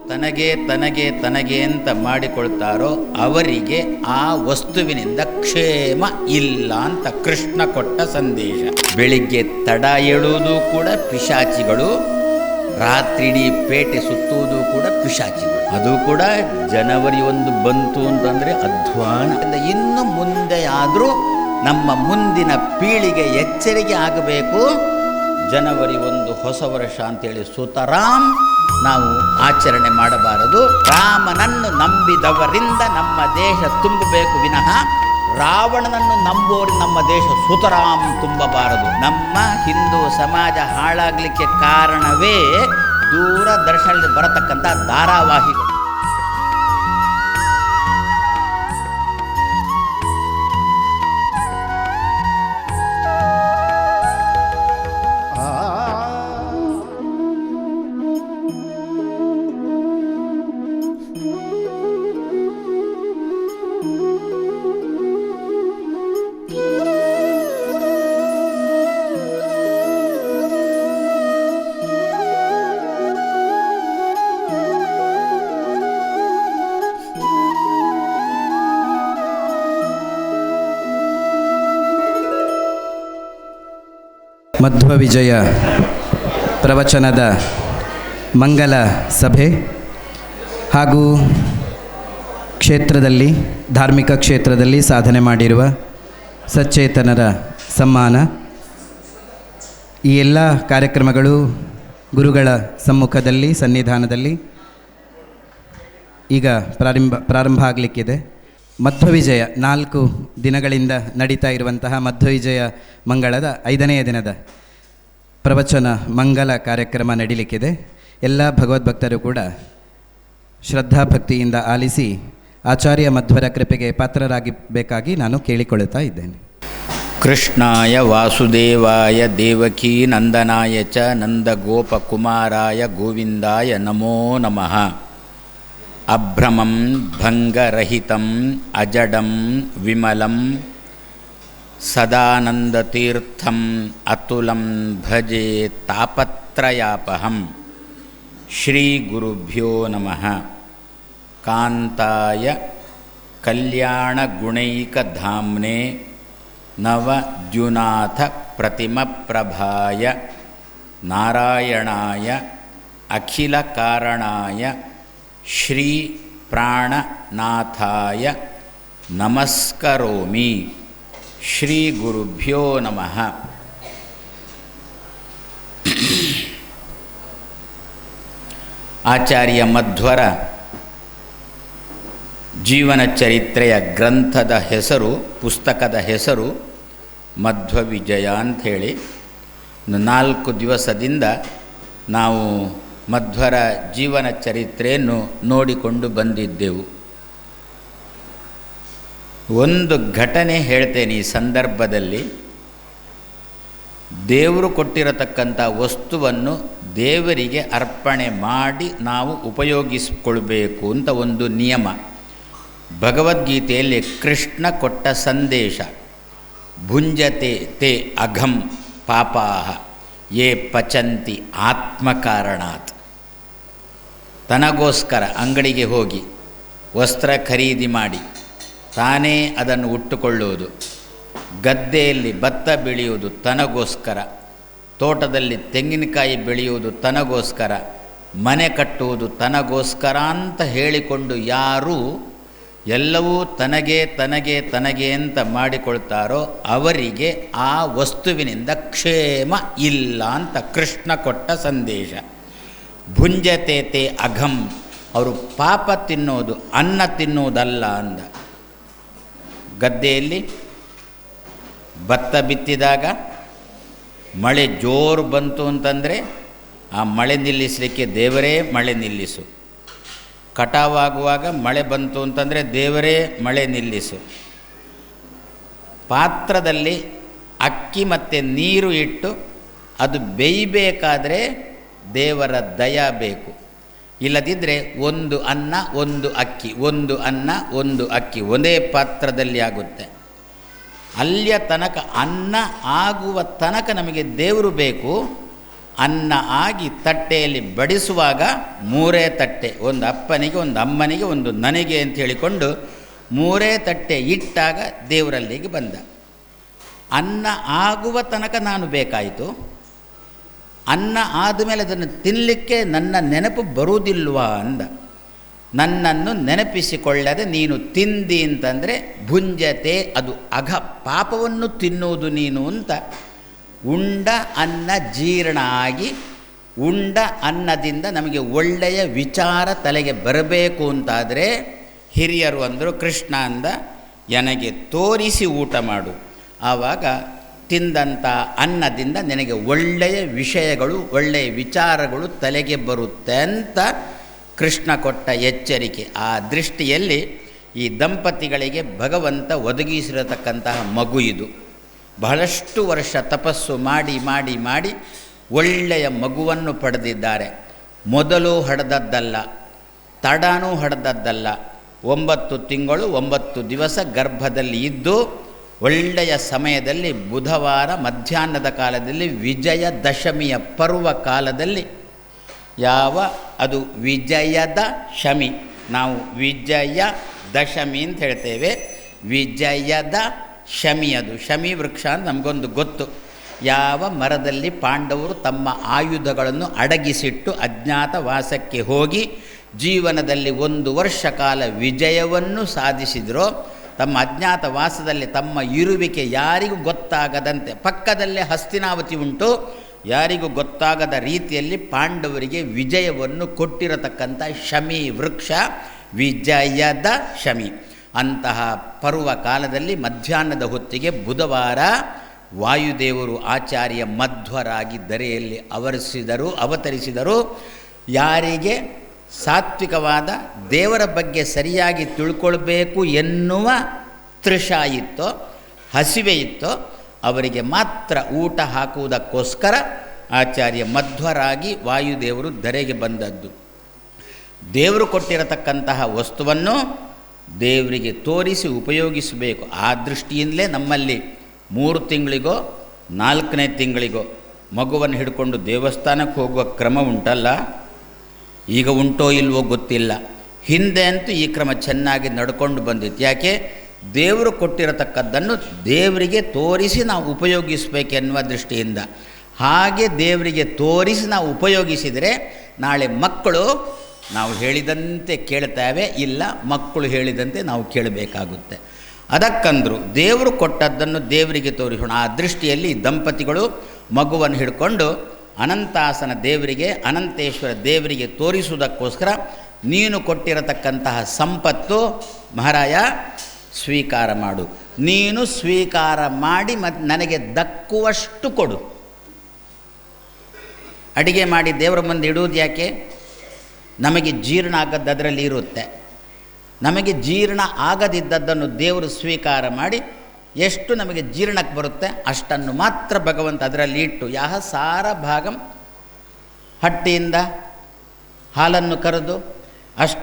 ತನಗೆ ತನಗೆ ತನಗೆ ಅಂತ ಮಾಡಿಕೊಳ್ತಾರೋ ಅವರಿಗೆ ಆ ವಸ್ತುವಿನಿಂದ ಕ್ಷೇಮ ಇಲ್ಲ ಅಂತ ಕೃಷ್ಣ ಕೊಟ್ಟ ಸಂದೇಶ. ಬೆಳಿಗ್ಗೆ ತಡ ಏಳುವುದು ಕೂಡ ಪಿಶಾಚಿಗಳು, ರಾತ್ರಿಡೀ ಪೇಟೆ ಸುತ್ತುವುದು ಕೂಡ ಪಿಶಾಚಿಗಳು. ಅದು ಕೂಡ ಜನವರಿ 1 ಬಂತು ಅಂತಂದರೆ ಅಧ್ವಾನ. ಇನ್ನು ಮುಂದೆ ಆದರೂ ನಮ್ಮ ಮುಂದಿನ ಪೀಳಿಗೆ ಎಚ್ಚರಿಕೆ ಆಗಬೇಕು. ಜನವರಿ 1 ಹೊಸ ವರ್ಷ ಅಂತೇಳಿ ಸುತರಾಮ್ ನಾವು ಆಚರಣೆ ಮಾಡಬಾರದು. ರಾಮನನ್ನು ನಂಬಿದವರಿಂದ ನಮ್ಮ ದೇಶ ತುಂಬಬೇಕು ವಿನಃ ರಾವಣನನ್ನು ನಂಬೋರು ನಮ್ಮ ದೇಶ ಸುತರಾಮ್ ತುಂಬಬಾರದು. ನಮ್ಮ ಹಿಂದೂ ಸಮಾಜ ಹಾಳಾಗಲಿಕ್ಕೆ ಕಾರಣವೇ ದೂರದರ್ಶನದಲ್ಲಿ ಬರತಕ್ಕಂಥ ಧಾರಾವಾಹಿಗಳು. ಮಧ್ವ ವಿಜಯ ಪ್ರವಚನದ ಮಂಗಲ ಸಭೆ ಹಾಗೂ ಕ್ಷೇತ್ರದಲ್ಲಿ ಧಾರ್ಮಿಕ ಕ್ಷೇತ್ರದಲ್ಲಿ ಸಾಧನೆ ಮಾಡಿರುವ ಸಚೇತನರ ಸಮ್ಮಾನ, ಈ ಎಲ್ಲ ಕಾರ್ಯಕ್ರಮಗಳು ಗುರುಗಳ ಸಮ್ಮುಖದಲ್ಲಿ ಸನ್ನಿಧಾನದಲ್ಲಿ ಈಗ ಪ್ರಾರಂಭ ಆಗಲಿಕ್ಕಿದೆ. ಮಧ್ವವಿಜಯ 4 ದಿನಗಳಿಂದ ನಡೀತಾ ಇರುವಂತಹ ಮಧ್ವವಿಜಯ ಮಂಗಳದ 5ನೆಯ ದಿನದ ಪ್ರವಚನ ಮಂಗಲ ಕಾರ್ಯಕ್ರಮ ನಡೀಲಿಕ್ಕಿದೆ. ಎಲ್ಲ ಭಗವದ್ಭಕ್ತರು ಕೂಡ ಶ್ರದ್ಧಾಭಕ್ತಿಯಿಂದ ಆಲಿಸಿ ಆಚಾರ್ಯ ಮಧ್ವರ ಕೃಪೆಗೆ ಪಾತ್ರರಾಗಬೇಕಾಗಿ ನಾನು ಕೇಳಿಕೊಳ್ಳುತ್ತಾ ಇದ್ದೇನೆ. ಕೃಷ್ಣಾಯ ವಾಸುದೇವಾಯ ದೇವಕೀ ನಂದನಾಯ ಚ ನಂದಗೋಪಕುಮಾರಾಯ ಗೋವಿಂದಾಯ ನಮೋ ನಮಃ. ಅಭ್ರಮಂ ಭಂಗರಹಿತಂ ಅಜಡಂ ವಿಮಲಂ ಸದಾನಂದತೀರ್ಥಂ ಅತುಲಂ ಭಜೆ ತಾಪತ್ರಯಾಪಹಂ. ಶ್ರೀ ಗುರುಭ್ಯೋ ನಮಃ. ಕಾಂತಾಯ ಕಲ್ಯಾಣಗುಣೈಕಧಾಮ್ನೆ ನವದ್ಯುನಾಥ ಪ್ರತಿಮಪ್ರಭಾಯ ನಾರಾಯಣಾಯ ಅಖಿಲಕಾರಣಾಯ ಶ್ರೀ ಪ್ರಾಣನಾಥಾಯ ನಮಸ್ಕರೋಮಿ. ಶ್ರೀ ಗುರುಭ್ಯೋ ನಮಃ. ಆಚಾರ್ಯ ಮಧ್ವರ ಜೀವನ ಚರಿತ್ರೆಯ ಗ್ರಂಥದ ಹೆಸರು, ಪುಸ್ತಕದ ಹೆಸರು ಮಧ್ವವಿಜಯ ಅಂಥೇಳಿ. 4 ದಿವಸದಿಂದ ನಾವು ಮಧ್ವರ ಜೀವನ ಚರಿತ್ರೆಯನ್ನು ನೋಡಿಕೊಂಡು ಬಂದಿದ್ದೆವು. ಒಂದು ಘಟನೆ ಹೇಳ್ತೇನೆ ಈ ಸಂದರ್ಭದಲ್ಲಿ. ದೇವರು ಕೊಟ್ಟಿರತಕ್ಕಂಥ ವಸ್ತುವನ್ನು ದೇವರಿಗೆ ಅರ್ಪಣೆ ಮಾಡಿ ನಾವು ಉಪಯೋಗಿಸಿಕೊಳ್ಬೇಕು ಅಂತ ಒಂದು ನಿಯಮ. ಭಗವದ್ಗೀತೆಯಲ್ಲಿ ಕೃಷ್ಣ ಕೊಟ್ಟ ಸಂದೇಶ, ಭುಂಜತೆ ತೇ ಅಘಂ ಪಾಪಾಹ ಯೇ ಪಚಂತಿ ಆತ್ಮಕಾರಣಾತ್. ತನಗೋಸ್ಕರ ಅಂಗಡಿಗೆ ಹೋಗಿ ವಸ್ತ್ರ ಖರೀದಿ ಮಾಡಿ ತಾನೇ ಅದನ್ನು ಉಟ್ಟುಕೊಳ್ಳುವುದು, ಗದ್ದೆಯಲ್ಲಿ ಭತ್ತ ಬೆಳೆಯುವುದು ತನಗೋಸ್ಕರ, ತೋಟದಲ್ಲಿ ತೆಂಗಿನಕಾಯಿ ಬೆಳೆಯುವುದು ತನಗೋಸ್ಕರ, ಮನೆ ಕಟ್ಟುವುದು ತನಗೋಸ್ಕರ ಅಂತ ಹೇಳಿಕೊಂಡು ಯಾರು ಎಲ್ಲವೂ ತನಗೆ ತನಗೆ ತನಗೆ ಅಂತ ಮಾಡಿಕೊಳ್ತಾರೋ ಅವರಿಗೆ ಆ ವಸ್ತುವಿನಿಂದ ಕ್ಷೇಮ ಇಲ್ಲ ಅಂತ ಕೃಷ್ಣ ಕೊಟ್ಟ ಸಂದೇಶ. ಭುಂಜತೆ ತೇ ಅಘಂ, ಅವರು ಪಾಪ ತಿನ್ನೋದು ಅನ್ನ ತಿನ್ನುವುದಲ್ಲ ಅಂದ. ಗದ್ದೆಯಲ್ಲಿ ಭತ್ತ ಬಿತ್ತಿದಾಗ ಮಳೆ ಜೋರು ಬಂತು ಅಂತಂದರೆ ಆ ಮಳೆ ನಿಲ್ಲಿಸಲಿಕ್ಕೆ ದೇವರೇ ಮಳೆ ನಿಲ್ಲಿಸು. ಕಟಾವಾಗುವಾಗ ಮಳೆ ಬಂತು ಅಂತಂದರೆ ದೇವರೇ ಮಳೆ ನಿಲ್ಲಿಸು. ಪಾತ್ರದಲ್ಲಿ ಅಕ್ಕಿ ಮತ್ತು ನೀರು ಇಟ್ಟು ಅದು ಬೇಯಬೇಕಾದ್ರೆ ದೇವರ ದಯ ಬೇಕು. ಇಲ್ಲದಿದ್ದರೆ ಒಂದು ಅನ್ನ ಒಂದು ಅಕ್ಕಿ, ಒಂದು ಅನ್ನ ಒಂದು ಅಕ್ಕಿ ಒಂದೇ ಪಾತ್ರದಲ್ಲಿ ಆಗುತ್ತೆ. ಅಲ್ಲಿಯ ತನಕ ಅನ್ನ ಆಗುವ ತನಕ ನಮಗೆ ದೇವರು ಬೇಕು. ಅನ್ನ ಆಗಿ ತಟ್ಟೆಯಲ್ಲಿ ಬಡಿಸುವಾಗ 3 ತಟ್ಟೆ, ಒಂದು ಅಪ್ಪನಿಗೆ, ಒಂದು ಅಮ್ಮನಿಗೆ, ಒಂದು ನನಗೆ ಅಂತ ಹೇಳಿಕೊಂಡು 3 ತಟ್ಟೆ ಇಟ್ಟಾಗ ದೇವರಲ್ಲಿಗೆ ಬಂದ. ಅನ್ನ ಆಗುವ ತನಕ ನಾನು ಬೇಕಾಯಿತು. ಅನ್ನ ಆದಮೇಲೆ ಅದನ್ನು ತಿನ್ನಲಿಕ್ಕೆ ನನ್ನ ನೆನಪು ಬರುವುದಿಲ್ವಾ ಅಂದ. ನನ್ನನ್ನು ನೆನಪಿಸಿಕೊಳ್ಳದೆ ನೀನು ತಿಂದಿ ಅಂತಂದರೆ ಭುಂಜತೆ, ಅದು ಪಾಪವನ್ನು ತಿನ್ನುವುದು ನೀನು ಅಂತ. ಉಂಡ ಅನ್ನ ಜೀರ್ಣ ಆಗಿ ಉಂಡ ಅನ್ನದಿಂದ ನಮಗೆ ಒಳ್ಳೆಯ ವಿಚಾರ ತಲೆಗೆ ಬರಬೇಕು ಅಂತಾದರೆ ಹಿರಿಯರು ಅಂದರು, ಕೃಷ್ಣ ಅಂದ, ನನಗೆ ತೋರಿಸಿ ಊಟ ಮಾಡು, ಆವಾಗ ತಿಂದಂಥ ಅನ್ನದಿಂದ ನಿನಗೆ ಒಳ್ಳೆಯ ವಿಷಯಗಳು, ಒಳ್ಳೆಯ ವಿಚಾರಗಳು ತಲೆಗೆ ಬರುತ್ತೆ ಅಂತ ಕೃಷ್ಣ ಕೊಟ್ಟ ಎಚ್ಚರಿಕೆ. ಆ ದೃಷ್ಟಿಯಲ್ಲಿ ಈ ದಂಪತಿಗಳಿಗೆ ಭಗವಂತ ಒದಗಿಸಿರತಕ್ಕಂತಹ ಮಗು ಇದು. ಬಹಳಷ್ಟು ವರ್ಷ ತಪಸ್ಸು ಮಾಡಿ ಮಾಡಿ ಮಾಡಿ ಒಳ್ಳೆಯ ಮಗುವನ್ನು ಪಡೆದಿದ್ದಾರೆ. ಮೊದಲು ಹಡೆದದ್ದಲ್ಲ, ತಡನೂ ಹಡೆದದ್ದಲ್ಲ. 9 ತಿಂಗಳು 9 ದಿವಸ ಗರ್ಭದಲ್ಲಿ ಇದ್ದು ಒಳ್ಳೆಯ ಸಮಯದಲ್ಲಿ ಬುಧವಾರ ಮಧ್ಯಾಹ್ನದ ಕಾಲದಲ್ಲಿ ವಿಜಯದಶಮಿಯ ಪರ್ವ ಕಾಲದಲ್ಲಿ, ಅದು ವಿಜಯದ ಶಮಿ, ನಾವು ವಿಜಯ ದಶಮಿ ಅಂತ ಹೇಳ್ತೇವೆ, ವಿಜಯದ ಶಮಿ, ಅದು ಶಮಿ ವೃಕ್ಷ ಅಂತ ನಮಗೊಂದು ಗೊತ್ತು. ಯಾವ ಮರದಲ್ಲಿ ಪಾಂಡವರು ತಮ್ಮ ಆಯುಧಗಳನ್ನು ಅಡಗಿಸಿಟ್ಟು ಅಜ್ಞಾತವಾಸಕ್ಕೆ ಹೋಗಿ ಜೀವನದಲ್ಲಿ 1 ವರ್ಷ ಕಾಲ ವಿಜಯವನ್ನು ಸಾಧಿಸಿದರೋ, ತಮ್ಮ ಅಜ್ಞಾತವಾಸದಲ್ಲಿ ತಮ್ಮ ಇರುವಿಕೆ ಯಾರಿಗೂ ಗೊತ್ತಾಗದಂತೆ, ಪಕ್ಕದಲ್ಲೇ ಹಸ್ತಿನಾವತಿ ಉಂಟು, ಯಾರಿಗೂ ಗೊತ್ತಾಗದ ರೀತಿಯಲ್ಲಿ ಪಾಂಡವರಿಗೆ ವಿಜಯವನ್ನು ಕೊಟ್ಟಿರತಕ್ಕಂಥ ಶಮಿ ವೃಕ್ಷ, ವಿಜಯದ ಶಮಿ. ಅಂತಹ ಪರ್ವ ಕಾಲದಲ್ಲಿ ಮಧ್ಯಾಹ್ನದ ಹೊತ್ತಿಗೆ ಬುಧವಾರ ವಾಯುದೇವರು ಆಚಾರ್ಯ ಮಧ್ವರಾಗಿ ಧರೆಯಲ್ಲಿ ಅವತರಿಸಿದರು. ಯಾರಿಗೆ ಸಾತ್ವಿಕವಾದ ದೇವರ ಬಗ್ಗೆ ಸರಿಯಾಗಿ ತಿಳ್ಕೊಳ್ಬೇಕು ಎನ್ನುವ ತೃಷ ಇತ್ತೋ, ಹಸಿವೆ ಇತ್ತೋ, ಅವರಿಗೆ ಮಾತ್ರ ಊಟ ಹಾಕುವುದಕ್ಕೋಸ್ಕರ ಆಚಾರ್ಯ ಮಧ್ವರಾಗಿ ವಾಯುದೇವರು ಧರೆಗೆ ಬಂದದ್ದು. ದೇವರು ಕೊಟ್ಟಿರತಕ್ಕಂತಹ ವಸ್ತುವನ್ನು ದೇವರಿಗೆ ತೋರಿಸಿ ಉಪಯೋಗಿಸಬೇಕು. ಆ ದೃಷ್ಟಿಯಿಂದಲೇ ನಮ್ಮಲ್ಲಿ 3 ತಿಂಗಳಿಗೋ 4ನೇ ತಿಂಗಳಿಗೋ ಮಗುವನ್ನು ಹಿಡ್ಕೊಂಡು ದೇವಸ್ಥಾನಕ್ಕೆ ಹೋಗುವ ಕ್ರಮ ಉಂಟಲ್ಲ, ಈಗ ಉಂಟೋ ಇಲ್ವೋ ಗೊತ್ತಿಲ್ಲ. ಹಿಂದೆ ಅಂತೂ ಈ ಕ್ರಮ ಚೆನ್ನಾಗಿ ನಡ್ಕೊಂಡು ಬಂದಿತ್ತು. ಯಾಕೆ? ದೇವರು ಕೊಟ್ಟಿರತಕ್ಕದ್ದನ್ನು ದೇವರಿಗೆ ತೋರಿಸಿ ನಾವು ಉಪಯೋಗಿಸಬೇಕೆನ್ನುವ ದೃಷ್ಟಿಯಿಂದ. ಹಾಗೆ ದೇವರಿಗೆ ತೋರಿಸಿ ನಾವು ಉಪಯೋಗಿಸಿದರೆ ನಾಳೆ ಮಕ್ಕಳು ನಾವು ಹೇಳಿದಂತೆ ಕೇಳ್ತೇವೆ, ಇಲ್ಲ ಮಕ್ಕಳು ಹೇಳಿದಂತೆ ನಾವು ಕೇಳಬೇಕಾಗುತ್ತೆ. ಅದಕ್ಕಂದರು ದೇವರು ಕೊಟ್ಟದ್ದನ್ನು ದೇವರಿಗೆ ತೋರಿಸೋಣ. ಆ ದೃಷ್ಟಿಯಲ್ಲಿ ದಂಪತಿಗಳು ಮಗುವನ್ನು ಹಿಡ್ಕೊಂಡು ಅನಂತಾಸನ ದೇವರಿಗೆ, ಅನಂತೇಶ್ವರ ದೇವರಿಗೆ ತೋರಿಸುವುದಕ್ಕೋಸ್ಕರ ನೀನು ಕೊಟ್ಟಿರತಕ್ಕಂತಹ ಸಂಪತ್ತು ಮಹಾರಾಯ ಸ್ವೀಕಾರ ಮಾಡು, ನೀನು ಸ್ವೀಕಾರ ಮಾಡಿ ಮತ್ತು ನನಗೆ ದಕ್ಕುವಷ್ಟು ಕೊಡು. ಅಡಿಗೆ ಮಾಡಿ ದೇವರ ಮುಂದೆ ಇಡುವುದು ಯಾಕೆ? ನಮಗೆ ಜೀರ್ಣ ಆಗದ್ದು ಅದರಲ್ಲಿ ಇರುತ್ತೆ. ನಮಗೆ ಜೀರ್ಣ ಆಗದಿದ್ದದ್ದನ್ನು ದೇವರು ಸ್ವೀಕಾರ ಮಾಡಿ ಎಷ್ಟು ನಮಗೆ ಜೀರ್ಣಕ್ಕೆ ಬರುತ್ತೆ ಅಷ್ಟನ್ನು ಮಾತ್ರ ಭಗವಂತ ಅದರಲ್ಲಿ ಇಟ್ಟು, ಯಾಹ ಸಾರ ಭಾಗಂ, ಹಟ್ಟಿಯಿಂದ ಹಾಲನ್ನು ಕರೆದು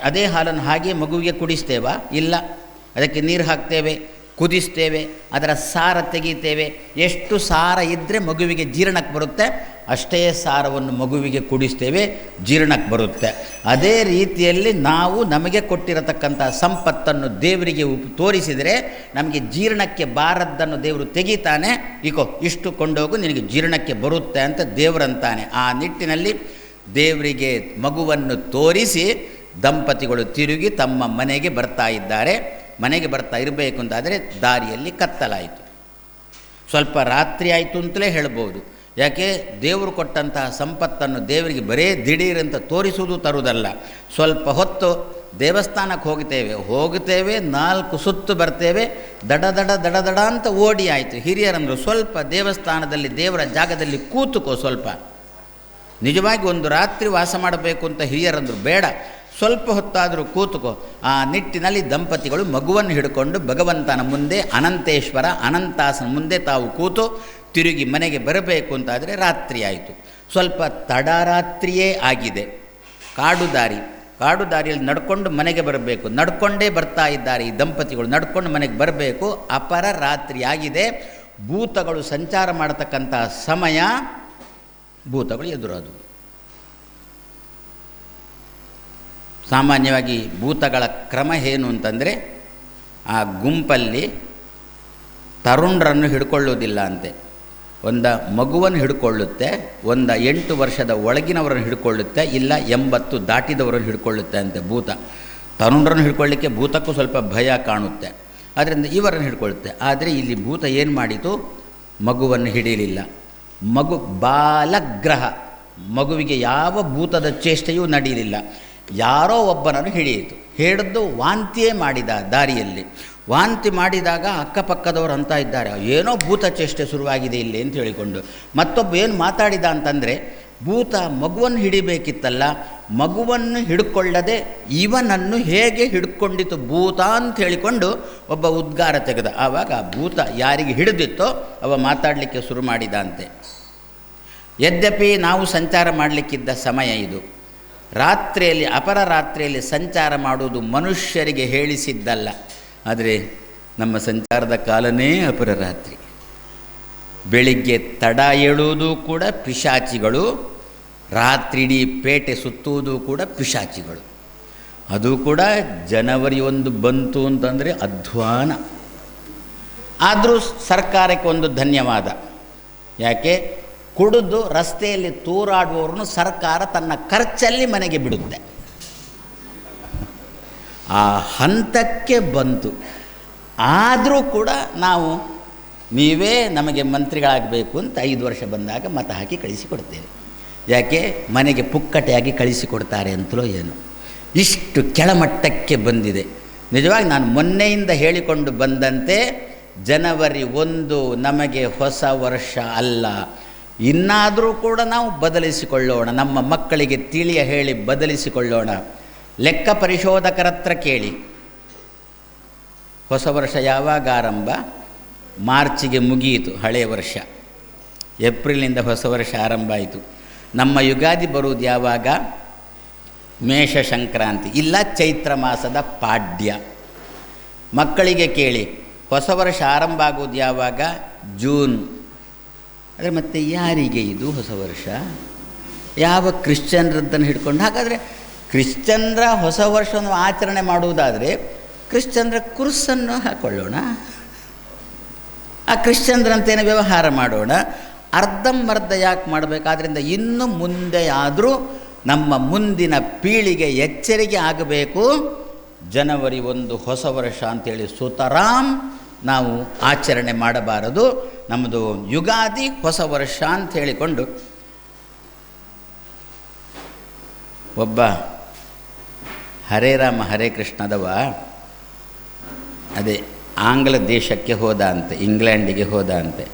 ಅದೇ ಹಾಲನ್ನು ಹಾಗೆ ಮಗುವಿಗೆ ಕುಡಿಸ್ತೇವಾ? ಇಲ್ಲ, ಅದಕ್ಕೆ ನೀರು ಹಾಕ್ತೇವೆ, ಕುದಿಸ್ತೇವೆ, ಅದರ ಸಾರ ತೆಗಿತೇವೆ. ಎಷ್ಟು ಸಾರ ಇದ್ದರೆ ಮಗುವಿಗೆ ಜೀರ್ಣಕ್ಕೆ ಬರುತ್ತೆ ಅಷ್ಟೇ ಸಾರವನ್ನು ಮಗುವಿಗೆ ಕುಡಿಸ್ತೇವೆ, ಜೀರ್ಣಕ್ಕೆ ಬರುತ್ತೆ. ಅದೇ ರೀತಿಯಲ್ಲಿ ನಾವು ನಮಗೆ ಕೊಟ್ಟಿರತಕ್ಕಂಥ ಸಂಪತ್ತನ್ನು ದೇವರಿಗೆ ತೋರಿಸಿದರೆ ನಮಗೆ ಜೀರ್ಣಕ್ಕೆ ಬಾರದ್ದನ್ನು ದೇವರು ತೆಗಿತಾನೆ. ಈಕೋ ಇಷ್ಟು ಕೊಂಡೋಗು, ನಿನಗೆ ಜೀರ್ಣಕ್ಕೆ ಬರುತ್ತೆ ಅಂತ ದೇವರಂತಾನೆ. ಆ ನಿಟ್ಟಿನಲ್ಲಿ ದೇವರಿಗೆ ಮಗುವನ್ನು ತೋರಿಸಿ ದಂಪತಿಗಳು ತಿರುಗಿ ತಮ್ಮ ಮನೆಗೆ ಬರ್ತಾ ಇದ್ದಾರೆ. ಮನೆಗೆ ಬರ್ತಾ ಇರಬೇಕು ಅಂತಾದರೆ ದಾರಿಯಲ್ಲಿ ಕತ್ತಲಾಯಿತು. ಸ್ವಲ್ಪ ರಾತ್ರಿ ಆಯಿತು ಅಂತಲೇ ಹೇಳ್ಬೋದು. ಯಾಕೆ? ದೇವರು ಕೊಟ್ಟಂತಹ ಸಂಪತ್ತನ್ನು ದೇವರಿಗೆ ಬರೇ ದಿಢೀರಂತ ತೋರಿಸುವುದು ತರುವುದಲ್ಲ. ಸ್ವಲ್ಪ ಹೊತ್ತು ದೇವಸ್ಥಾನಕ್ಕೆ ಹೋಗುತ್ತೇವೆ 4 ಸುತ್ತು ಬರ್ತೇವೆ, ದಡ ಅಂತ ಓಡಿ ಆಯಿತು. ಹಿರಿಯರಂದರು ಸ್ವಲ್ಪ ದೇವಸ್ಥಾನದಲ್ಲಿ ದೇವರ ಜಾಗದಲ್ಲಿ ಕೂತುಕೋ, ಸ್ವಲ್ಪ ನಿಜವಾಗಿ ಒಂದು ರಾತ್ರಿ ವಾಸ ಮಾಡಬೇಕು ಅಂತ ಹಿರಿಯರಂದರು, ಬೇಡ ಸ್ವಲ್ಪ ಹೊತ್ತಾದರೂ ಕೂತುಕೋ. ಆ ನಿಟ್ಟಿನಲ್ಲಿ ದಂಪತಿಗಳು ಮಗುವನ್ನು ಹಿಡ್ಕೊಂಡು ಭಗವಂತನ ಮುಂದೆ, ಅನಂತೇಶ್ವರ ಅನಂತಾಸನ ಮುಂದೆ ತಾವು ಕೂತು ತಿರುಗಿ ಮನೆಗೆ ಬರಬೇಕು ಅಂತಾದರೆ ರಾತ್ರಿ ಆಯಿತು. ಸ್ವಲ್ಪ ತಡರಾತ್ರಿಯೇ ಆಗಿದೆ. ಕಾಡು ದಾರಿಯಲ್ಲಿ ನಡ್ಕೊಂಡು ಮನೆಗೆ ಬರಬೇಕು. ನಡ್ಕೊಂಡೇ ಬರ್ತಾ ಇದ್ದಾರೆ ಈ ದಂಪತಿಗಳು, ನಡ್ಕೊಂಡು ಮನೆಗೆ ಬರಬೇಕು. ಅಪರ ರಾತ್ರಿ ಆಗಿದೆ. ಭೂತಗಳು ಸಂಚಾರ ಮಾಡತಕ್ಕಂಥ ಸಮಯ. ಭೂತಗಳು ಎದುರಾದವು. ಸಾಮಾನ್ಯವಾಗಿ ಭೂತಗಳ ಕ್ರಮ ಏನು ಅಂತಂದರೆ, ಆ ಗುಂಪಲ್ಲಿ ತರುಣರನ್ನು ಹಿಡ್ಕೊಳ್ಳೋದಿಲ್ಲ ಅಂತೆ. ಒಂದು ಮಗುವನ್ನು ಹಿಡ್ಕೊಳ್ಳುತ್ತೆ, 8 ವರ್ಷದ ಒಳಗಿನವರನ್ನು ಹಿಡ್ಕೊಳ್ಳುತ್ತೆ, ಇಲ್ಲ 80 ದಾಟಿದವರನ್ನು ಹಿಡ್ಕೊಳ್ಳುತ್ತೆ ಅಂತೆ ಭೂತ. ತರುಣರನ್ನು ಹಿಡ್ಕೊಳ್ಳಿಕ್ಕೆ ಭೂತಕ್ಕೂ ಸ್ವಲ್ಪ ಭಯ ಕಾಣುತ್ತೆ, ಆದ್ದರಿಂದ ಇವರನ್ನು ಹಿಡ್ಕೊಳ್ಳುತ್ತೆ. ಆದರೆ ಇಲ್ಲಿ ಭೂತ ಏನು ಮಾಡಿತು? ಮಗುವನ್ನು ಹಿಡಿಯಲಿಲ್ಲ. ಮಗು ಬಾಲಗ್ರಹ, ಮಗುವಿಗೆ ಯಾವ ಭೂತದ ಚೇಷ್ಟೆಯೂ ನಡೆಯಲಿಲ್ಲ. ಯಾರೋ ಒಬ್ಬನನ್ನು ಹಿಡಿಯಿತು. ಹಿಡಿದು ವಾಂತಿಯೇ ಮಾಡಿದ. ದಾರಿಯಲ್ಲಿ ವಾಂತಿ ಮಾಡಿದಾಗ ಅಕ್ಕಪಕ್ಕದವರು ಅಂತ ಇದ್ದಾರೆ, ಏನೋ ಭೂತ ಚೇಷ್ಟೆ ಶುರುವಾಗಿದೆ ಇಲ್ಲಿ ಅಂತ ಹೇಳಿಕೊಂಡು. ಮತ್ತೊಬ್ಬ ಏನು ಮಾತಾಡಿದ ಅಂತಂದರೆ, ಭೂತ ಮಗುವನ್ನು ಹಿಡಿಬೇಕಿತ್ತಲ್ಲ, ಮಗುವನ್ನು ಹಿಡ್ಕೊಳ್ಳದೆ ಇವನನ್ನು ಹೇಗೆ ಹಿಡ್ಕೊಂಡಿತು ಭೂತ ಅಂತ ಹೇಳಿಕೊಂಡು ಒಬ್ಬ ಉದ್ಗಾರ ತೆಗೆದ. ಆವಾಗ ಭೂತ ಯಾರಿಗೆ ಹಿಡಿದಿತ್ತೋ ಅವ ಮಾತಾಡಲಿಕ್ಕೆ ಶುರು ಮಾಡಿದ ಅಂತೆ. ಯದ್ಯಪಿ ನಾವು ಸಂಚಾರ ಮಾಡಲಿಕ್ಕಿದ್ದ ಸಮಯ ಇದು. ರಾತ್ರಿಯಲ್ಲಿ, ಅಪರರಾತ್ರಿಯಲ್ಲಿ ಸಂಚಾರ ಮಾಡುವುದು ಮನುಷ್ಯರಿಗೆ ಹೇಳಿಸಿದ್ದಲ್ಲ. ಆದರೆ ನಮ್ಮ ಸಂಚಾರದ ಕಾಲನೇ ಅಪರರಾತ್ರಿ. ಬೆಳಿಗ್ಗೆ ತಡ ಏಳುವುದು ಕೂಡ ಪಿಶಾಚಿಗಳು, ರಾತ್ರಿ ಇಡೀ ಪೇಟೆ ಸುತ್ತುವುದು ಕೂಡ ಪಿಶಾಚಿಗಳು. ಅದು ಕೂಡ ಜನವರಿ 1 ಬಂತು ಅಂತಂದರೆ ಅಧ್ವಾನ. ಆದರೂ ಸರ್ಕಾರಕ್ಕೆ ಒಂದು ಧನ್ಯವಾದ. ಯಾಕೆ? ಕುಡಿದು ರಸ್ತೆಯಲ್ಲಿ ತೂರಾಡುವವರನ್ನು ಸರ್ಕಾರ ತನ್ನ ಖರ್ಚಲ್ಲಿ ಮನೆಗೆ ಬಿಡುತ್ತೆ. ಆ ಹಂತಕ್ಕೆ ಬಂತು. ಆದರೂ ಕೂಡ ನಾವು ನೀವೇ ನಮಗೆ ಮಂತ್ರಿಗಳಾಗಬೇಕು ಅಂತ 5 ವರ್ಷ ಬಂದಾಗ ಮತ ಹಾಕಿ ಕಳಿಸಿಕೊಡ್ತೇವೆ. ಯಾಕೆ? ಮನೆಗೆ ಪುಕ್ಕಟೆಯಾಗಿ ಕಳಿಸಿಕೊಡ್ತಾರೆ ಅಂತಲೋ ಏನು. ಇಷ್ಟು ಕೆಳಮಟ್ಟಕ್ಕೆ ಬಂದಿದೆ. ನಿಜವಾಗಿ ನಾನು ಮೊನ್ನೆಯಿಂದ ಹೇಳಿಕೊಂಡು ಬಂದಂತೆ ಜನವರಿ 1 ನಮಗೆ ಹೊಸ ವರ್ಷ ಅಲ್ಲ. ಇನ್ನಾದರೂ ಕೂಡ ನಾವು ಬದಲಿಸಿಕೊಳ್ಳೋಣ, ನಮ್ಮ ಮಕ್ಕಳಿಗೆ ತಿಳಿಯ ಹೇಳಿ ಬದಲಿಸಿಕೊಳ್ಳೋಣ. ಲೆಕ್ಕ ಪರಿಶೋಧಕರ ಹತ್ರ ಕೇಳಿ, ಹೊಸ ವರ್ಷ ಯಾವಾಗ ಆರಂಭ? ಮಾರ್ಚಿಗೆ ಮುಗಿಯಿತು ಹಳೆಯ ವರ್ಷ, ಏಪ್ರಿಲ್ನಿಂದ ಹೊಸ ವರ್ಷ ಆರಂಭ ಆಯಿತು. ನಮ್ಮ ಯುಗಾದಿ ಬರುವುದು ಯಾವಾಗ? ಮೇಷ ಸಂಕ್ರಾಂತಿ, ಇಲ್ಲ ಚೈತ್ರ ಮಾಸದ ಪಾಡ್ಯ. ಮಕ್ಕಳಿಗೆ ಕೇಳಿ, ಹೊಸ ವರ್ಷ ಆರಂಭ ಆಗೋದು ಯಾವಾಗ? ಜೂನ್. ಆದರೆ ಮತ್ತೆ ಯಾರಿಗೆ ಇದು ಹೊಸ ವರ್ಷ? ಯಾವ ಕ್ರಿಶ್ಚಿಯನ್ರದ್ದನ್ನು ಹಿಡ್ಕೊಂಡು? ಹಾಗಾದರೆ ಕ್ರಿಶ್ಚಿಯನ್ರ ಹೊಸ ವರ್ಷವನ್ನು ಆಚರಣೆ ಮಾಡುವುದಾದರೆ ಕ್ರಿಶ್ಚಿಯನ್ರ ಕುರುಸನ್ನು ಹಾಕ್ಕೊಳ್ಳೋಣ, ಆ ಕ್ರಿಶ್ಚಿಯನ್ರಂತೇನೆ ವ್ಯವಹಾರ ಮಾಡೋಣ. ಅರ್ಧಂಬರ್ಧ ಯಾಕೆ ಮಾಡಬೇಕಾದ್ರಿಂದ ಇನ್ನು ಮುಂದೆ ಆದರೂ ನಮ್ಮ ಮುಂದಿನ ಪೀಳಿಗೆ ಎಚ್ಚರಿಕೆ ಆಗಬೇಕು. ಜನವರಿ 1 ಹೊಸ ವರ್ಷ ಅಂಥೇಳಿ ಸುತರಾಮ್ ನಾವು ಆಚರಣೆ ಮಾಡಬಾರದು. ನಮ್ಮದು ಯುಗಾದಿ ಹೊಸ ವರ್ಷ ಅಂತ ಹೇಳಿಕೊಂಡು. ಒಬ್ಬ ಹರೇ ರಾಮ ಹರೇ ಕೃಷ್ಣದವ ಅದೇ ಆಂಗ್ಲ ದೇಶಕ್ಕೆ ಹೋದ ಅಂತೆ, ಇಂಗ್ಲೆಂಡಿಗೆ ಹೋದ ಅಂತೆ.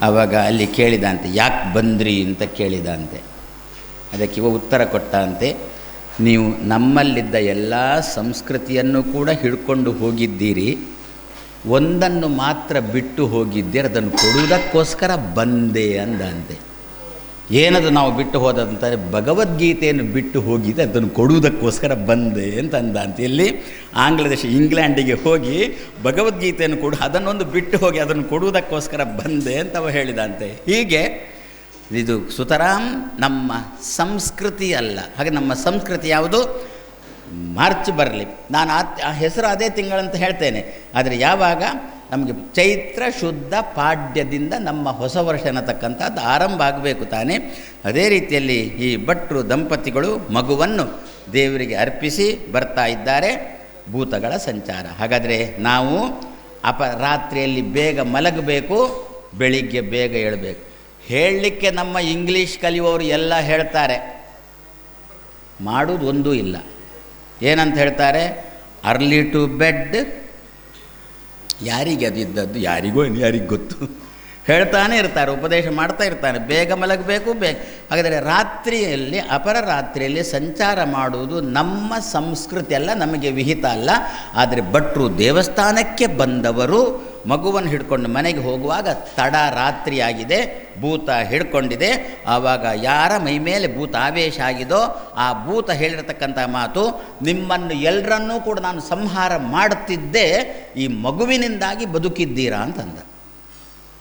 ಆವಾಗ ಅಲ್ಲಿ ಕೇಳಿದಂತೆ, ಯಾಕೆ ಬಂದ್ರಿ ಅಂತ ಕೇಳಿದಂತೆ. ಅದಕ್ಕೆ ಇವ ಉತ್ತರ ಕೊಟ್ಟ ಅಂತೆ, ನೀವು ನಮ್ಮಲ್ಲಿದ್ದ ಎಲ್ಲ ಸಂಸ್ಕೃತಿಯನ್ನು ಕೂಡ ಹಿಡ್ಕೊಂಡು ಹೋಗಿದ್ದೀರಿ, ಒಂದನ್ನು ಮಾತ್ರ ಬಿಟ್ಟು ಹೋಗಿದ್ದೀರಿ, ಅದನ್ನು ಕೊಡುವುದಕ್ಕೋಸ್ಕರ ಬಂದೆ ಅಂದಂತೆ. ಏನದು ನಾವು ಬಿಟ್ಟು ಹೋದಂತಾರೆ? ಭಗವದ್ಗೀತೆಯನ್ನು ಬಿಟ್ಟು ಹೋಗಿದೆ, ಅದನ್ನು ಕೊಡುವುದಕ್ಕೋಸ್ಕರ ಬಂದೆ ಅಂತ ಅಂದಂತೆ. ಇಲ್ಲಿ ಆಂಗ್ಲ ದೇಶ ಇಂಗ್ಲೆಂಡಿಗೆ ಹೋಗಿ ಭಗವದ್ಗೀತೆಯನ್ನು ಕೊಡು, ಅದನ್ನೊಂದು ಬಿಟ್ಟು ಹೋಗಿ ಅದನ್ನು ಕೊಡುವುದಕ್ಕೋಸ್ಕರ ಬಂದೆ ಅಂತ ಅವ ಹೇಳಿದಂತೆ. ಹೀಗೆ ಇದು ಸುತರಾಮ್ ನಮ್ಮ ಸಂಸ್ಕೃತಿ ಅಲ್ಲ. ಹಾಗೆ ನಮ್ಮ ಸಂಸ್ಕೃತಿ ಯಾವುದು? ಮಾರ್ಚ್ ಬರಲಿ, ನಾನು ಆ ಹೆಸರು ಅದೇ ತಿಂಗಳಂತ ಹೇಳ್ತೇನೆ. ಆದರೆ ಯಾವಾಗ ನಮಗೆ ಚೈತ್ರ ಶುದ್ಧ ಪಾಡ್ಯದಿಂದ ನಮ್ಮ ಹೊಸ ವರ್ಷ ಅನ್ನತಕ್ಕಂಥದ್ದು ಆರಂಭ ಆಗಬೇಕು ತಾನೇ. ಅದೇ ರೀತಿಯಲ್ಲಿ ಈ ಭಟ್ರು ದಂಪತಿಗಳು ಮಗುವನ್ನು ದೇವರಿಗೆ ಅರ್ಪಿಸಿ ಬರ್ತಾ ಇದ್ದಾರೆ. ಭೂತಗಳ ಸಂಚಾರ. ಹಾಗಾದರೆ ನಾವು ರಾತ್ರಿಯಲ್ಲಿ ಬೇಗ ಮಲಗಬೇಕು, ಬೆಳಿಗ್ಗೆ ಬೇಗ ಏಳಬೇಕು. ಹೇಳಲಿಕ್ಕೆ ನಮ್ಮ ಇಂಗ್ಲೀಷ್ ಕಲಿಯುವವರು ಎಲ್ಲ ಹೇಳ್ತಾರೆ, ಮಾಡೋದು ಒಂದೂ ಇಲ್ಲ. ಏನಂತ ಹೇಳ್ತಾರೆ? Early to bed. ಯಾರಿಗೆ ಅದಿದ್ದದ್ದು? ಯಾರಿಗೆ ಗೊತ್ತು? ಹೇಳ್ತಾನೆ ಇರ್ತಾರೆ, ಉಪದೇಶ ಮಾಡ್ತಾ ಇರ್ತಾನೆ, ಬೇಗ ಮಲಗಬೇಕು ಬೇಗ. ಹಾಗಾದರೆ ರಾತ್ರಿಯಲ್ಲಿ ಅಪರರಾತ್ರಿಯಲ್ಲಿ ಸಂಚಾರ ಮಾಡುವುದು ನಮ್ಮ ಸಂಸ್ಕೃತಿ ಅಲ್ಲ, ನಮಗೆ ವಿಹಿತ ಅಲ್ಲ. ಆದರೆ ಭಟ್ರು ದೇವಸ್ಥಾನಕ್ಕೆ ಬಂದವರು ಮಗುವನ್ನು ಹಿಡ್ಕೊಂಡು ಮನೆಗೆ ಹೋಗುವಾಗ ತಡ ರಾತ್ರಿಯಾಗಿದೆ, ಭೂತ ಹಿಡ್ಕೊಂಡಿದೆ. ಆವಾಗ ಯಾರ ಮೈ ಮೇಲೆ ಭೂತ ಆವೇಶ ಆಗಿದೋ ಆ ಭೂತ ಹೇಳಿರತಕ್ಕಂಥ ಮಾತು, ನಿಮ್ಮನ್ನು ಎಲ್ಲರನ್ನೂ ಕೂಡ ನಾನು ಸಂಹಾರ ಮಾಡುತ್ತಿದ್ದೆ, ಈ ಮಗುವಿನಿಂದಾಗಿ ಬದುಕಿದ್ದೀರಾ ಅಂತಂದ.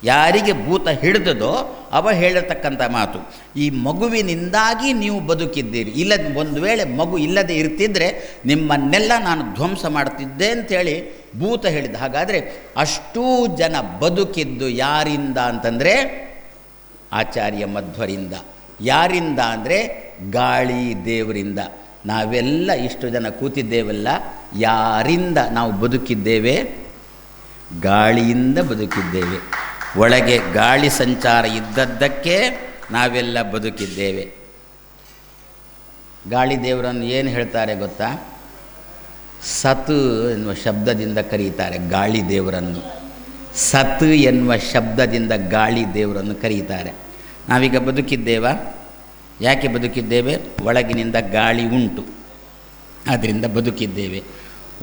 ಯಾರಿಗೆ ಭೂತ ಹಿಡಿದದೋ ಅವ ಹೇಳಿರ್ತಕ್ಕಂಥ ಮಾತು. ಈ ಮಗುವಿನಿಂದಾಗಿ ನೀವು ಬದುಕಿದ್ದೀರಿ, ಇಲ್ಲದ ಒಂದು ವೇಳೆ ಮಗು ಇಲ್ಲದೆ ಇರ್ತಿದ್ದರೆ ನಿಮ್ಮನ್ನೆಲ್ಲ ನಾನು ಧ್ವಂಸ ಮಾಡ್ತಿದ್ದೆ ಅಂಥೇಳಿ ಭೂತ ಹೇಳಿದ. ಹಾಗಾದರೆ ಅಷ್ಟೂ ಜನ ಬದುಕಿದ್ದು ಯಾರಿಂದ ಅಂತಂದರೆ ಆಚಾರ್ಯ ಮಧ್ವರಿಂದ. ಯಾರಿಂದ ಅಂದರೆ ಗಾಳಿ ದೇವರಿಂದ. ನಾವೆಲ್ಲ ಇಷ್ಟು ಜನ ಕೂತಿದ್ದೇವಲ್ಲ, ಯಾರಿಂದ ನಾವು ಬದುಕಿದ್ದೇವೆ? ಗಾಳಿಯಿಂದ ಬದುಕಿದ್ದೇವೆ. ಒಳಗೆ ಗಾಳಿ ಸಂಚಾರ ಇದ್ದದ್ದಕ್ಕೆ ನಾವೆಲ್ಲ ಬದುಕಿದ್ದೇವೆ. ಗಾಳಿ ದೇವರನ್ನು ಏನು ಹೇಳ್ತಾರೆ ಗೊತ್ತಾ? ಸತ್ ಎನ್ನುವ ಶಬ್ದದಿಂದ ಕರೀತಾರೆ ಗಾಳಿ ದೇವರನ್ನು. ಸತ್ ಎನ್ನುವ ಶಬ್ದದಿಂದ ಗಾಳಿ ದೇವರನ್ನು ಕರೀತಾರೆ. ನಾವೀಗ ಬದುಕಿದ್ದೇವಾ? ಯಾಕೆ ಬದುಕಿದ್ದೇವೆ? ಒಳಗಿನಿಂದ ಗಾಳಿ ಉಂಟು, ಅದರಿಂದ ಬದುಕಿದ್ದೇವೆ.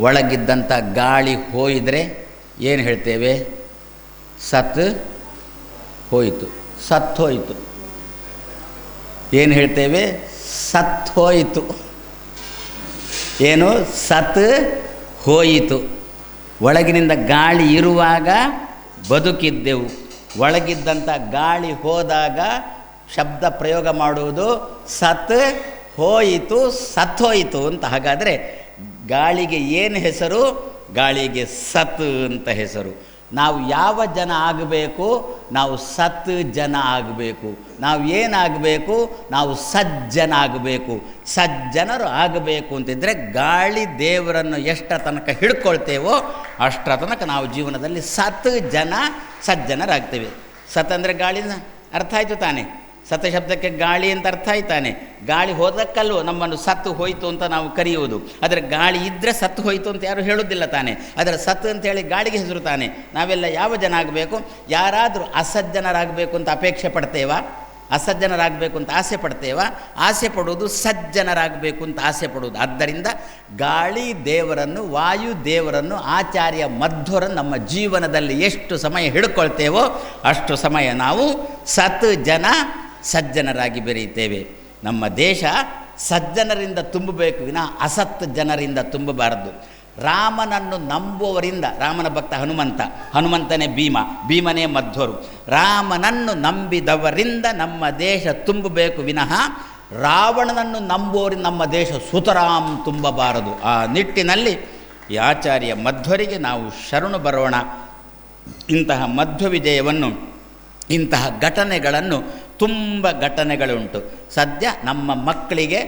ಒಳಗಿದ್ದಂಥ ಗಾಳಿ ಹೋಯಿದರೆ ಏನು ಹೇಳ್ತೇವೆ? ಸತ್ ಹೋಯಿತು, ಸತ್ ಹೋಯಿತು. ಏನು ಹೇಳ್ತೇವೆ? ಸತ್ ಹೋಯಿತು. ಏನು? ಸತ್ ಹೋಯಿತು. ಒಳಗಿನಿಂದ ಗಾಳಿ ಇರುವಾಗ ಬದುಕಿದ್ದೆವು, ಒಳಗಿದ್ದಂಥ ಗಾಳಿ ಹೋದಾಗ ಶಬ್ದ ಪ್ರಯೋಗ ಮಾಡುವುದು ಸತ್ ಹೋಯಿತು, ಸತ್ ಹೋಯಿತು ಅಂತ. ಹಾಗಾದರೆ ಗಾಳಿಗೆ ಏನು ಹೆಸರು? ಗಾಳಿಗೆ ಸತ್ ಅಂತ ಹೆಸರು. ನಾವು ಯಾವ ಜನ ಆಗಬೇಕು? ನಾವು ಸತ್ ಜನ ಆಗಬೇಕು. ನಾವು ಏನಾಗಬೇಕು? ನಾವು ಸಜ್ಜನ ಆಗಬೇಕು. ಸಜ್ಜನರು ಆಗಬೇಕು ಅಂತಿದ್ದರೆ ಗಾಳಿ ದೇವರನ್ನು ಎಷ್ಟರ ತನಕ ಹಿಡ್ಕೊಳ್ತೇವೋ ಅಷ್ಟರ ತನಕ ನಾವು ಜೀವನದಲ್ಲಿ ಸತ್ ಜನ ಸಜ್ಜನರಾಗ್ತೇವೆ. ಸತ್ ಅಂದರೆ ಗಾಳಿನ ಅರ್ಥ ಆಯಿತು ತಾನೆ? ಸತ ಶಬ್ದಕ್ಕೆ ಗಾಳಿ ಅಂತ ಅರ್ಥ ಆಯ್ತಾನೆ. ಗಾಳಿ ಹೋದಕ್ಕಲ್ವೋ ನಮ್ಮನ್ನು ಸತ್ತು ಹೋಯಿತು ಅಂತ ನಾವು ಕರೆಯುವುದು. ಆದರೆ ಗಾಳಿ ಇದ್ದರೆ ಸತ್ತು ಹೋಯಿತು ಅಂತ ಯಾರು ಹೇಳೋದಿಲ್ಲ ತಾನೆ. ಅದರ ಸತ್ತು ಅಂತೇಳಿ ಗಾಳಿಗೆ ಹೆಸರು ತಾನೆ. ನಾವೆಲ್ಲ ಯಾವ ಜನ ಆಗಬೇಕು? ಯಾರಾದರೂ ಅಸಜ್ಜನರಾಗಬೇಕು ಅಂತ ಅಪೇಕ್ಷೆ ಪಡ್ತೇವಾ? ಅಸಜ್ಜನರಾಗಬೇಕು ಅಂತ ಆಸೆ ಪಡ್ತೇವಾ? ಆಸೆ ಪಡುವುದು ಸಜ್ಜನರಾಗಬೇಕು ಅಂತ ಆಸೆ ಪಡುವುದು. ಆದ್ದರಿಂದ ಗಾಳಿ ದೇವರನ್ನು, ವಾಯು ದೇವರನ್ನು, ಆಚಾರ್ಯ ಮಧ್ವರನ್ನು ನಮ್ಮ ಜೀವನದಲ್ಲಿ ಎಷ್ಟು ಸಮಯ ಹಿಡ್ಕೊಳ್ತೇವೋ ಅಷ್ಟು ಸಮಯ ನಾವು ಸತ್ ಜನ ಸಜ್ಜನರಾಗಿ ಬೆರೆಯುತ್ತೇವೆ. ನಮ್ಮ ದೇಶ ಸಜ್ಜನರಿಂದ ತುಂಬಬೇಕು ವಿನಃ ಅಸತ್ ಜನರಿಂದ ತುಂಬಬಾರದು. ರಾಮನನ್ನು ನಂಬುವವರಿಂದ, ರಾಮನ ಭಕ್ತ ಹನುಮಂತ, ಹನುಮಂತನೇ ಭೀಮ, ಭೀಮನೇ ಮಧ್ವರು. ರಾಮನನ್ನು ನಂಬಿದವರಿಂದ ನಮ್ಮ ದೇಶ ತುಂಬಬೇಕು ವಿನಃ ರಾವಣನನ್ನು ನಂಬುವವರಿಂದ ನಮ್ಮ ದೇಶ ಸುತರಾಮ್ ತುಂಬಬಾರದು. ಆ ನಿಟ್ಟಿನಲ್ಲಿ ಈ ಆಚಾರ್ಯ ಮಧ್ವರಿಗೆ ನಾವು ಶರಣು ಬರೋಣ. ಇಂತಹ ಮಧ್ವ ವಿಜಯವನ್ನು, ಇಂತಹ ಘಟನೆಗಳನ್ನು, ತುಂಬ ಘಟನೆಗಳುಂಟು. ಸದ್ಯ ನಮ್ಮ ಮಕ್ಕಳಿಗೆ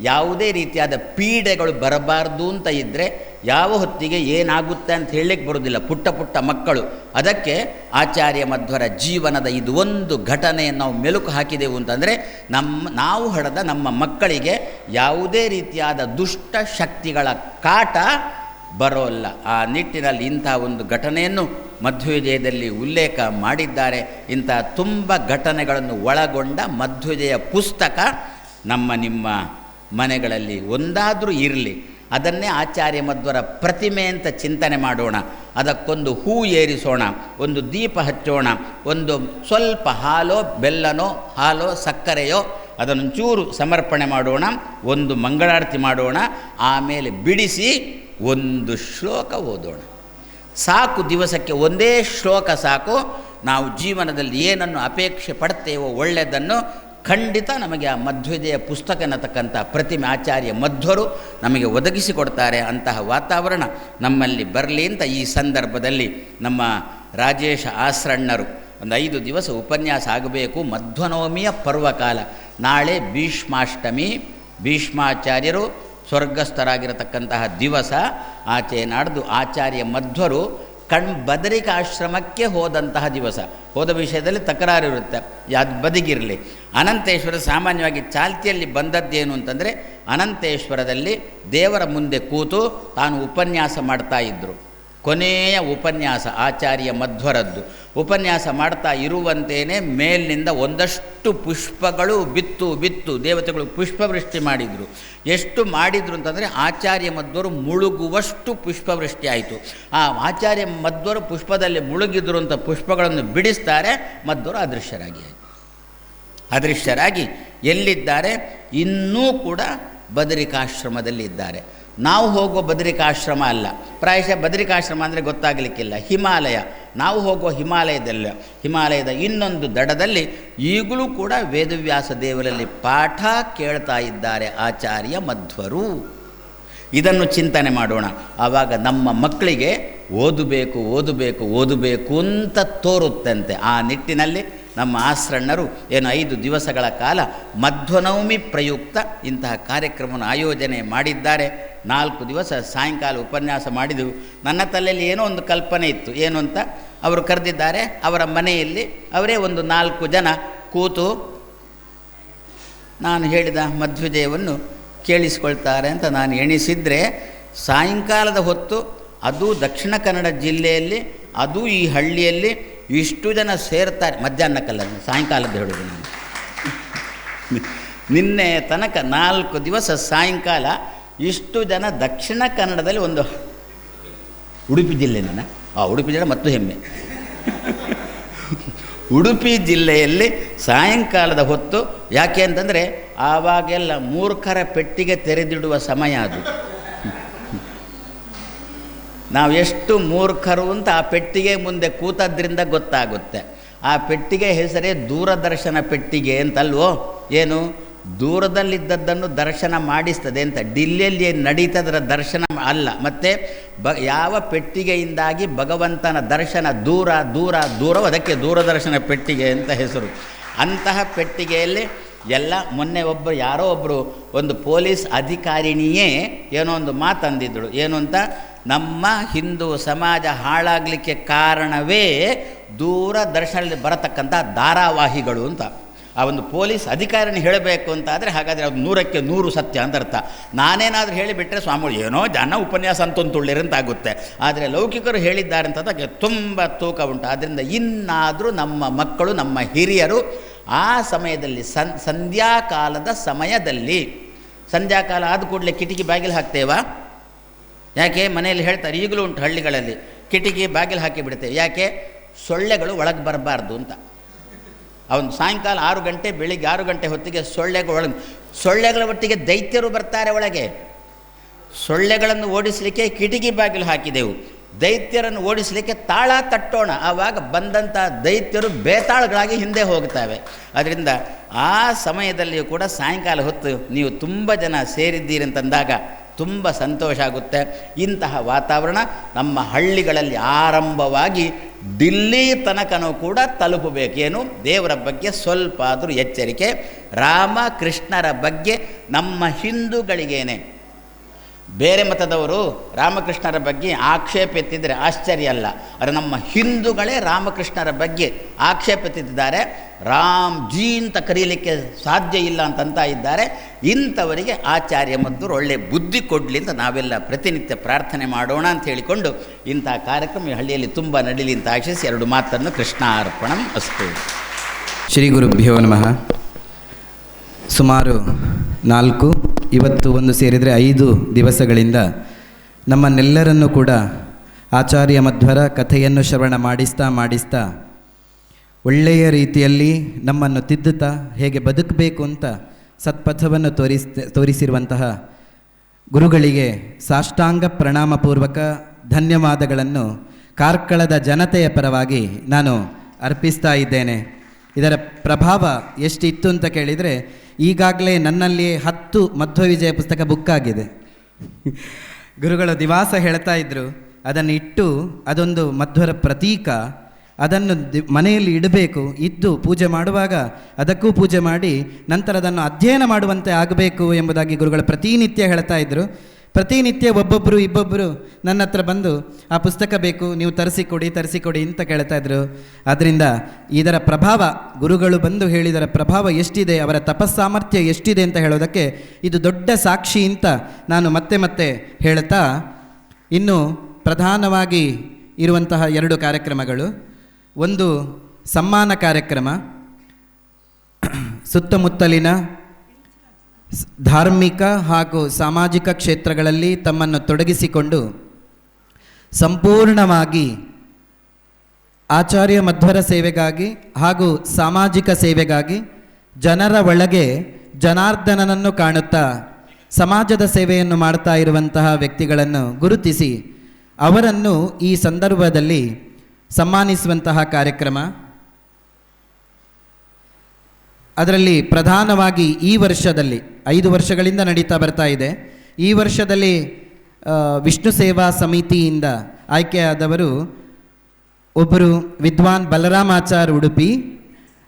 ಯಾವುದೇ ರೀತಿಯಾದ ಪೀಡೆಗಳು ಬರಬಾರ್ದು ಅಂತ ಇದ್ದರೆ ಯಾವ ಹೊತ್ತಿಗೆ ಏನಾಗುತ್ತೆ ಅಂತ ಹೇಳಲಿಕ್ಕೆ ಬರೋದಿಲ್ಲ. ಪುಟ್ಟ ಪುಟ್ಟ ಮಕ್ಕಳು. ಅದಕ್ಕೆ ಆಚಾರ್ಯ ಮಧ್ವರ ಜೀವನದ ಇದು ಒಂದು ಘಟನೆಯನ್ನು ನಾವು ಮೆಲುಕು ಹಾಕಿದೆವು ಅಂತಂದರೆ ನಾವು ಹಡೆದ ನಮ್ಮ ಮಕ್ಕಳಿಗೆ ಯಾವುದೇ ರೀತಿಯಾದ ದುಷ್ಟ ಶಕ್ತಿಗಳ ಕಾಟ ಬರೋಲ್ಲ. ಆ ನಿಟ್ಟಿನಲ್ಲಿ ಇಂಥ ಒಂದು ಘಟನೆಯನ್ನು ಮಧ್ವವಿಜಯದಲ್ಲಿ ಉಲ್ಲೇಖ ಮಾಡಿದ್ದಾರೆ. ಇಂಥ ತುಂಬ ಘಟನೆಗಳನ್ನು ಒಳಗೊಂಡ ಮಧ್ವವಿಜಯ ಪುಸ್ತಕ ನಿಮ್ಮ ಮನೆಗಳಲ್ಲಿ ಒಂದಾದರೂ ಇರಲಿ. ಅದನ್ನೇ ಆಚಾರ್ಯ ಮಧ್ವರ ಪ್ರತಿಮೆ ಅಂತ ಚಿಂತನೆ ಮಾಡೋಣ. ಅದಕ್ಕೊಂದು ಹೂ ಏರಿಸೋಣ, ಒಂದು ದೀಪ ಹಚ್ಚೋಣ, ಒಂದು ಸ್ವಲ್ಪ ಹಾಲೋ ಬೆಲ್ಲನೋ ಹಾಲೋ ಸಕ್ಕರೆಯೋ ಅದನ್ನೊಂಚೂರು ಸಮರ್ಪಣೆ ಮಾಡೋಣ, ಒಂದು ಮಂಗಳಾರತಿ ಮಾಡೋಣ, ಆಮೇಲೆ ಬಿಡಿಸಿ ಒಂದು ಶ್ಲೋಕ ಓದೋಣ. ಸಾಕು, ದಿವಸಕ್ಕೆ ಒಂದೇ ಶ್ಲೋಕ ಸಾಕು. ನಾವು ಜೀವನದಲ್ಲಿ ಏನನ್ನು ಅಪೇಕ್ಷೆ ಪಡ್ತೇವೋ ಒಳ್ಳೆಯದನ್ನು ಖಂಡಿತ ನಮಗೆ ಆ ಮಧ್ವವಿಜಯ ಪುಸ್ತಕ ಅನ್ನತಕ್ಕಂಥ ಪ್ರತಿಮೆ ಆಚಾರ್ಯ ಮಧ್ವರು ನಮಗೆ ಒದಗಿಸಿಕೊಡ್ತಾರೆ. ಅಂತಹ ವಾತಾವರಣ ನಮ್ಮಲ್ಲಿ ಬರಲಿ ಅಂತ ಈ ಸಂದರ್ಭದಲ್ಲಿ ನಮ್ಮ ರಾಜೇಶ ಆಸ್ರಣ್ಣರು ಒಂದು 5 ದಿವಸ ಉಪನ್ಯಾಸ ಆಗಬೇಕು. ಮಧ್ವನವಮಿಯ ಪರ್ವಕಾಲ. ನಾಳೆ ಭೀಷ್ಮಾಷ್ಟಮಿ, ಭೀಷ್ಮಾಚಾರ್ಯರು ಸ್ವರ್ಗಸ್ಥರಾಗಿರತಕ್ಕಂತಹ ದಿವಸ. ಆಚೆ ನಾಡ್ದು ಆಚಾರ್ಯ ಮಧ್ವರು ಬದರಿಕಾಶ್ರಮಕ್ಕೆ ಹೋದಂತಹ ದಿವಸ. ಹೋದ ವಿಷಯದಲ್ಲಿ ತಕರಾರು ಇರುತ್ತೆ, ಅದು ಬದಿಗಿರಲಿ. ಅನಂತೇಶ್ವರ ಸಾಮಾನ್ಯವಾಗಿ ಚಾಲ್ತಿಯಲ್ಲಿ ಬಂದದ್ದೇನು ಅಂತಂದರೆ, ಅನಂತೇಶ್ವರದಲ್ಲಿ ದೇವರ ಮುಂದೆ ಕೂತು ತಾನು ಉಪನ್ಯಾಸ ಮಾಡ್ತಾ ಇದ್ದರು. ಕೊನೆಯ ಉಪನ್ಯಾಸ ಆಚಾರ್ಯ ಮಧ್ವರದ್ದು. ಉಪನ್ಯಾಸ ಮಾಡ್ತಾ ಇರುವಂತೆಯೇ ಮೇಲಿನಿಂದ ಒಂದಷ್ಟು ಪುಷ್ಪಗಳು ಬಿತ್ತು ದೇವತೆಗಳು ಪುಷ್ಪವೃಷ್ಟಿ ಮಾಡಿದರು. ಎಷ್ಟು ಮಾಡಿದರು ಅಂತಂದರೆ ಆಚಾರ್ಯ ಮಧ್ವರು ಮುಳುಗುವಷ್ಟು ಪುಷ್ಪವೃಷ್ಟಿ ಆಯಿತು. ಆ ಆಚಾರ್ಯ ಮಧ್ವರು ಪುಷ್ಪದಲ್ಲಿ ಮುಳುಗಿದ್ರು ಅಂತ ಪುಷ್ಪಗಳನ್ನು ಬಿಡಿಸ್ತಾರೆ. ಮಧ್ವರು ಅದೃಶ್ಯರಾಗಿ ಎಲ್ಲಿದ್ದಾರೆ? ಇನ್ನೂ ಕೂಡ ಬದರಿಕಾಶ್ರಮದಲ್ಲಿ ಇದ್ದಾರೆ. ನಾವು ಹೋಗುವ ಬದರಿಕಾಶ್ರಮ ಅಲ್ಲ, ಪ್ರಾಯಶಃ ಬದರಿಕಾಶ್ರಮ ಅಂದರೆ ಗೊತ್ತಾಗಲಿಕ್ಕಿಲ್ಲ, ಹಿಮಾಲಯ. ನಾವು ಹೋಗುವ ಹಿಮಾಲಯದ ಇನ್ನೊಂದು ದಡದಲ್ಲಿ ಈಗಲೂ ಕೂಡ ವೇದವ್ಯಾಸ ದೇವರಲ್ಲಿ ಪಾಠ ಕೇಳ್ತಾ ಇದ್ದಾರೆ ಆಚಾರ್ಯ ಮಧ್ವರು. ಇದನ್ನು ಚಿಂತನೆ ಮಾಡೋಣ. ಆವಾಗ ನಮ್ಮ ಮಕ್ಕಳಿಗೆ ಓದಬೇಕು ಅಂತ ತೋರುತ್ತಂತೆ. ಆ ನಿಟ್ಟಿನಲ್ಲಿ ನಮ್ಮ ಆಶ್ರಣ್ಣರು 5 ದಿವಸಗಳ ಕಾಲ ಮಧ್ವನವಮಿ ಪ್ರಯುಕ್ತ ಇಂತಹ ಕಾರ್ಯಕ್ರಮವನ್ನು ಆಯೋಜನೆ ಮಾಡಿದ್ದಾರೆ. 4 ದಿವಸ ಸಾಯಂಕಾಲ ಉಪನ್ಯಾಸ ಮಾಡಿದೆವು. ನನ್ನ ತಲೆಯಲ್ಲಿ ಏನೋ ಒಂದು ಕಲ್ಪನೆ ಇತ್ತು, ಏನು ಅಂತ. ಅವರು ಕರೆದಿದ್ದಾರೆ, ಅವರ ಮನೆಯಲ್ಲಿ ಅವರೇ ಒಂದು 4 ಜನ ಕೂತು ನಾನು ಹೇಳಿದ ಮಧ್ವಜಯವನ್ನು ಕೇಳಿಸ್ಕೊಳ್ತಾರೆ ಅಂತ ನಾನು ಎಣಿಸಿದರೆ, ಸಾಯಂಕಾಲದ ಹೊತ್ತು ಅದು ದಕ್ಷಿಣ ಕನ್ನಡ ಜಿಲ್ಲೆಯಲ್ಲಿ, ಅದು ಈ ಹಳ್ಳಿಯಲ್ಲಿ ಇಷ್ಟು ಜನ ಸೇರ್ತಾರೆ. ಮಧ್ಯಾಹ್ನಕ್ಕಲ್ಲ, ಸಾಯಂಕಾಲದ ಹೇಳೋದು ನಾನು. ನಿನ್ನೆ ತನಕ 4 ದಿವಸ ಸಾಯಂಕಾಲ ಇಷ್ಟು ಜನ ದಕ್ಷಿಣ ಕನ್ನಡದಲ್ಲಿ ಒಂದು ಉಡುಪಿ ಜಿಲ್ಲೆ, ಉಡುಪಿ ಜಿಲ್ಲೆ ಮತ್ತು ಹೆಮ್ಮೆ. ಉಡುಪಿ ಜಿಲ್ಲೆಯಲ್ಲಿ ಸಾಯಂಕಾಲದ ಹೊತ್ತು, ಯಾಕೆ ಅಂತಂದರೆ ಆವಾಗೆಲ್ಲ ಮೂರ್ಖರ ಪೆಟ್ಟಿಗೆ ತೆರೆದಿಡುವ ಸಮಯ ಅದು. ನಾವು ಎಷ್ಟು ಮೂರ್ಖರು ಅಂತ ಆ ಪೆಟ್ಟಿಗೆ ಮುಂದೆ ಕೂತದ್ರಿಂದ ಗೊತ್ತಾಗುತ್ತೆ. ಆ ಪೆಟ್ಟಿಗೆ ಹೆಸರೇ ದೂರದರ್ಶನ ಪೆಟ್ಟಿಗೆ ಅಂತಲ್ವೋ. ಏನು ದೂರದಲ್ಲಿದ್ದದ್ದನ್ನು ದರ್ಶನ ಮಾಡಿಸ್ತದೆ ಅಂತ. ಡಿಲ್ಲಿಯಲ್ಲಿ ನಡೀತದರ ದರ್ಶನ ಅಲ್ಲ. ಮತ್ತು ಯಾವ ಪೆಟ್ಟಿಗೆಯಿಂದಾಗಿ ಭಗವಂತನ ದರ್ಶನ ದೂರವೋ ಅದಕ್ಕೆ ದೂರದರ್ಶನ ಪೆಟ್ಟಿಗೆ ಅಂತ ಹೆಸರು. ಅಂತಹ ಪೆಟ್ಟಿಗೆಯಲ್ಲಿ ಮೊನ್ನೆ ಯಾರೋ ಒಬ್ಬರು ಒಂದು ಪೊಲೀಸ್ ಅಧಿಕಾರಿಣಿಯೇ ಏನೋ ಒಂದು ಮಾತಂದಿದ್ದಳು. ಏನು ಅಂತ, ನಮ್ಮ ಹಿಂದೂ ಸಮಾಜ ಹಾಳಾಗಲಿಕ್ಕೆ ಕಾರಣವೇ ದೂರದರ್ಶನದಲ್ಲಿ ಬರತಕ್ಕಂಥ ಧಾರಾವಾಹಿಗಳು ಅಂತ. ಆ ಒಂದು ಪೊಲೀಸ್ ಅಧಿಕಾರಿನ ಹೇಳಬೇಕು ಅಂತ ಆದರೆ ಹಾಗಾದರೆ ಅದು 100ಕ್ಕೆ 100 ಸತ್ಯ ಅಂತ ಅರ್ಥ. ನಾನೇನಾದರೂ ಹೇಳಿಬಿಟ್ರೆ ಸ್ವಾಮಿಗಳು ಏನೋ ಜನ ಉಪನ್ಯಾಸ ಅಂತೊಂದುಳ್ಳಿರಂತಾಗುತ್ತೆ. ಆದರೆ ಲೌಕಿಕರು ಹೇಳಿದ್ದಾರೆ ಅಂತ ಅದಕ್ಕೆ ತುಂಬ ತೂಕ ಉಂಟು. ಆದ್ದರಿಂದ ಇನ್ನಾದರೂ ನಮ್ಮ ಮಕ್ಕಳು, ನಮ್ಮ ಹಿರಿಯರು ಆ ಸಮಯದಲ್ಲಿ ಸಂಧ್ಯಾಕಾಲದ ಸಮಯದಲ್ಲಿ, ಸಂಧ್ಯಾಕಾಲ ಆದ ಕೂಡಲೇ ಕಿಟಕಿ ಬಾಗಿಲು ಹಾಕ್ತೇವಾ? ಯಾಕೆ? ಮನೆಯಲ್ಲಿ ಹೇಳ್ತಾರೆ, ಈಗಲೂ ಉಂಟು ಹಳ್ಳಿಗಳಲ್ಲಿ, ಕಿಟಕಿ ಬಾಗಿಲು ಹಾಕಿ ಬಿಡ್ತೇವೆ. ಯಾಕೆ? ಸೊಳ್ಳೆಗಳು ಒಳಗೆ ಬರಬಾರ್ದು ಅಂತ. ಅವನು ಸಾಯಂಕಾಲ 6 ಗಂಟೆ, ಬೆಳಿಗ್ಗೆ 6 ಗಂಟೆ ಹೊತ್ತಿಗೆ ಸೊಳ್ಳೆಗಳ ಒಟ್ಟಿಗೆ ದೈತ್ಯರು ಬರ್ತಾರೆ ಒಳಗೆ. ಸೊಳ್ಳೆಗಳನ್ನು ಓಡಿಸಲಿಕ್ಕೆ ಕಿಟಕಿ ಬಾಗಿಲು ಹಾಕಿದೆವು. ದೈತ್ಯರನ್ನು ಓಡಿಸಲಿಕ್ಕೆ ತಾಳ ತಟ್ಟೋಣ, ಆವಾಗ ಬಂದಂಥ ದೈತ್ಯರು ಬೇತಾಳಗಳಾಗಿ ಹಿಂದೆ ಹೋಗ್ತವೆ. ಅದರಿಂದ ಆ ಸಮಯದಲ್ಲಿಯೂ ಕೂಡ ಸಾಯಂಕಾಲ ಹೊತ್ತು ನೀವು ತುಂಬ ಜನ ಸೇರಿದ್ದೀರಿ ಅಂತಂದಾಗ ತುಂಬ ಸಂತೋಷ ಆಗುತ್ತೆ. ಇಂತಹ ವಾತಾವರಣ ನಮ್ಮ ಹಳ್ಳಿಗಳಲ್ಲಿ ಆರಂಭವಾಗಿ ದಿಲ್ಲಿ ತನಕನೂ ಕೂಡ ತಲುಪಬೇಕು. ಏನು? ದೇವರ ಬಗ್ಗೆ ಸ್ವಲ್ಪ ಆದರೂ ಎಚ್ಚರಿಕೆ. ರಾಮಕೃಷ್ಣರ ಬಗ್ಗೆ ನಮ್ಮ ಹಿಂದೂಗಳಿಗೇನೆ, ಬೇರೆ ಮತದವರು ರಾಮಕೃಷ್ಣರ ಬಗ್ಗೆ ಆಕ್ಷೇಪ ಎತ್ತಿದರೆ ಆಶ್ಚರ್ಯ ಅಲ್ಲ. ಆದರೆ ನಮ್ಮ ಹಿಂದೂಗಳೇ ರಾಮಕೃಷ್ಣರ ಬಗ್ಗೆ ಆಕ್ಷೇಪ ಎತ್ತಿದ್ದಾರೆ. ರಾಮ್ ಜೀ ಅಂತ ಕರೀಲಿಕ್ಕೆ ಸಾಧ್ಯ ಇಲ್ಲ ಅಂತಂತ ಇದ್ದಾರೆ. ಇಂಥವರಿಗೆ ಆಚಾರ್ಯ ಮಧ್ವರು ಒಳ್ಳೆಯ ಬುದ್ಧಿ ಕೊಡಲಿ ಅಂತ ನಾವೆಲ್ಲ ಪ್ರತಿನಿತ್ಯ ಪ್ರಾರ್ಥನೆ ಮಾಡೋಣ ಅಂತ ಹೇಳಿಕೊಂಡು ಇಂಥ ಕಾರ್ಯಕ್ರಮ ಈ ಹಳ್ಳಿಯಲ್ಲಿ ತುಂಬ ನಡೀಲಿ ಅಂತ ಆಶಿಸಿ 2 ಮಾತನ್ನು ಕೃಷ್ಣಾರ್ಪಣಂ ಅಸ್ತು. ಶ್ರೀ ಗುರುಭ್ಯೋ ನಮಃ. ಸುಮಾರು 4, ಇವತ್ತು ಒಂದು ಸೇರಿದರೆ 5 ದಿವಸಗಳಿಂದ ನಮ್ಮನ್ನೆಲ್ಲರನ್ನೂ ಕೂಡ ಆಚಾರ್ಯ ಮಧ್ವರ ಕಥೆಯನ್ನು ಶ್ರವಣ ಮಾಡಿಸ್ತಾ ಒಳ್ಳೆಯ ರೀತಿಯಲ್ಲಿ ನಮ್ಮನ್ನು ತಿದ್ದುತ್ತಾ ಹೇಗೆ ಬದುಕಬೇಕು ಅಂತ ಸತ್ಪಥವನ್ನು ತೋರಿಸಿರುವಂತಹ ಗುರುಗಳಿಗೆ ಸಾಷ್ಟಾಂಗ ಪ್ರಣಾಮಪೂರ್ವಕ ಧನ್ಯವಾದಗಳನ್ನು ಕಾರ್ಕಳದ ಜನತೆಯ ಪರವಾಗಿ ನಾನು ಅರ್ಪಿಸ್ತಾ ಇದ್ದೇನೆ. ಇದರ ಪ್ರಭಾವ ಎಷ್ಟಿತ್ತು ಅಂತ ಕೇಳಿದರೆ, ಈಗಾಗಲೇ ನನ್ನಲ್ಲಿ 10 ಮಧ್ವವಿಜಯ ಪುಸ್ತಕ ಬುಕ್ ಆಗಿದೆ. ಗುರುಗಳು ದಿವಾಸ ಹೇಳ್ತಾ ಇದ್ದರು, ಅದನ್ನು ಇಟ್ಟು ಅದೊಂದು ಮಧ್ವರ ಪ್ರತೀಕ, ಅದನ್ನು ಮನೆಯಲ್ಲಿ ಇಡಬೇಕು, ಇದ್ದು ಪೂಜೆ ಮಾಡುವಾಗ ಅದಕ್ಕೂ ಪೂಜೆ ಮಾಡಿ ನಂತರ ಅದನ್ನು ಅಧ್ಯಯನ ಮಾಡುವಂತೆ ಆಗಬೇಕು ಎಂಬುದಾಗಿ ಗುರುಗಳು ಪ್ರತಿನಿತ್ಯ ಹೇಳ್ತಾ ಇದ್ದರು. ಪ್ರತಿನಿತ್ಯ ಒಬ್ಬೊಬ್ಬರು ಇಬ್ಬೊಬ್ಬರು ನನ್ನ ಹತ್ರ ಬಂದು ಆ ಪುಸ್ತಕ ಬೇಕು, ನೀವು ತರಿಸಿಕೊಡಿ ಅಂತ ಕೇಳ್ತಾ ಇದ್ರು. ಆದ್ದರಿಂದ ಇದರ ಪ್ರಭಾವ, ಗುರುಗಳು ಬಂದು ಹೇಳಿದರ ಪ್ರಭಾವ ಎಷ್ಟಿದೆ, ಅವರ ತಪಸ್ಸಾಮರ್ಥ್ಯ ಎಷ್ಟಿದೆ ಅಂತ ಹೇಳೋದಕ್ಕೆ ಇದು ದೊಡ್ಡ ಸಾಕ್ಷಿ ಅಂತ ನಾನು ಮತ್ತೆ ಹೇಳ್ತಾ, ಇನ್ನು ಪ್ರಧಾನವಾಗಿ ಇರುವಂತಹ 2 ಕಾರ್ಯಕ್ರಮಗಳು. ಒಂದು ಸಮ್ಮಾನ ಕಾರ್ಯಕ್ರಮ, ಸುತ್ತಮುತ್ತಲಿನ ಧಾರ್ಮಿಕ ಹಾಗೂ ಸಾಮಾಜಿಕ ಕ್ಷೇತ್ರಗಳಲ್ಲಿ ತಮ್ಮನ್ನು ತೊಡಗಿಸಿಕೊಂಡು ಸಂಪೂರ್ಣವಾಗಿ ಆಚಾರ್ಯ ಮಧ್ವರ ಸೇವೆಗಾಗಿ ಹಾಗೂ ಸಾಮಾಜಿಕ ಸೇವೆಗಾಗಿ ಜನರ ಒಳಗೆ ಜನಾರ್ದನನನ್ನು ಕಾಣುತ್ತಾ ಸಮಾಜದ ಸೇವೆಯನ್ನು ಮಾಡ್ತಾ ಇರುವಂತಹ ವ್ಯಕ್ತಿಗಳನ್ನು ಗುರುತಿಸಿ ಅವರನ್ನು ಈ ಸಂದರ್ಭದಲ್ಲಿ ಸನ್ಮಾನಿಸುವಂತಹ ಕಾರ್ಯಕ್ರಮ. ಅದರಲ್ಲಿ ಪ್ರಧಾನವಾಗಿ ಈ ವರ್ಷದಲ್ಲಿ 5 ವರ್ಷಗಳಿಂದ ನಡೀತಾ ಬರ್ತಾ ಇದೆ. ಈ ವರ್ಷದಲ್ಲಿ ವಿಷ್ಣು ಸೇವಾ ಸಮಿತಿಯಿಂದ ಆಯ್ಕೆಯಾದವರು ಒಬ್ಬರು ವಿದ್ವಾನ್ ಬಲರಾಮಾಚಾರ್ ಉಡುಪಿ,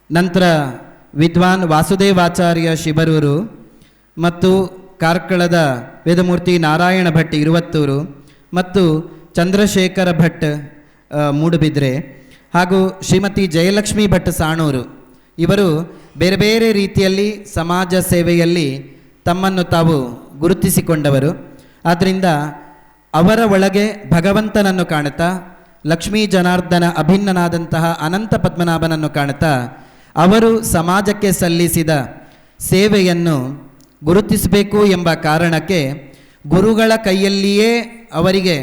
ನಂತರ ವಿದ್ವಾನ್ ವಾಸುದೇವಾಚಾರ್ಯ ಶಿಬರೂರು ಮತ್ತು ಕಾರ್ಕಳದ ವೇದಮೂರ್ತಿ ನಾರಾಯಣ ಭಟ್ ಇರುವತ್ತೂರು ಮತ್ತು ಚಂದ್ರಶೇಖರ ಭಟ್ ಮೂಡುಬಿದ್ರೆ ಹಾಗೂ ಶ್ರೀಮತಿ ಜಯಲಕ್ಷ್ಮಿ ಭಟ್ ಸಾಣೂರು. ಇವರು ಬೇರೆ ಬೇರೆ ರೀತಿಯಲ್ಲಿ ಸಮಾಜ ಸೇವೆಯಲ್ಲಿ ತಮ್ಮನ್ನು ತಾವು ಗುರುತಿಸಿಕೊಂಡವರು. ಆದ್ದರಿಂದ ಅವರ ಒಳಗೆ ಭಗವಂತನನ್ನು ಕಾಣುತ್ತಾ, ಲಕ್ಷ್ಮೀ ಜನಾರ್ದನ ಅಭಿನ್ನನಾದಂತಹ ಅನಂತ ಪದ್ಮನಾಭನನ್ನು ಕಾಣುತ್ತಾ ಅವರು ಸಮಾಜಕ್ಕೆ ಸಲ್ಲಿಸಿದ ಸೇವೆಯನ್ನು ಗುರುತಿಸಬೇಕು ಎಂಬ ಕಾರಣಕ್ಕೆ ಗುರುಗಳ ಕೈಯಲ್ಲಿಯೇ ಅವರಿಗೆ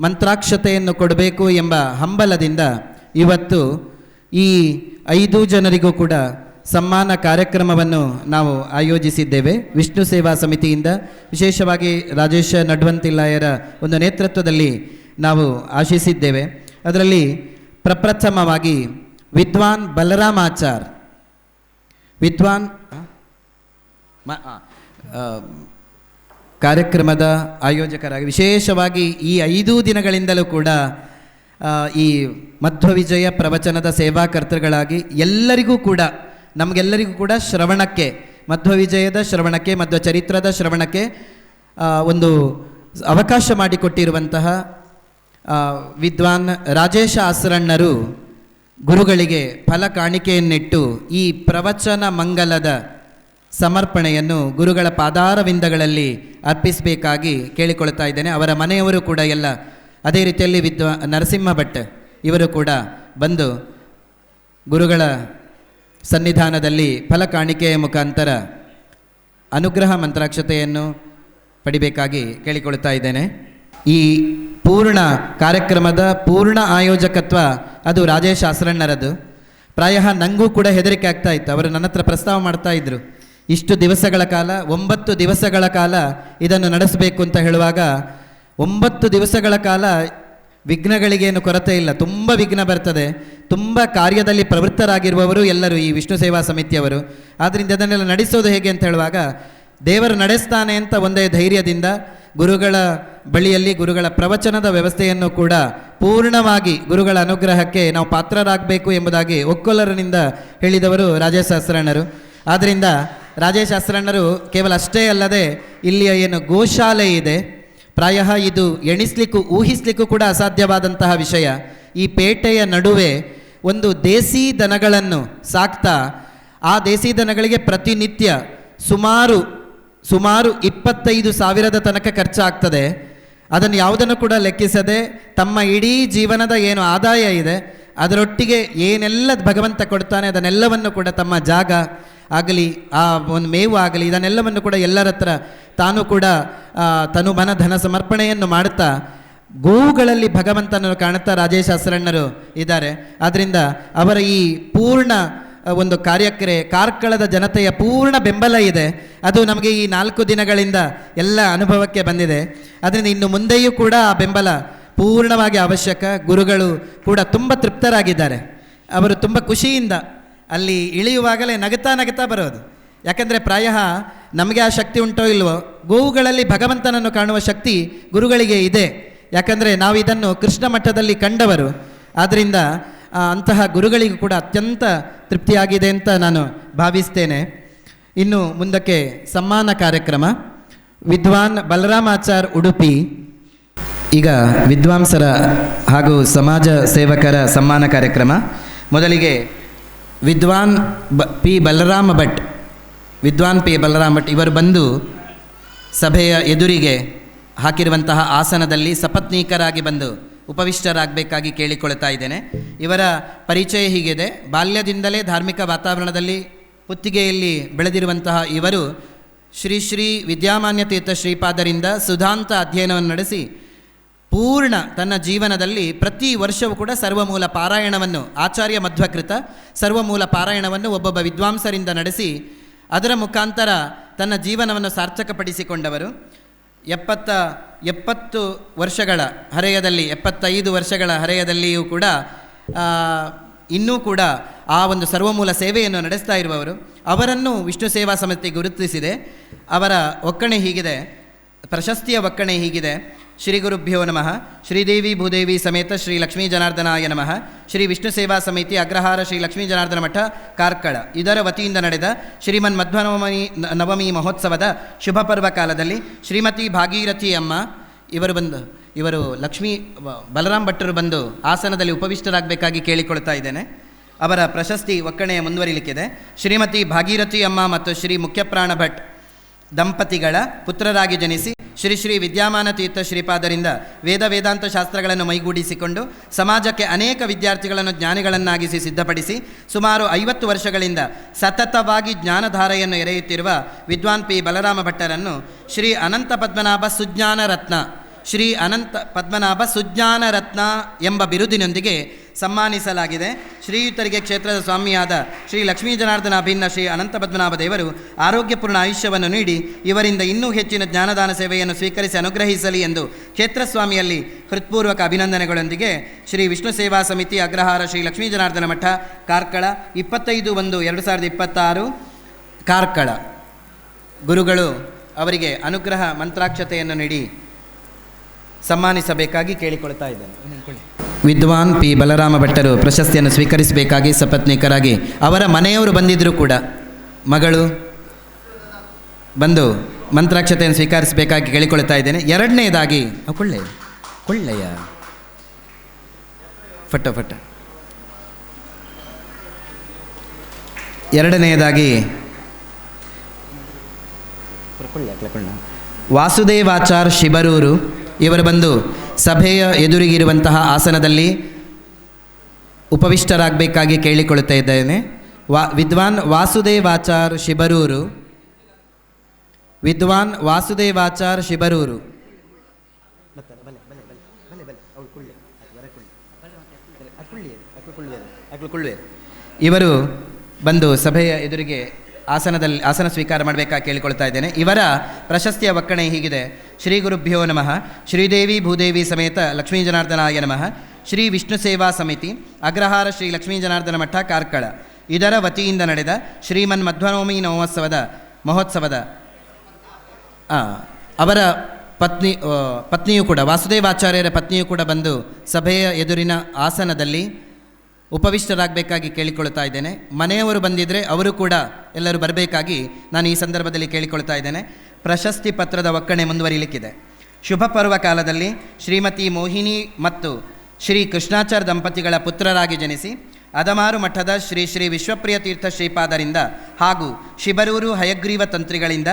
ಮಂತ್ರಾಕ್ಷತೆಯನ್ನು ಕೊಡಬೇಕು ಎಂಬ ಹಂಬಲದಿಂದ ಇವತ್ತು ಈ 5 ಜನರಿಗೂ ಕೂಡ ಸನ್ಮಾನ ಕಾರ್ಯಕ್ರಮವನ್ನು ನಾವು ಆಯೋಜಿಸಿದ್ದೇವೆ. ವಿಷ್ಣು ಸೇವಾ ಸಮಿತಿಯಿಂದ ವಿಶೇಷವಾಗಿ ರಾಜೇಶ ನಡ್ವಂತಿಲ್ಲಾಯರ ಒಂದು ನೇತೃತ್ವದಲ್ಲಿ ನಾವು ಆಶಿಸಿದ್ದೇವೆ. ಅದರಲ್ಲಿ ಪ್ರಪ್ರಥಮವಾಗಿ ವಿದ್ವಾನ್ ಬಲರಾಮಾಚಾರ್ ಕಾರ್ಯಕ್ರಮದ ಆಯೋಜಕರಾಗಿ ವಿಶೇಷವಾಗಿ ಈ 5 ದಿನಗಳಿಂದಲೂ ಕೂಡ ಈ ಮಧ್ವವಿಜಯ ಪ್ರವಚನದ ಸೇವಾಕರ್ತೃಗಳಾಗಿ ಎಲ್ಲರಿಗೂ ಕೂಡ ನಮಗೆಲ್ಲರಿಗೂ ಕೂಡ ಶ್ರವಣಕ್ಕೆ, ಮಧ್ವವಿಜಯದ ಶ್ರವಣಕ್ಕೆ, ಮಧ್ವ ಚರಿತ್ರದ ಶ್ರವಣಕ್ಕೆ ಒಂದು ಅವಕಾಶ ಮಾಡಿಕೊಟ್ಟಿರುವಂತಹ ವಿದ್ವಾನ್ ರಾಜೇಶ ಆಸರಣ್ಣರು ಗುರುಗಳಿಗೆ ಫಲ ಕಾಣಿಕೆಯನ್ನಿಟ್ಟು ಈ ಪ್ರವಚನ ಮಂಗಲದ ಸಮರ್ಪಣೆಯನ್ನು ಗುರುಗಳ ಪಾದಾರವಿಂದಗಳಲ್ಲಿ ಅರ್ಪಿಸಬೇಕಾಗಿ ಕೇಳಿಕೊಳ್ತಾ ಇದ್ದೇನೆ. ಅವರ ಮನೆಯವರು ಕೂಡ ಎಲ್ಲ ಅದೇ ರೀತಿಯಲ್ಲಿ ನರಸಿಂಹ ಭಟ್ ಇವರು ಕೂಡ ಬಂದು ಗುರುಗಳ ಸನ್ನಿಧಾನದಲ್ಲಿ ಫಲ ಕಾಣಿಕೆಯ ಮುಖಾಂತರ ಅನುಗ್ರಹ ಮಂತ್ರಾಕ್ಷತೆಯನ್ನು ಪಡಿಬೇಕಾಗಿ ಕೇಳಿಕೊಳ್ತಾ ಇದ್ದೇನೆ. ಈ ಪೂರ್ಣ ಕಾರ್ಯಕ್ರಮದ ಪೂರ್ಣ ಆಯೋಜಕತ್ವ ಅದು ರಾಜೇಶ್ ಆಸರಣ್ಣರದು. ಪ್ರಾಯ ನನಗೂ ಕೂಡ ಹೆದರಿಕೆ ಆಗ್ತಾ ಇತ್ತು. ಅವರು ನನ್ನ ಹತ್ರ ಪ್ರಸ್ತಾವ ಮಾಡ್ತಾ ಇದ್ರು, ಇಷ್ಟು ದಿವಸಗಳ ಕಾಲ 9 ದಿವಸಗಳ ಕಾಲ ಇದನ್ನು ನಡೆಸಬೇಕು ಅಂತ ಹೇಳುವಾಗ 9 ದಿವಸಗಳ ಕಾಲ ವಿಘ್ನಗಳಿಗೇನು ಕೊರತೆ ಇಲ್ಲ, ತುಂಬ ವಿಘ್ನ ಬರ್ತದೆ. ತುಂಬ ಕಾರ್ಯದಲ್ಲಿ ಪ್ರವೃತ್ತರಾಗಿರುವವರು ಎಲ್ಲರೂ ಈ ವಿಷ್ಣು ಸೇವಾ ಸಮಿತಿಯವರು. ಆದ್ದರಿಂದ ಅದನ್ನೆಲ್ಲ ನಡೆಸೋದು ಹೇಗೆ ಅಂತ ಹೇಳುವಾಗ ದೇವರು ನಡೆಸ್ತಾನೆ ಅಂತ ಒಂದೇ ಧೈರ್ಯದಿಂದ ಗುರುಗಳ ಬಳಿಯಲ್ಲಿ ಗುರುಗಳ ಪ್ರವಚನದ ವ್ಯವಸ್ಥೆಯನ್ನು ಕೂಡ ಪೂರ್ಣವಾಗಿ ಗುರುಗಳ ಅನುಗ್ರಹಕ್ಕೆ ನಾವು ಪಾತ್ರರಾಗಬೇಕು ಎಂಬುದಾಗಿ ಒಕ್ಕೊಲ್ಲರನಿಂದ ಹೇಳಿದವರು ರಾಜೇಶ್ ಆಸರಣ್ಣರು. ಆದ್ದರಿಂದ ರಾಜೇಶ್ ಆಸರಣ್ಣರು ಕೇವಲ ಅಷ್ಟೇ ಅಲ್ಲದೆ ಇಲ್ಲಿಯ ಏನು ಗೋಶಾಲೆ ಇದೆ, ಪ್ರಾಯ ಇದು ಎಣಿಸ್ಲಿಕ್ಕೂ ಊಹಿಸ್ಲಿಕ್ಕೂ ಕೂಡ ಅಸಾಧ್ಯವಾದಂತಹ ವಿಷಯ. ಈ ಪೇಟೆಯ ನಡುವೆ ಒಂದು ದೇಸಿ ದನಗಳನ್ನು ಸಾಕ್ತಾ ಆ ದೇಸಿ ದನಗಳಿಗೆ ಪ್ರತಿನಿತ್ಯ ಸುಮಾರು 25,000 ತನಕ ಖರ್ಚಾಗ್ತದೆ. ಅದನ್ನು ಯಾವುದನ್ನು ಕೂಡ ಲೆಕ್ಕಿಸದೆ ತಮ್ಮ ಇಡೀ ಜೀವನದ ಏನು ಆದಾಯ ಇದೆ ಅದರೊಟ್ಟಿಗೆ ಏನೆಲ್ಲ ಭಗವಂತ ಕೊಡ್ತಾನೆ ಅದನ್ನೆಲ್ಲವನ್ನು ಕೂಡ ತಮ್ಮ ಜಾಗ ಆಗಲಿ, ಆ ಒಂದು ಮೇವು ಆಗಲಿ, ಇದನ್ನೆಲ್ಲವನ್ನು ಕೂಡ ಎಲ್ಲರ ಹತ್ರ ತಾನು ಕೂಡ ತನು ಮನ ಧನ ಸಮರ್ಪಣೆಯನ್ನು ಮಾಡುತ್ತಾ ಗೋವುಗಳಲ್ಲಿ ಭಗವಂತನನ್ನು ಕಾಣುತ್ತಾ ರಾಜೇಶ್ ಆಸರಣ್ಣರು ಇದ್ದಾರೆ. ಆದ್ದರಿಂದ ಅವರ ಈ ಪೂರ್ಣ ಒಂದು ಕಾರ್ಯಕ್ಕೆ ಕಾರ್ಕಳದ ಜನತೆಯ ಪೂರ್ಣ ಬೆಂಬಲ ಇದೆ. ಅದು ನಮಗೆ ಈ 4 ದಿನಗಳಿಂದ ಎಲ್ಲ ಅನುಭವಕ್ಕೆ ಬಂದಿದೆ. ಅದರಿಂದ ಇನ್ನು ಮುಂದೆಯೂ ಕೂಡ ಆ ಬೆಂಬಲ ಪೂರ್ಣವಾಗಿ ಅವಶ್ಯಕ. ಗುರುಗಳು ಕೂಡ ತುಂಬ ತೃಪ್ತರಾಗಿದ್ದಾರೆ. ಅವರು ತುಂಬ ಖುಷಿಯಿಂದ ಅಲ್ಲಿ ಇಳಿಯುವಾಗಲೇ ನಗುತ್ತಾ ಬರೋದು. ಯಾಕಂದರೆ ಪ್ರಾಯ ನಮಗೆ ಆ ಶಕ್ತಿ ಉಂಟೋ ಇಲ್ವೋ, ಗೋವುಗಳಲ್ಲಿ ಭಗವಂತನನ್ನು ಕಾಣುವ ಶಕ್ತಿ ಗುರುಗಳಿಗೆ ಇದೆ. ಯಾಕಂದರೆ ನಾವು ಇದನ್ನು ಕೃಷ್ಣ ಮಠದಲ್ಲಿ ಕಂಡವರು. ಆದ್ದರಿಂದ ಅಂತಹ ಗುರುಗಳಿಗೂ ಕೂಡ ಅತ್ಯಂತ ತೃಪ್ತಿಯಾಗಿದೆ ಅಂತ ನಾನು ಭಾವಿಸ್ತೇನೆ. ಇನ್ನು ಮುಂದಕ್ಕೆ ಸನ್ಮಾನ ಕಾರ್ಯಕ್ರಮ. ವಿದ್ವಾನ್ ಬಲರಾಮಾಚಾರ್ ಉಡುಪಿ. ಈಗ ವಿದ್ವಾಂಸರ ಹಾಗೂ ಸಮಾಜ ಸೇವಕರ ಸನ್ಮಾನ ಕಾರ್ಯಕ್ರಮ. ಮೊದಲಿಗೆ ವಿದ್ವಾನ್ ಪಿ ಬಲರಾಮ ಭಟ್ ಇವರು ಬಂದು ಸಭೆಯ ಎದುರಿಗೆ ಹಾಕಿರುವಂತಹ ಆಸನದಲ್ಲಿ ಸಪತ್ನೀಕರಾಗಿ ಬಂದು ಉಪವಿಷ್ಟರಾಗಬೇಕಾಗಿ ಕೇಳಿಕೊಳ್ತಾ ಇದ್ದೇನೆ. ಇವರ ಪರಿಚಯ ಹೀಗಿದೆ. ಬಾಲ್ಯದಿಂದಲೇ ಧಾರ್ಮಿಕ ವಾತಾವರಣದಲ್ಲಿ ಪುತ್ತಿಗೆಯಲ್ಲಿ ಬೆಳೆದಿರುವಂತಹ ಇವರು ಶ್ರೀ ವಿದ್ಯಾಮಾನ್ಯ ತೀರ್ಥ ಶ್ರೀಪಾದರಿಂದ ಸುಧಾಂತ ಅಧ್ಯಯನವನ್ನು ನಡೆಸಿ ಪೂರ್ಣ ತನ್ನ ಜೀವನದಲ್ಲಿ ಪ್ರತಿ ವರ್ಷವೂ ಕೂಡ ಸರ್ವಮೂಲ ಪಾರಾಯಣವನ್ನು, ಆಚಾರ್ಯ ಮಧ್ವಕೃತ ಸರ್ವಮೂಲ ಪಾರಾಯಣವನ್ನು ಒಬ್ಬೊಬ್ಬ ವಿದ್ವಾಂಸರಿಂದ ನಡೆಸಿ ಅದರ ಮುಖಾಂತರ ತನ್ನ ಜೀವನವನ್ನು ಸಾರ್ಥಕಪಡಿಸಿಕೊಂಡವರು. 70 ವರ್ಷಗಳ ಹರೆಯದಲ್ಲಿ, 75 ವರ್ಷಗಳ ಹರೆಯದಲ್ಲಿಯೂ ಕೂಡ ಇನ್ನೂ ಕೂಡ ಆ ಒಂದು ಸರ್ವಮೂಲ ಸೇವೆಯನ್ನು ನಡೆಸ್ತಾ ಇರುವವರು. ಅವರನ್ನು ವಿಷ್ಣು ಸೇವಾ ಸಮಿತಿ ಗುರುತಿಸಿದೆ. ಅವರ ಒಕ್ಕಣೆ ಹೀಗಿದೆ, ಪ್ರಶಸ್ತಿಯ ಒಕ್ಕಣೆ ಹೀಗಿದೆ. ಶ್ರೀ ಗುರುಭ್ಯೋ ನಮಃ. ಶ್ರೀದೇವಿ ಭೂದೇವಿ ಸಮೇತ ಶ್ರೀ ಲಕ್ಷ್ಮೀ ಜನಾರ್ದನಾಯ ನಮಃ. ಶ್ರೀ ವಿಷ್ಣು ಸೇವಾ ಸಮಿತಿ ಅಗ್ರಹಾರ ಶ್ರೀ ಲಕ್ಷ್ಮೀ ಜನಾರ್ದನ ಮಠ ಕಾರ್ಕಳ ಇದರ ವತಿಯಿಂದ ನಡೆದ ಶ್ರೀಮನ್ ನವಮಿ ಮಹೋತ್ಸವದ ಶುಭ ಪರ್ವ ಕಾಲದಲ್ಲಿ ಶ್ರೀಮತಿ ಭಾಗೀರಥಿ ಅಮ್ಮ ಇವರು ಲಕ್ಷ್ಮೀ ಬಲರಾಮ್ ಭಟ್ಟರು ಬಂದು ಆಸನದಲ್ಲಿ ಉಪವಿಷ್ಟರಾಗಬೇಕಾಗಿ ಕೇಳಿಕೊಳ್ತಾ ಇದ್ದೇನೆ. ಅವರ ಪ್ರಶಸ್ತಿ ಒಕ್ಕಣೆಯ ಮುಂದುವರಿಲಿಕ್ಕಿದೆ. ಶ್ರೀಮತಿ ಭಾಗೀರಥಿ ಅಮ್ಮ ಮತ್ತು ಶ್ರೀ ಮುಖ್ಯಪ್ರಾಣ ಭಟ್ ದಂಪತಿಗಳ ಪುತ್ರರಾಗಿ ಜನಿಸಿ ಶ್ರೀ ಶ್ರೀ ವಿದ್ಯಾಮಾನ ತೀರ್ಥ ಶ್ರೀಪಾದರಿಂದ ವೇದಾಂತ ಶಾಸ್ತ್ರಗಳನ್ನು ಮೈಗೂಡಿಸಿಕೊಂಡು ಸಮಾಜಕ್ಕೆ ಅನೇಕ ವಿದ್ಯಾರ್ಥಿಗಳನ್ನು ಜ್ಞಾನಿಗಳನ್ನಾಗಿಸಿ ಸಿದ್ಧಪಡಿಸಿ ಸುಮಾರು 50 ವರ್ಷಗಳಿಂದ ಸತತವಾಗಿ ಜ್ಞಾನಧಾರೆಯನ್ನು ಎರೆಯುತ್ತಿರುವ ವಿದ್ವಾನ್ ಪಿ ಬಲರಾಮ ಭಟ್ಟರನ್ನು ಶ್ರೀ ಅನಂತ ಪದ್ಮನಾಭ ಸುಜ್ಞಾನ ರತ್ನ ಎಂಬ ಬಿರುದಿನೊಂದಿಗೆ ಸನ್ಮಾನಿಸಲಾಗಿದೆ. ಶ್ರೀಯುತರಿಗೆ ಕ್ಷೇತ್ರದ ಸ್ವಾಮಿಯಾದ ಶ್ರೀ ಲಕ್ಷ್ಮೀ ಜನಾರ್ದನ ಅಭಿನ್ನ ಶ್ರೀ ಅನಂತ ಪದ್ಮನಾಭ ದೇವರು ಆರೋಗ್ಯಪೂರ್ಣ ಆಯುಷ್ಯವನ್ನು ನೀಡಿ ಇವರಿಂದ ಇನ್ನೂ ಹೆಚ್ಚಿನ ಜ್ಞಾನದಾನ ಸೇವೆಯನ್ನು ಸ್ವೀಕರಿಸಿ ಅನುಗ್ರಹಿಸಲಿ ಎಂದು ಕ್ಷೇತ್ರ ಸ್ವಾಮಿಯಲ್ಲಿ ಹೃತ್ಪೂರ್ವಕ ಅಭಿನಂದನೆಗಳೊಂದಿಗೆ ಶ್ರೀ ವಿಷ್ಣು ಸೇವಾ ಸಮಿತಿ ಅಗ್ರಹಾರ ಶ್ರೀ ಲಕ್ಷ್ಮೀ ಜನಾರ್ದನ ಮಠ ಕಾರ್ಕಳ 25/1/2026 ಕಾರ್ಕಳ ಗುರುಗಳು ಅವರಿಗೆ ಅನುಗ್ರಹ ಮಂತ್ರಾಕ್ಷತೆಯನ್ನು ನೀಡಿ ಸನ್ಮಾನಿಸಬೇಕಾಗಿ ಕೇಳಿಕೊಳ್ತಾ ಇದ್ದೇನೆ. ವಿದ್ವಾನ್ ಪಿ ಬಲರಾಮ ಭಟ್ಟರು ಪ್ರಶಸ್ತಿಯನ್ನು ಸ್ವೀಕರಿಸಬೇಕಾಗಿ ಸಪತ್ನೀಕರಾಗಿ ಅವರ ಮನೆಯವರು ಬಂದಿದ್ದರೂ ಕೂಡ ಮಗಳು ಬಂದು ಮಂತ್ರಾಕ್ಷತೆಯನ್ನು ಸ್ವೀಕರಿಸಬೇಕಾಗಿ ಕೇಳಿಕೊಳ್ತಾ ಇದ್ದೇನೆ. ಎರಡನೇದಾಗಿ ಕೊಳ್ಳೆಯ ಫಟ ಎರಡನೆಯದಾಗಿ ವಾಸುದೇವಾಚಾರ್ ಶಿಬರೂರು ಇವರು ಬಂದು ಸಭೆಯ ಎದುರಿಗಿರುವಂತಹ ಆಸನದಲ್ಲಿ ಉಪವಿಷ್ಟರಾಗಬೇಕಾಗಿ ಕೇಳಿಕೊಳ್ಳುತ್ತಾ ಇದ್ದೇನೆ. ವಿದ್ವಾನ್ ವಾಸುದೇವಾಚಾರ್ ಶಿಬರೂರು ಇವರು ಬಂದು ಸಭೆಯ ಎದುರಿಗೆ ಆಸನ ಸ್ವೀಕಾರ ಮಾಡಬೇಕಾಗಿ ಕೇಳಿಕೊಳ್ತಾ ಇದ್ದೇನೆ. ಇವರ ಪ್ರಶಸ್ತಿಯ ಒಕ್ಕಣೆ ಹೀಗಿದೆ. ಶ್ರೀ ಗುರುಭ್ಯೋ ನಮಃ. ಶ್ರೀದೇವಿ ಭೂದೇವಿ ಸಮೇತ ಲಕ್ಷ್ಮೀ ಜನಾರ್ದನಾಯ ನಮಃ. ಶ್ರೀ ವಿಷ್ಣು ಸೇವಾ ಸಮಿತಿ ಅಗ್ರಹಾರ ಶ್ರೀ ಲಕ್ಷ್ಮೀ ಜನಾರ್ದನ ಮಠ ಕಾರ್ಕಳ ಇದರ ವತಿಯಿಂದ ನಡೆದ ಶ್ರೀಮನ್ ಮಧ್ವನವಮಿ ಮಹೋತ್ಸವದ ಅವರ ಪತ್ನಿಯೂ ಕೂಡ ವಾಸುದೇವಾಚಾರ್ಯರ ಪತ್ನಿಯೂ ಕೂಡ ಬಂದು ಸಭೆಯ ಎದುರಿನ ಆಸನದಲ್ಲಿ ಉಪವಿಷ್ಟರಾಗಬೇಕಾಗಿ ಕೇಳಿಕೊಳ್ತಾ ಇದ್ದೇನೆ. ಮನೆಯವರು ಬಂದಿದ್ದರೆ ಅವರು ಕೂಡ ಎಲ್ಲರೂ ಬರಬೇಕಾಗಿ ನಾನು ಈ ಸಂದರ್ಭದಲ್ಲಿ ಕೇಳಿಕೊಳ್ತಾ ಇದ್ದೇನೆ. ಪ್ರಶಸ್ತಿ ಪತ್ರದ ಒಕ್ಕಣೆ ಮುಂದುವರಿಲಿಕ್ಕಿದೆ. ಶುಭ ಪರ್ವ ಕಾಲದಲ್ಲಿ ಶ್ರೀಮತಿ ಮೋಹಿನಿ ಮತ್ತು ಶ್ರೀ ಕೃಷ್ಣಾಚಾರ್ಯ ದಂಪತಿಗಳ ಪುತ್ರರಾಗಿ ಜನಿಸಿ ಅದಮಾರು ಮಠದ ಶ್ರೀ ಶ್ರೀ ವಿಶ್ವಪ್ರಿಯ ತೀರ್ಥ ಶ್ರೀಪಾದರಿಂದ ಹಾಗೂ ಶಿಬರೂರು ಹಯಗ್ರೀವ ತಂತ್ರಿಗಳಿಂದ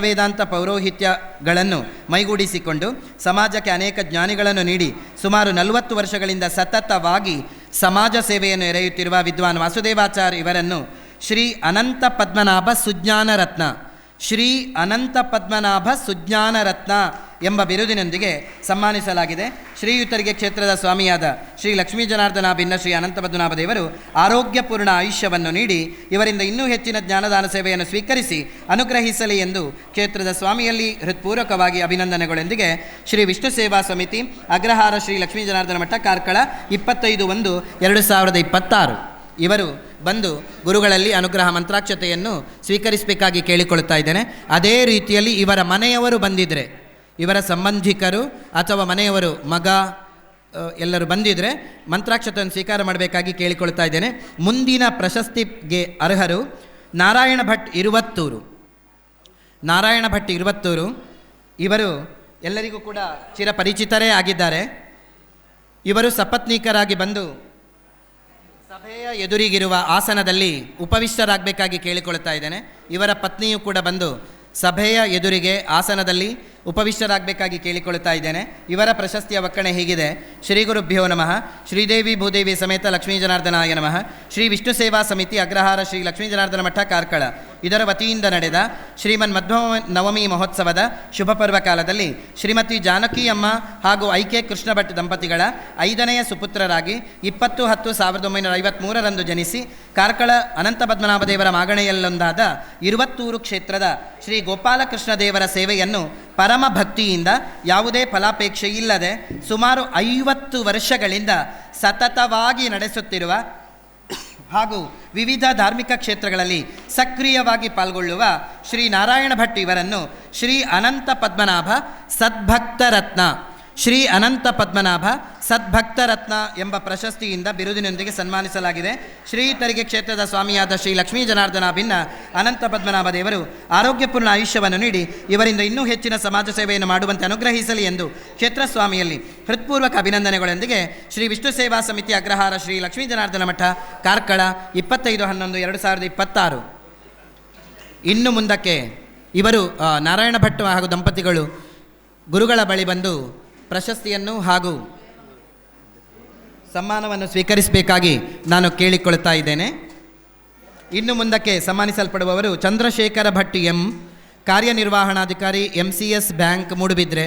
ವೇದಾಂತ ಪೌರೋಹಿತ್ಯಗಳನ್ನು ಮೈಗೂಡಿಸಿಕೊಂಡು ಸಮಾಜಕ್ಕೆ ಅನೇಕ ಜ್ಞಾನಿಗಳನ್ನು ನೀಡಿ ಸುಮಾರು 40 ವರ್ಷಗಳಿಂದ ಸತತವಾಗಿ ಸಮಾಜ ಸೇವೆಯನ್ನು ಎರೆಯುತ್ತಿರುವ ವಿದ್ವಾನ್ ವಾಸುದೇವಾಚಾರ್ಯ ಇವರನ್ನು ಶ್ರೀ ಅನಂತ ಪದ್ಮನಾಭ ಸುಜ್ಞಾನ ರತ್ನ ಎಂಬ ಬಿರುದಿನೊಂದಿಗೆ ಸನ್ಮಾನಿಸಲಾಗಿದೆ. ಶ್ರೀಯುತರಿಗೆ ಕ್ಷೇತ್ರದ ಸ್ವಾಮಿಯಾದ ಶ್ರೀ ಲಕ್ಷ್ಮೀ ಜನಾರ್ದನ ಭಿನ್ನ ಶ್ರೀ ಅನಂತ ಪದ್ಮನಾಭ ದೇವರು ಆರೋಗ್ಯಪೂರ್ಣ ಆಯುಷ್ಯವನ್ನು ನೀಡಿ ಇವರಿಂದ ಇನ್ನೂ ಹೆಚ್ಚಿನ ಜ್ಞಾನದಾನ ಸೇವೆಯನ್ನು ಸ್ವೀಕರಿಸಿ ಅನುಗ್ರಹಿಸಲಿ ಎಂದು ಕ್ಷೇತ್ರದ ಸ್ವಾಮಿಯಲ್ಲಿ ಹೃತ್ಪೂರ್ವಕವಾಗಿ ಅಭಿನಂದನೆಗಳೊಂದಿಗೆ ಶ್ರೀ ವಿಷ್ಣು ಸೇವಾ ಸಮಿತಿ ಅಗ್ರಹಾರ ಶ್ರೀ ಲಕ್ಷ್ಮೀ ಜನಾರ್ದನ ಮಠ ಕಾರ್ಕಳ 25/1/2026 ಇವರು ಬಂದು ಗುರುಗಳಲ್ಲಿ ಅನುಗ್ರಹ ಮಂತ್ರಾಕ್ಷತೆಯನ್ನು ಸ್ವೀಕರಿಸಬೇಕಾಗಿ ಕೇಳಿಕೊಳ್ತಾ ಇದ್ದೇನೆ. ಅದೇ ರೀತಿಯಲ್ಲಿ ಇವರ ಮನೆಯವರು ಬಂದಿದ್ದರೆ, ಇವರ ಸಂಬಂಧಿಕರು ಅಥವಾ ಮನೆಯವರು ಮಗ ಎಲ್ಲರೂ ಬಂದಿದ್ದರೆ ಮಂತ್ರಾಕ್ಷತೆಯನ್ನು ಸ್ವೀಕಾರ ಮಾಡಬೇಕಾಗಿ ಕೇಳಿಕೊಳ್ತಾ ಇದ್ದೇನೆ. ಮುಂದಿನ ಪ್ರಶಸ್ತಿಗೆ ಅರ್ಹರು ನಾರಾಯಣ ಭಟ್ ಇರುವತ್ತೂರು. ಇವರು ಎಲ್ಲರಿಗೂ ಕೂಡ ಚಿರಪರಿಚಿತರೇ ಆಗಿದ್ದಾರೆ. ಇವರು ಸಪತ್ನೀಕರಾಗಿ ಬಂದು ಸಭೆಯ ಎದುರಿಗಿರುವ ಆಸನದಲ್ಲಿ ಉಪವಿಷ್ಟರಾಗಬೇಕಾಗಿ ಕೇಳಿಕೊಳ್ತಾ ಇದ್ದೇನೆ. ಇವರ ಪತ್ನಿಯು ಕೂಡ ಬಂದು ಸಭೆಯ ಎದುರಿಗೆ ಆಸನದಲ್ಲಿ ಉಪವಿಷ್ಟರಾಗಬೇಕಾಗಿ ಕೇಳಿಕೊಳ್ಳುತ್ತಾ ಇದ್ದೇನೆ. ಇವರ ಪ್ರಶಸ್ತಿಯ ಒಕ್ಕಣೆ ಹೀಗಿದೆ. ಶ್ರೀ ಗುರುಭ್ಯೋ ನಮಃ. ಶ್ರೀದೇವಿ ಭೂದೇವಿ ಸಮೇತ ಲಕ್ಷ್ಮೀ ಜನಾರ್ದನಾಯ ನಮಃ. ಶ್ರೀ ವಿಷ್ಣು ಸೇವಾ ಸಮಿತಿ ಅಗ್ರಹಾರ ಶ್ರೀ ಲಕ್ಷ್ಮೀ ಜನಾರ್ದನ ಮಠ ಕಾರ್ಕಳ ಇದರ ವತಿಯಿಂದ ನಡೆದ ಶ್ರೀಮನ್ ಮಧ್ವ ನವಮಿ ಮಹೋತ್ಸವದ ಶುಭ ಪರ್ವ ಕಾಲದಲ್ಲಿ ಶ್ರೀಮತಿ ಜಾನಕಿ ಅಮ್ಮ ಹಾಗೂ ಐಕೆ ಕೃಷ್ಣ ಭಟ್ ದಂಪತಿಗಳ 5ನೆಯ ಸುಪುತ್ರರಾಗಿ 20/10/1953 ಜನಿಸಿ ಕಾರ್ಕಳ ಅನಂತ ಪದ್ಮನಾಭ ದೇವರ ಮಾಗಣೆಯಲ್ಲೊಂದಾದ ಇರುವತ್ತೂರು ಕ್ಷೇತ್ರದ ಶ್ರೀ ಗೋಪಾಲಕೃಷ್ಣ ದೇವರ ಸೇವೆಯನ್ನು ಪರಮ ಭಕ್ತಿಯಿಂದ ಯಾವುದೇ ಫಲಾಪೇಕ್ಷೆ ಇಲ್ಲದೆ ಸುಮಾರು 50 ವರ್ಷಗಳಿಂದ ಸತತವಾಗಿ ನಡೆಸುತ್ತಿರುವ ಹಾಗೂ ವಿವಿಧ ಧಾರ್ಮಿಕ ಕ್ಷೇತ್ರಗಳಲ್ಲಿ ಸಕ್ರಿಯವಾಗಿ ಪಾಲ್ಗೊಳ್ಳುವ ಶ್ರೀ ನಾರಾಯಣ ಭಟ್ ಇವರನ್ನು ಶ್ರೀ ಅನಂತ ಪದ್ಮನಾಭ ಸದ್ಭಕ್ತರತ್ನ ಶ್ರೀ ಅನಂತ ಪದ್ಮನಾಭ ಸದ್ಭಕ್ತರತ್ನ ಎಂಬ ಪ್ರಶಸ್ತಿಯಿಂದ ಬಿರುದಿನೊಂದಿಗೆ ಸನ್ಮಾನಿಸಲಾಗಿದೆ. ಶ್ರೀಯುತರಿಗೆ ಕ್ಷೇತ್ರದ ಸ್ವಾಮಿಯಾದ ಶ್ರೀ ಲಕ್ಷ್ಮೀ ಜನಾರ್ದನ ಭಿನ್ನ ಅನಂತ ಪದ್ಮನಾಭ ದೇವರು ಆರೋಗ್ಯಪೂರ್ಣ ಆಯುಷ್ಯವನ್ನು ನೀಡಿ ಇವರಿಂದ ಇನ್ನೂ ಹೆಚ್ಚಿನ ಸಮಾಜ ಸೇವೆಯನ್ನು ಮಾಡುವಂತೆ ಅನುಗ್ರಹಿಸಲಿ ಎಂದು ಕ್ಷೇತ್ರ ಸ್ವಾಮಿಯಲ್ಲಿ ಹೃತ್ಪೂರ್ವಕ ಅಭಿನಂದನೆಗಳೊಂದಿಗೆ ಶ್ರೀ ವಿಷ್ಣು ಸೇವಾ ಸಮಿತಿ ಅಗ್ರಹಾರ ಶ್ರೀ ಲಕ್ಷ್ಮೀ ಜನಾರ್ದನ ಮಠ ಕಾರ್ಕಳ 25/11/2026. ಇನ್ನು ಮುಂದಕ್ಕೆ ಇವರು ನಾರಾಯಣ ಭಟ್ ಹಾಗೂ ದಂಪತಿಗಳು ಗುರುಗಳ ಬಳಿ ಬಂದು ಪ್ರಶಸ್ತಿಯನ್ನು ಹಾಗೂ ಸಮ್ಮಾನವನ್ನು ಸ್ವೀಕರಿಸಬೇಕಾಗಿ ನಾನು ಕೇಳಿಕೊಳ್ತಾ ಇದ್ದೇನೆ. ಇನ್ನು ಮುಂದಕ್ಕೆ ಸನ್ಮಾನಿಸಲ್ಪಡುವವರು ಚಂದ್ರಶೇಖರ ಭಟ್ ಎಂ, ಕಾರ್ಯನಿರ್ವಹಣಾಧಿಕಾರಿ MCS ಬ್ಯಾಂಕ್ ಮೂಡುಬಿದ್ರೆ.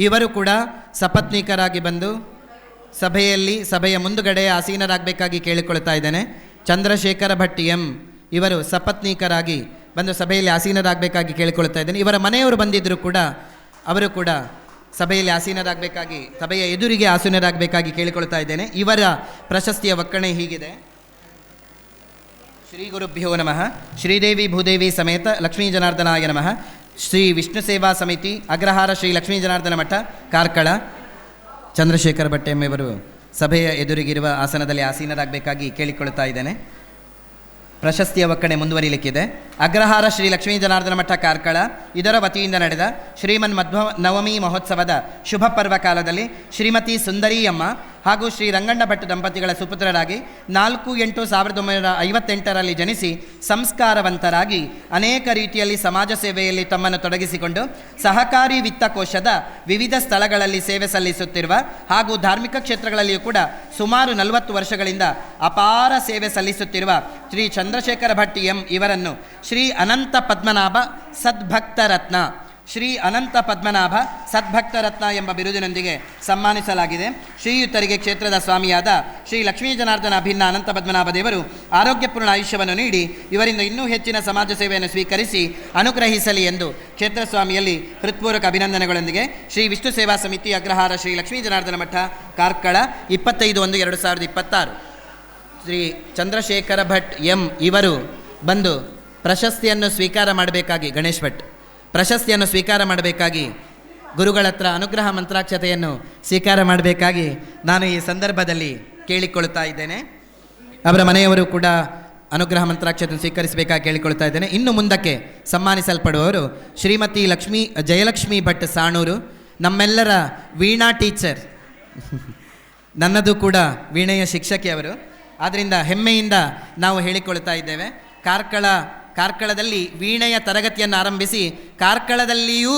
ಇವರು ಕೂಡ ಸಪತ್ನೀಕರಾಗಿ ಬಂದು ಸಭೆಯ ಮುಂದುಗಡೆ ಆಸೀನರಾಗಬೇಕಾಗಿ ಕೇಳಿಕೊಳ್ತಾ ಇದ್ದೇನೆ. ಚಂದ್ರಶೇಖರ ಭಟ್ ಎಂ ಇವರು ಸಪತ್ನೀಕರಾಗಿ ಬಂದು ಸಭೆಯಲ್ಲಿ ಆಸೀನರಾಗಬೇಕಾಗಿ ಕೇಳಿಕೊಳ್ತಾ ಇದ್ದೇನೆ. ಇವರ ಮನೆಯವರು ಬಂದಿದ್ದರೂ ಕೂಡ ಅವರು ಕೂಡ ಸಭೆಯಲ್ಲಿ ಆಸೀನರಾಗಬೇಕಾಗಿ ಸಭೆಯ ಎದುರಿಗೆ ಆಸೀನರಾಗಬೇಕಾಗಿ ಕೇಳಿಕೊಳ್ತಾ ಇದ್ದೇನೆ. ಇವರ ಪ್ರಶಸ್ತಿಯ ಒಕ್ಕಣೆ ಹೀಗಿದೆ. ಶ್ರೀ ಗುರುಭ್ಯೋ ನಮಃ. ಶ್ರೀದೇವಿ ಭೂದೇವಿ ಸಮೇತ ಲಕ್ಷ್ಮೀ ಜನಾರ್ದನಾಯ ನಮಃ. ಶ್ರೀ ವಿಷ್ಣು ಸೇವಾ ಸಮಿತಿ ಅಗ್ರಹಾರ ಶ್ರೀ ಲಕ್ಷ್ಮೀ ಜನಾರ್ದನ ಮಠ ಕಾರ್ಕಳ. ಚಂದ್ರಶೇಖರ ಭಟ್ ಎಂ ಇವರು ಸಭೆಯ ಎದುರಿಗಿರುವ ಆಸನದಲ್ಲಿ ಆಸೀನರಾಗಬೇಕಾಗಿ ಕೇಳಿಕೊಳ್ತಾ ಇದ್ದೇನೆ. ಪ್ರಶಸ್ತಿಯ ಒಕ್ಕಣೆ ಮುಂದುವರಿಲಿಕ್ಕಿದೆ. ಅಗ್ರಹಾರ ಶ್ರೀ ಲಕ್ಷ್ಮೀ ಜನಾರ್ದನ ಮಠ ಕಾರ್ಕಳ ಇದರ ವತಿಯಿಂದ ನಡೆದ ಶ್ರೀಮನ್ ಮಧ್ವ ನವಮಿ ಮಹೋತ್ಸವದ ಶುಭ ಪರ್ವ ಕಾಲದಲ್ಲಿ ಶ್ರೀಮತಿ ಸುಂದರಿ ಅಮ್ಮ ಹಾಗೂ ಶ್ರೀ ರಂಗಣ್ಣ ಭಟ್ ದಂಪತಿಗಳ ಸುಪುತ್ರರಾಗಿ 4/8/1958 ಜನಿಸಿ ಸಂಸ್ಕಾರವಂತರಾಗಿ ಅನೇಕ ರೀತಿಯಲ್ಲಿ ಸಮಾಜ ಸೇವೆಯಲ್ಲಿ ತಮ್ಮನ್ನು ತೊಡಗಿಸಿಕೊಂಡು ಸಹಕಾರಿ ವಿತ್ತಕೋಶದ ವಿವಿಧ ಸ್ಥಳಗಳಲ್ಲಿ ಸೇವೆ ಸಲ್ಲಿಸುತ್ತಿರುವ ಹಾಗೂ ಧಾರ್ಮಿಕ ಕ್ಷೇತ್ರಗಳಲ್ಲಿಯೂ ಕೂಡ ಸುಮಾರು 40 ವರ್ಷಗಳಿಂದ ಅಪಾರ ಸೇವೆ ಸಲ್ಲಿಸುತ್ತಿರುವ ಶ್ರೀ ಚಂದ್ರಶೇಖರ ಭಟ್ ಎಂ ಇವರನ್ನು ಶ್ರೀ ಅನಂತ ಪದ್ಮನಾಭ ಸದ್ಭಕ್ತರತ್ನ ಶ್ರೀ ಅನಂತ ಪದ್ಮನಾಭ ಸದ್ಭಕ್ತರತ್ನ ಎಂಬ ಬಿರುದಿನೊಂದಿಗೆ ಸನ್ಮಾನಿಸಲಾಗಿದೆ. ಶ್ರೀಯುತರಿಗೆ ಕ್ಷೇತ್ರದ ಸ್ವಾಮಿಯಾದ ಶ್ರೀ ಲಕ್ಷ್ಮೀ ಜನಾರ್ದನ ಅಭಿನ್ನ ಅನಂತ ಪದ್ಮನಾಭ ದೇವರು ಆರೋಗ್ಯಪೂರ್ಣ ಆಯುಷ್ಯವನ್ನು ನೀಡಿ ಇವರಿಂದ ಇನ್ನೂ ಹೆಚ್ಚಿನ ಸಮಾಜ ಸೇವೆಯನ್ನು ಸ್ವೀಕರಿಸಿ ಅನುಗ್ರಹಿಸಲಿ ಎಂದು ಕ್ಷೇತ್ರ ಸ್ವಾಮಿಯಲ್ಲಿ ಹೃತ್ಪೂರ್ವಕ ಅಭಿನಂದನೆಗಳೊಂದಿಗೆ ಶ್ರೀ ವಿಷ್ಣು ಸೇವಾ ಸಮಿತಿ ಅಗ್ರಹಾರ ಶ್ರೀ ಲಕ್ಷ್ಮೀ ಜನಾರ್ದನ ಮಠ ಕಾರ್ಕಳ 25/1/2026. ಶ್ರೀ ಚಂದ್ರಶೇಖರ ಭಟ್ ಎಂ ಇವರು ಬಂದು ಪ್ರಶಸ್ತಿಯನ್ನು ಸ್ವೀಕಾರ ಮಾಡಬೇಕಾಗಿ ಗಣೇಶ್ ಭಟ್ ಪ್ರಶಸ್ತಿಯನ್ನು ಸ್ವೀಕಾರ ಮಾಡಬೇಕಾಗಿ ಗುರುಗಳ ಹತ್ರ ಅನುಗ್ರಹ ಮಂತ್ರಾಕ್ಷತೆಯನ್ನು ಸ್ವೀಕಾರ ಮಾಡಬೇಕಾಗಿ ನಾನು ಈ ಸಂದರ್ಭದಲ್ಲಿ ಕೇಳಿಕೊಳ್ಳುತ್ತಾ ಇದ್ದೇನೆ. ಅವರ ಮನೆಯವರು ಕೂಡ ಅನುಗ್ರಹ ಮಂತ್ರಾಕ್ಷತೆಯನ್ನು ಸ್ವೀಕರಿಸಬೇಕಾಗಿ ಕೇಳಿಕೊಳ್ತಾ ಇದ್ದೇನೆ. ಇನ್ನು ಮುಂದಕ್ಕೆ ಸನ್ಮಾನಿಸಲ್ಪಡುವವರು ಶ್ರೀಮತಿ ಜಯಲಕ್ಷ್ಮಿ ಭಟ್ ಸಾಣೂರು, ನಮ್ಮೆಲ್ಲರ ವೀಣಾ ಟೀಚರ್. ನನ್ನದು ಕೂಡ ವೀಣೆಯ ಶಿಕ್ಷಕಿ ಅವರು. ಆದ್ದರಿಂದ ಹೆಮ್ಮೆಯಿಂದ ನಾವು ಹೇಳಿಕೊಳ್ತಾ ಇದ್ದೇವೆ. ಕಾರ್ಕಳದಲ್ಲಿ ವೀಣೆಯ ತರಗತಿಯನ್ನು ಆರಂಭಿಸಿ ಕಾರ್ಕಳದಲ್ಲಿಯೂ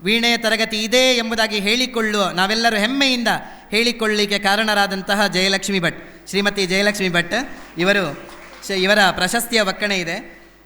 ವೀಣೆಯ ತರಗತಿ ಇದೆ ಎಂಬುದಾಗಿ ನಾವೆಲ್ಲರೂ ಹೆಮ್ಮೆಯಿಂದ ಹೇಳಿಕೊಳ್ಳಲಿಕ್ಕೆ ಕಾರಣರಾದಂತಹ ಶ್ರೀಮತಿ ಜಯಲಕ್ಷ್ಮಿ ಭಟ್ ಇವರ ಪ್ರಶಸ್ತಿಯ ಒಕ್ಕಣೆ ಇದೆ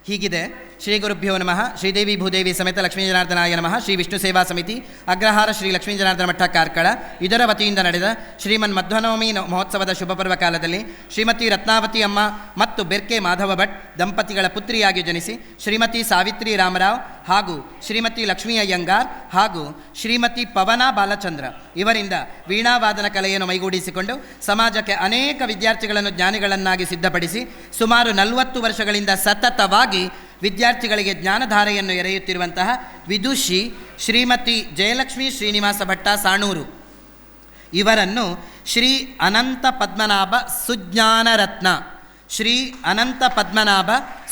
ಹೀಗಿದೆ. ಶ್ರೀ ಗುರುಭ್ಯೋ ನಮಃ. ಶ್ರೀದೇವಿ ಭೂದೇವಿ ಸಮೇತ ಲಕ್ಷ್ಮೀ ಜನಾರ್ದನಾಯ ನಮಃ. ಶ್ರೀ ವಿಷ್ಣು ಸೇವಾ ಸಮಿತಿ ಅಗ್ರಹಾರ ಶ್ರೀ ಲಕ್ಷ್ಮೀ ಜನಾರ್ದನ ಮಠ ಕಾರ್ಕಳ ಇದರ ವತಿಯಿಂದ ನಡೆದ ಶ್ರೀಮನ್ ಮಧ್ವನವಮಿ ಮಹೋತ್ಸವದ ಶುಭ ಪರ್ವ ಕಾಲದಲ್ಲಿ ಶ್ರೀಮತಿ ರತ್ನಾವತಿ ಅಮ್ಮ ಮತ್ತು ಬೆರ್ಕೆ ಮಾಧವ ಭಟ್ ದಂಪತಿಗಳ ಪುತ್ರಿಯಾಗಿ ಜನಿಸಿ ಶ್ರೀಮತಿ ಸಾವಿತ್ರಿ ರಾಮರಾವ್ ಹಾಗೂ ಶ್ರೀಮತಿ ಲಕ್ಷ್ಮೀ ಅಯ್ಯಂಗಾರ್ ಹಾಗೂ ಶ್ರೀಮತಿ ಪವನ ಬಾಲಚಂದ್ರ ಇವರಿಂದ ವೀಣಾವಾದನ ಕಲೆಯನ್ನು ಮೈಗೂಡಿಸಿಕೊಂಡು ಸಮಾಜಕ್ಕೆ ಅನೇಕ ವಿದ್ಯಾರ್ಥಿಗಳನ್ನು ಜ್ಞಾನಿಗಳನ್ನಾಗಿ ಸಿದ್ಧಪಡಿಸಿ ಸುಮಾರು 40 ವರ್ಷಗಳಿಂದ ಸತತವಾಗಿ ವಿದ್ಯಾರ್ಥಿಗಳಿಗೆ ಜ್ಞಾನಧಾರೆಯನ್ನು ಎರೆಯುತ್ತಿರುವಂತಹ ವಿದುಷಿ ಶ್ರೀಮತಿ ಜಯಲಕ್ಷ್ಮಿ ಶ್ರೀನಿವಾಸ ಭಟ್ಟ ಸಾಣೂರು ಇವರನ್ನು ಶ್ರೀ ಅನಂತ ಪದ್ಮನಾಭ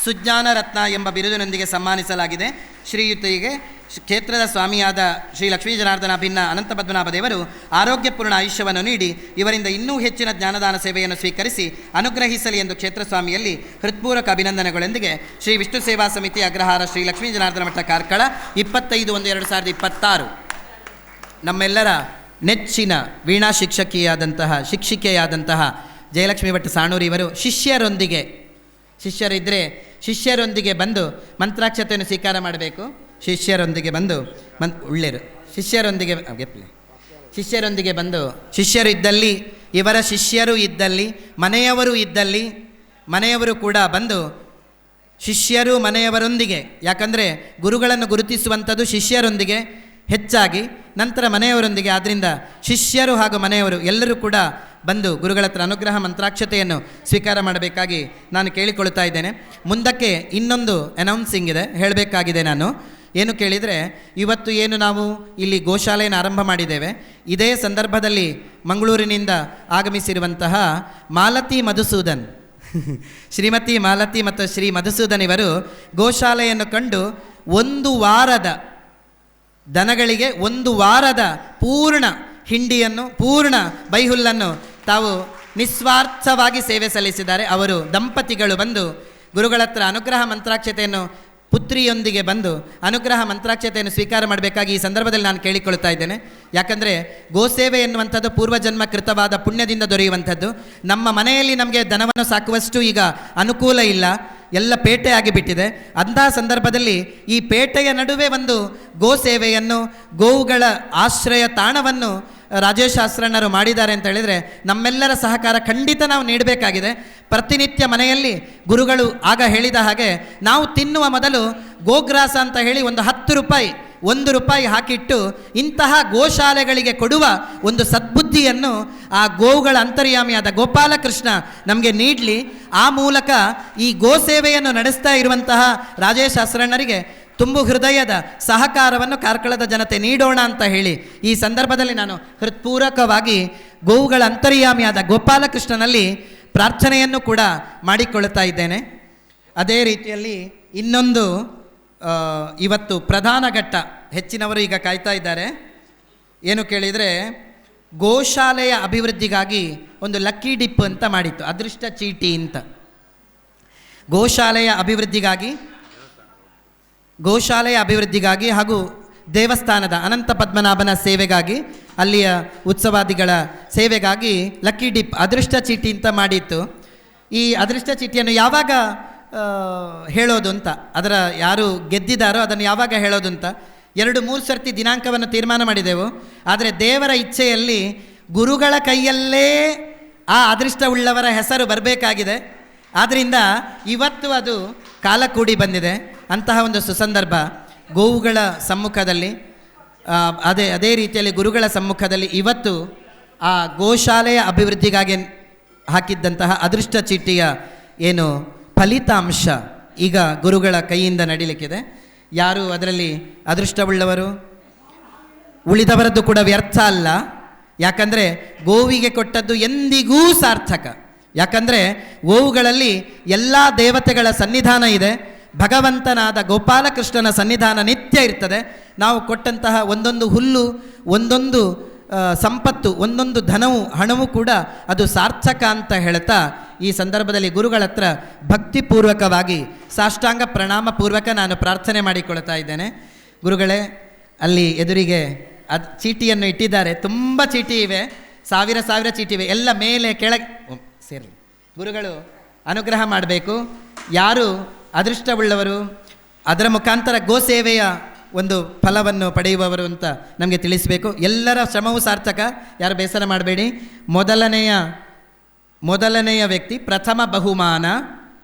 ಸುಜ್ಞಾನ ರತ್ನ ಎಂಬ ಬಿರುದಿನೊಂದಿಗೆ ಸನ್ಮಾನಿಸಲಾಗಿದೆ. ಶ್ರೀಯುತಿಗೆ ಕ್ಷೇತ್ರದ ಸ್ವಾಮಿಯಾದ ಶ್ರೀ ಲಕ್ಷ್ಮೀ ಜನಾರ್ದನ ಭಿನ್ನ ಅನಂತ ಪದ್ಮನಾಭ ದೇವರು ಆರೋಗ್ಯಪೂರ್ಣ ಆಯುಷ್ಯವನ್ನು ನೀಡಿ ಇವರಿಂದ ಇನ್ನೂ ಹೆಚ್ಚಿನ ಜ್ಞಾನದಾನ ಸೇವೆಯನ್ನು ಸ್ವೀಕರಿಸಿ ಅನುಗ್ರಹಿಸಲಿ ಎಂದು ಕ್ಷೇತ್ರ ಸ್ವಾಮಿಯಲ್ಲಿ ಹೃತ್ಪೂರ್ವಕ ಅಭಿನಂದನೆಗಳೊಂದಿಗೆ ಶ್ರೀ ವಿಷ್ಣು ಸೇವಾ ಸಮಿತಿ ಅಗ್ರಹಾರ ಶ್ರೀ ಲಕ್ಷ್ಮೀ ಜನಾರ್ದನ ಮಠ ಕಾರ್ಕಳ 25/1/2026 ನಮ್ಮೆಲ್ಲರ ನೆಚ್ಚಿನ ವೀಣಾ ಶಿಕ್ಷಿಕೆಯಾದಂತಹ ಜಯಲಕ್ಷ್ಮಿ ಭಟ್ ಸಾಣೂರು ಇವರು ಶಿಷ್ಯರೊಂದಿಗೆ ಬಂದು ಮಂತ್ರಾಕ್ಷತೆಯನ್ನು ಸ್ವೀಕಾರ ಮಾಡಬೇಕು. ಶಿಷ್ಯರೊಂದಿಗೆ ಬಂದು ಶಿಷ್ಯರೊಂದಿಗೆ ಬಂದು ಶಿಷ್ಯರು ಇದ್ದಲ್ಲಿ, ಇವರ ಶಿಷ್ಯರು ಇದ್ದಲ್ಲಿ, ಮನೆಯವರು ಕೂಡ ಬಂದು ಶಿಷ್ಯರು ಮನೆಯವರೊಂದಿಗೆ, ಯಾಕಂದರೆ ಗುರುಗಳನ್ನು ಗುರುತಿಸುವಂಥದ್ದು ಶಿಷ್ಯರೊಂದಿಗೆ ಹೆಚ್ಚಾಗಿ, ನಂತರ ಮನೆಯವರೊಂದಿಗೆ. ಆದ್ದರಿಂದ ಶಿಷ್ಯರು ಹಾಗೂ ಮನೆಯವರು ಎಲ್ಲರೂ ಕೂಡ ಬಂದು ಗುರುಗಳ ಹತ್ರ ಅನುಗ್ರಹ ಮಂತ್ರಾಕ್ಷತೆಯನ್ನು ಸ್ವೀಕಾರ ಮಾಡಬೇಕಾಗಿ ನಾನು ಕೇಳಿಕೊಳ್ಳುತ್ತಾ ಇದ್ದೇನೆ. ಮುಂದಕ್ಕೆ ಇನ್ನೊಂದು ಅನೌನ್ಸಿಂಗ್ ಇದೆ, ಹೇಳಬೇಕಾಗಿದೆ. ನಾನು ಏನು ಕೇಳಿದರೆ, ಇವತ್ತು ಏನು ನಾವು ಇಲ್ಲಿ ಗೋಶಾಲೆಯನ್ನು ಆರಂಭ ಮಾಡಿದ್ದೇವೆ, ಇದೇ ಸಂದರ್ಭದಲ್ಲಿ ಮಂಗಳೂರಿನಿಂದ ಆಗಮಿಸಿರುವಂತಹ ಮಾಲತಿ ಮಧುಸೂದನ್ ಶ್ರೀಮತಿ ಮಾಲತಿ ಮತ್ತು ಶ್ರೀ ಮಧುಸೂದನ್ ಇವರು ಗೋಶಾಲೆಯನ್ನು ಕಂಡು ದನಗಳಿಗೆ 1 ವಾರದ ಪೂರ್ಣ ಹಿಂಡಿಯನ್ನು, ಪೂರ್ಣ ಬೈಹುಲ್ಲನ್ನು ತಾವು ನಿಸ್ವಾರ್ಥವಾಗಿ ಸೇವೆ ಸಲ್ಲಿಸಿದ್ದಾರೆ. ಅವರು ದಂಪತಿಗಳು ಬಂದು ಗುರುಗಳ ಹತ್ರ ಅನುಗ್ರಹ ಮಂತ್ರಾಕ್ಷತೆಯನ್ನು ಪುತ್ರಿಯೊಂದಿಗೆ ಬಂದು ಅನುಗ್ರಹ ಮಂತ್ರಾಕ್ಷತೆಯನ್ನು ಸ್ವೀಕಾರ ಮಾಡಬೇಕಾಗಿ ಈ ಸಂದರ್ಭದಲ್ಲಿ ನಾನು ಕೇಳಿಕೊಳ್ತಾ ಇದ್ದೇನೆ. ಯಾಕಂದರೆ ಗೋಸೇವೆ ಎನ್ನುವಂಥದ್ದು ಪೂರ್ವಜನ್ಮ ಕೃತವಾದ ಪುಣ್ಯದಿಂದ ದೊರೆಯುವಂಥದ್ದು. ನಮ್ಮ ಮನೆಯಲ್ಲಿ ನಮಗೆ ದನವನ್ನು ಸಾಕುವಷ್ಟು ಈಗ ಅನುಕೂಲ ಇಲ್ಲ, ಎಲ್ಲ ಪೇಟೆ ಆಗಿಬಿಟ್ಟಿದೆ. ಅಂತಹ ಸಂದರ್ಭದಲ್ಲಿ ಈ ಪೇಟೆಯ ನಡುವೆ ಒಂದು ಗೋಸೇವೆಯನ್ನು, ಗೋವುಗಳ ಆಶ್ರಯ ತಾಣವನ್ನು ರಾಜೇಶಾಸ್ತ್ರಣ್ಣರು ಮಾಡಿದ್ದಾರೆ ಅಂತ ಹೇಳಿದರೆ ನಮ್ಮೆಲ್ಲರ ಸಹಕಾರ ಖಂಡಿತ ನಾವು ನೀಡಬೇಕಾಗಿದೆ. ಪ್ರತಿನಿತ್ಯ ಮನೆಯಲ್ಲಿ ಗುರುಗಳು ಆಗ ಹೇಳಿದ ಹಾಗೆ ನಾವು ತಿನ್ನುವ ಮೊದಲು ಗೋಗ್ರಾಸ ಅಂತ ಹೇಳಿ ಒಂದು 10 ರೂಪಾಯಿ, 1 ರೂಪಾಯಿ ಹಾಕಿಟ್ಟು ಇಂತಹ ಗೋಶಾಲೆಗಳಿಗೆ ಕೊಡುವ ಒಂದು ಸದ್ಬುದ್ಧಿಯನ್ನು ಆ ಗೋವುಗಳ ಅಂತರ್ಯಾಮಿಯಾದ ಗೋಪಾಲಕೃಷ್ಣ ನಮಗೆ ನೀಡಲಿ. ಆ ಮೂಲಕ ಈ ಗೋಸೇವೆಯನ್ನು ನಡೆಸ್ತಾ ಇರುವಂತಹ ರಾಜೇಶಾಸ್ತ್ರಣ್ಣರಿಗೆ ತುಂಬು ಹೃದಯದ ಸಹಕಾರವನ್ನು ಕಾರ್ಕಳದ ಜನತೆ ನೀಡೋಣ ಅಂತ ಹೇಳಿ ಈ ಸಂದರ್ಭದಲ್ಲಿ ನಾನು ಹೃತ್ಪೂರ್ವಕವಾಗಿ ಗೋವುಗಳ ಅಂತರ್ಯಾಮಿಯಾದ ಗೋಪಾಲಕೃಷ್ಣನಲ್ಲಿ ಪ್ರಾರ್ಥನೆಯನ್ನು ಕೂಡ ಮಾಡಿಕೊಳ್ಳುತ್ತಾ ಇದ್ದೇನೆ. ಅದೇ ರೀತಿಯಲ್ಲಿ ಇನ್ನೊಂದು ಇವತ್ತು ಪ್ರಧಾನ ಘಟ್ಟ, ಹೆಚ್ಚಿನವರು ಈಗ ಕಾಯ್ತಾ ಇದ್ದಾರೆ. ಏನು ಕೇಳಿದರೆ, ಗೋಶಾಲೆಯ ಅಭಿವೃದ್ಧಿಗಾಗಿ ಒಂದು ಲಕ್ಕಿ ಡಿಪ್ ಅಂತ ಮಾಡಿತ್ತು, ಅದೃಷ್ಟ ಚೀಟಿ ಅಂತ. ಗೋಶಾಲೆಯ ಅಭಿವೃದ್ಧಿಗಾಗಿ ಹಾಗೂ ದೇವಸ್ಥಾನದ ಅನಂತ ಪದ್ಮನಾಭನ ಸೇವೆಗಾಗಿ, ಅಲ್ಲಿಯ ಉತ್ಸವಾದಿಗಳ ಸೇವೆಗಾಗಿ ಲಕ್ಕಿ ಡಿಪ್ ಅದೃಷ್ಟ ಚೀಟಿ ಅಂತ ಮಾಡಿತ್ತು. ಈ ಅದೃಷ್ಟ ಚೀಟಿಯನ್ನು ಯಾವಾಗ ಹೇಳೋದು ಅಂತ, ಅದರ ಯಾರು ಗೆದ್ದಿದ್ದಾರೋ ಅದನ್ನು ಯಾವಾಗ ಹೇಳೋದು ಅಂತ 2-3 ಸರ್ತಿ ದಿನಾಂಕವನ್ನು ತೀರ್ಮಾನ ಮಾಡಿದೆವು. ಆದರೆ ದೇವರ ಇಚ್ಛೆಯಲ್ಲಿ ಗುರುಗಳ ಕೈಯಲ್ಲೇ ಆ ಅದೃಷ್ಟವುಳ್ಳವರ ಹೆಸರು ಬರಬೇಕಾಗಿದೆ. ಆದ್ದರಿಂದ ಇವತ್ತು ಅದು ಕಾಲ ಕೂಡಿ ಬಂದಿದೆ. ಅಂತಹ ಒಂದು ಸುಸಂದರ್ಭ ಗೋವುಗಳ ಸಮ್ಮುಖದಲ್ಲಿ, ಅದೇ ರೀತಿಯಲ್ಲಿ ಗುರುಗಳ ಸಮ್ಮುಖದಲ್ಲಿ ಇವತ್ತು ಆ ಗೋಶಾಲೆಯ ಅಭಿವೃದ್ಧಿಗಾಗಿ ಹಾಕಿದ್ದಂತಹ ಅದೃಷ್ಟ ಚೀಟಿಯ ಏನು ಫಲಿತಾಂಶ ಈಗ ಗುರುಗಳ ಕೈಯಿಂದ ನಡೀಲಿಕ್ಕಿದೆ. ಯಾರು ಅದರಲ್ಲಿ ಅದೃಷ್ಟವುಳ್ಳವರು, ಉಳಿದವರದ್ದು ಕೂಡ ವ್ಯರ್ಥ ಅಲ್ಲ. ಯಾಕಂದರೆ ಗೋವಿಗೆ ಕೊಟ್ಟದ್ದು ಎಂದಿಗೂ ಸಾರ್ಥಕ. ಯಾಕಂದರೆ ಗೋವುಗಳಲ್ಲಿ ಎಲ್ಲ ದೇವತೆಗಳ ಸನ್ನಿಧಾನ ಇದೆ, ಭಗವಂತನಾದ ಗೋಪಾಲಕೃಷ್ಣನ ಸನ್ನಿಧಾನ ನಿತ್ಯ ಇರ್ತದೆ. ನಾವು ಕೊಟ್ಟಂತಹ ಒಂದೊಂದು ಹುಲ್ಲು, ಒಂದೊಂದು ಸಂಪತ್ತು, ಒಂದೊಂದು ಧನವು, ಹಣವು ಕೂಡ ಅದು ಸಾರ್ಥಕ ಅಂತ ಹೇಳ್ತಾ ಈ ಸಂದರ್ಭದಲ್ಲಿ ಗುರುಗಳ ಹತ್ರ ಭಕ್ತಿಪೂರ್ವಕವಾಗಿ ಸಾಷ್ಟಾಂಗ ಪ್ರಣಾಮ ಪೂರ್ವಕ ನಾನು ಪ್ರಾರ್ಥನೆ ಮಾಡಿಕೊಳ್ತಾ ಇದ್ದೇನೆ. ಗುರುಗಳೇ, ಅಲ್ಲಿ ಎದುರಿಗೆ ಚೀಟಿಯನ್ನು ಇಟ್ಟಿದ್ದಾರೆ, ತುಂಬ ಚೀಟಿ ಇವೆ, ಸಾವಿರ ಚೀಟಿ ಇವೆ, ಎಲ್ಲ ಮೇಲೆ ಕೆಳಗೆ ಸೇರಲಿ. ಗುರುಗಳು ಅನುಗ್ರಹ ಮಾಡಬೇಕು. ಯಾರು ಅದೃಷ್ಟವುಳ್ಳವರು, ಅದರ ಮುಖಾಂತರ ಗೋಸೇವೆಯ ಒಂದು ಫಲವನ್ನು ಪಡೆಯುವವರು ಅಂತ ನಮಗೆ ತಿಳಿಸಬೇಕು. ಎಲ್ಲರ ಶ್ರಮವೂ ಸಾರ್ಥಕ, ಯಾರು ಬೇಸರ ಮಾಡಬೇಡಿ. ಮೊದಲನೆಯ ವ್ಯಕ್ತಿ ಪ್ರಥಮ ಬಹುಮಾನ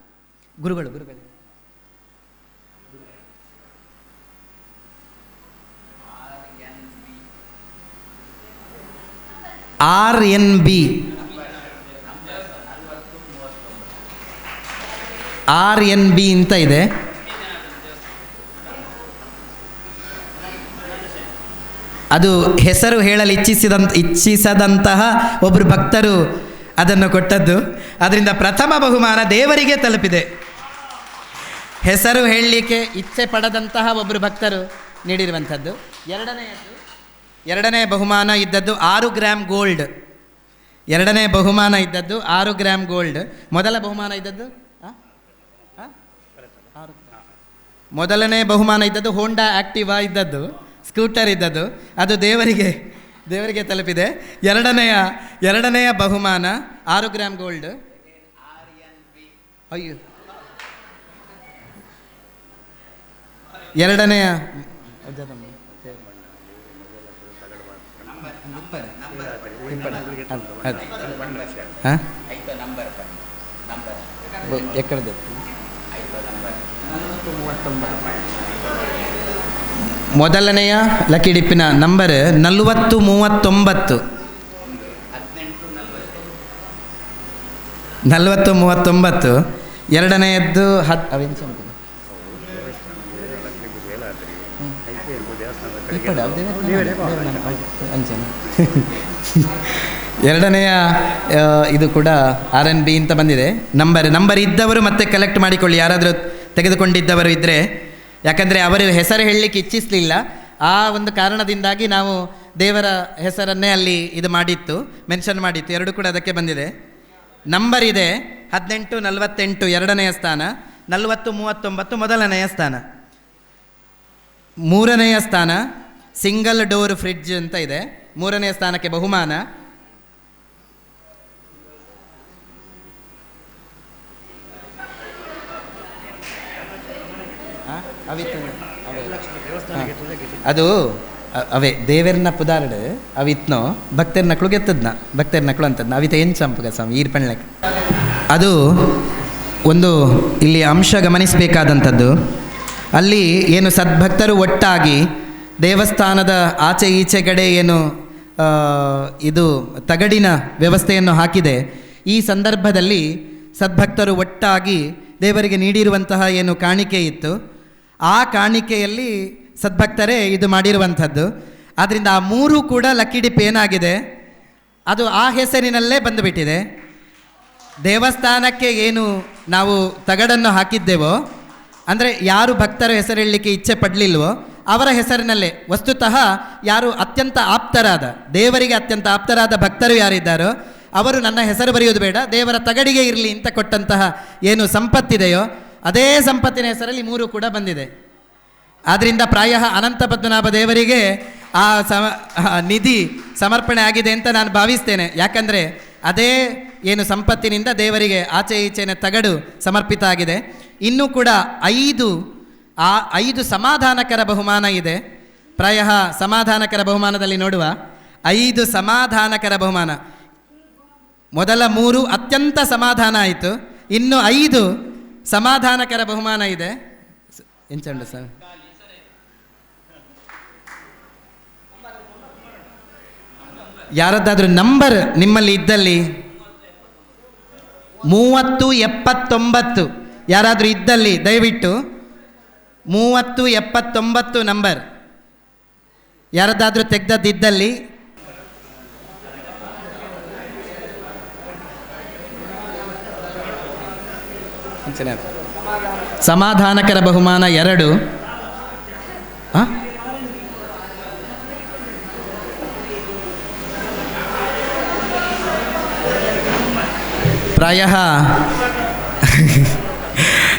ಗುರುಗಳು RNB ಅಂತ ಇದೆ. ಅದು ಹೆಸರು ಹೇಳಲು ಇಚ್ಛಿಸದಂತಹ ಒಬ್ಬರು ಭಕ್ತರು ಅದನ್ನು ಕೊಟ್ಟದ್ದು. ಅದರಿಂದ ಪ್ರಥಮ ಬಹುಮಾನ ದೇವರಿಗೆ ತಲುಪಿದೆ. ಹೆಸರು ಹೇಳಲಿಕ್ಕೆ ಇಚ್ಛೆ ಪಡದಂತಹ ಒಬ್ಬರು ಭಕ್ತರು ನೀಡಿರುವಂಥದ್ದು. ಎರಡನೇ ಬಹುಮಾನ ಇದ್ದದ್ದು 6 ಗ್ರಾಮ್ ಗೋಲ್ಡ್. ಎರಡನೇ ಬಹುಮಾನ ಇದ್ದದ್ದು 6 ಗ್ರಾಮ್ ಗೋಲ್ಡ್. ಮೊದಲನೇ ಬಹುಮಾನ ಇದ್ದದ್ದು ಹೋಂಡಾ ಆಕ್ಟಿವಾ ಇದ್ದದ್ದು, ಸ್ಕೂಟರ್ ಇದ್ದದ್ದು, ಅದು ದೇವರಿಗೆ ತಲುಪಿದೆ. ಎರಡನೆಯ ಬಹುಮಾನ 6 ಗ್ರಾಮ್ ಗೋಲ್ಡ್. ಅಯ್ಯೋ, ಎರಡನೆಯ ಮೊದಲನೆಯ ಲಕ್ಕಿ ಡಿಪ್ಪಿನ ನಂಬರ್ 4039. 4039. ಎರಡನೆಯದ್ದು ಎರಡನೆಯ ಇದು ಕೂಡ RNB ಅಂತ ಬಂದಿದೆ. ನಂಬರ್ ಇದ್ದವರು ಮತ್ತೆ ಕಲೆಕ್ಟ್ ಮಾಡಿಕೊಳ್ಳಿ, ಯಾರಾದರೂ ತೆಗೆದುಕೊಂಡಿದ್ದವರು ಇದ್ದರೆ. ಯಾಕಂದರೆ ಅವರು ಹೆಸರು ಹೇಳಲಿಕ್ಕೆ ಇಚ್ಛಿಸಲಿಲ್ಲ. ಆ ಒಂದು ಕಾರಣದಿಂದಾಗಿ ನಾವು ದೇವರ ಹೆಸರನ್ನೇ ಅಲ್ಲಿ ಇದು ಮಾಡಿತ್ತು, ಮೆನ್ಷನ್ ಮಾಡಿತ್ತು. ಎರಡು ಕೂಡ ಅದಕ್ಕೆ ಬಂದಿದೆ. ನಂಬರ್ ಇದೆ 1848 ಎರಡನೆಯ ಸ್ಥಾನ, 4039 ಮೊದಲನೆಯ ಸ್ಥಾನ. ಮೂರನೆಯ ಸ್ಥಾನ ಸಿಂಗಲ್ ಡೋರ್ ಫ್ರಿಡ್ಜ್ ಅಂತ ಇದೆ. ಮೂರನೆಯ ಸ್ಥಾನಕ್ಕೆ ಬಹುಮಾನ ಅದು ಅವೇ ದೇವೇರ್ನ ಪುದಾರ್ಡ್ ಅವಿತ್ನೋ ಭಕ್ತರ್ ನಕ್ಳು ಗೆತ್ತದ್ನ, ಭಕ್ತರ್ ನಕ್ಳು ಅಂತದ್ನ ಅವಿತ ಏನು ಚಂಪಗ ಸ್ವಾಮಿ ಈರ್ ಪಣ್ಲಕ್. ಅದು ಒಂದು ಇಲ್ಲಿ ಅಂಶ ಗಮನಿಸಬೇಕಾದಂಥದ್ದು. ಅಲ್ಲಿ ಏನು ಸದ್ಭಕ್ತರು ಒಟ್ಟಾಗಿ ದೇವಸ್ಥಾನದ ಆಚೆ ಈಚೆಗಡೆ ಏನು ಇದು ತಗಡಿನ ವ್ಯವಸ್ಥೆಯನ್ನು ಹಾಕಿದೆ. ಈ ಸಂದರ್ಭದಲ್ಲಿ ಸದ್ಭಕ್ತರು ಒಟ್ಟಾಗಿ ದೇವರಿಗೆ ನೀಡಿರುವಂತಹ ಏನು ಕಾಣಿಕೆ ಇತ್ತು, ಆ ಕಾಣಿಕೆಯಲ್ಲಿ ಸದ್ಭಕ್ತರೇ ಇದು ಮಾಡಿರುವಂಥದ್ದು. ಆದ್ದರಿಂದ ಆ ಮೂರು ಕೂಡ ಲಕ್ಕಿ ಡಿಪ್ ಏನಾಗಿದೆ, ಅದು ಆ ಹೆಸರಿನಲ್ಲೇ ಬಂದುಬಿಟ್ಟಿದೆ. ದೇವಸ್ಥಾನಕ್ಕೆ ಏನು ನಾವು ತಗಡನ್ನು ಹಾಕಿದ್ದೇವೋ, ಅಂದರೆ ಯಾರು ಭಕ್ತರ ಹೆಸರು ಹೇಳಲಿಕ್ಕೆ ಇಚ್ಛೆ ಪಡಲಿಲ್ವೋ ಅವರ ಹೆಸರಿನಲ್ಲೇ, ವಸ್ತುತಃ ಯಾರು ಅತ್ಯಂತ ಆಪ್ತರಾದ, ದೇವರಿಗೆ ಅತ್ಯಂತ ಆಪ್ತರಾದ ಭಕ್ತರು ಯಾರಿದ್ದಾರೋ ಅವರು ನನ್ನ ಹೆಸರು ಬರೆಯುವುದು ಬೇಡ, ದೇವರ ತಗಡಿಗೆ ಇರಲಿ ಅಂತ ಕೊಟ್ಟಂತಹ ಏನು ಸಂಪತ್ತಿದೆಯೋ ಅದೇ ಸಂಪತ್ತಿನ ಹೆಸರಲ್ಲಿ ಮೂರು ಕೂಡ ಬಂದಿದೆ. ಆದ್ದರಿಂದ ಪ್ರಾಯಃ ಅನಂತ ಪದ್ಮನಾಭ ದೇವರಿಗೆ ಆ ನಿಧಿ ಸಮರ್ಪಣೆ ಆಗಿದೆ ಅಂತ ನಾನು ಭಾವಿಸ್ತೇನೆ. ಯಾಕಂದರೆ ಅದೇ ಏನು ಸಂಪತ್ತಿನಿಂದ ದೇವರಿಗೆ ಆಚೆ ಈಚೆನ ತಗಡು ಸಮರ್ಪಿತ ಆಗಿದೆ. ಇನ್ನೂ ಕೂಡ 5 ಸಮಾಧಾನಕರ ಬಹುಮಾನ ಇದೆ. ಪ್ರಾಯಃ ಸಮಾಧಾನಕರ ಬಹುಮಾನದಲ್ಲಿ ನೋಡುವ 5 ಸಮಾಧಾನಕರ ಬಹುಮಾನ. ಮೊದಲ 3 ಅತ್ಯಂತ ಸಮಾಧಾನ ಆಯಿತು, ಇನ್ನು 5 ಸಮಾಧಾನಕರ ಬಹುಮಾನ ಇದೆ. ಎಂಚಂಡು ಸರ್, ಯಾರದ್ದಾದ್ರೂ ನಂಬರ್ ನಿಮ್ಮಲ್ಲಿ ಇದ್ದಲ್ಲಿ 3079 ಯಾರಾದರೂ ಇದ್ದಲ್ಲಿ ದಯವಿಟ್ಟು 3079 ನಂಬರ್ ಯಾರದ್ದಾದ್ರೂ ತೆಗೆದದ್ದಿದ್ದಲ್ಲಿ ಸಮಾಧಾನಕರ ಬಹುಮಾನ 2. ಪ್ರಾಯಃ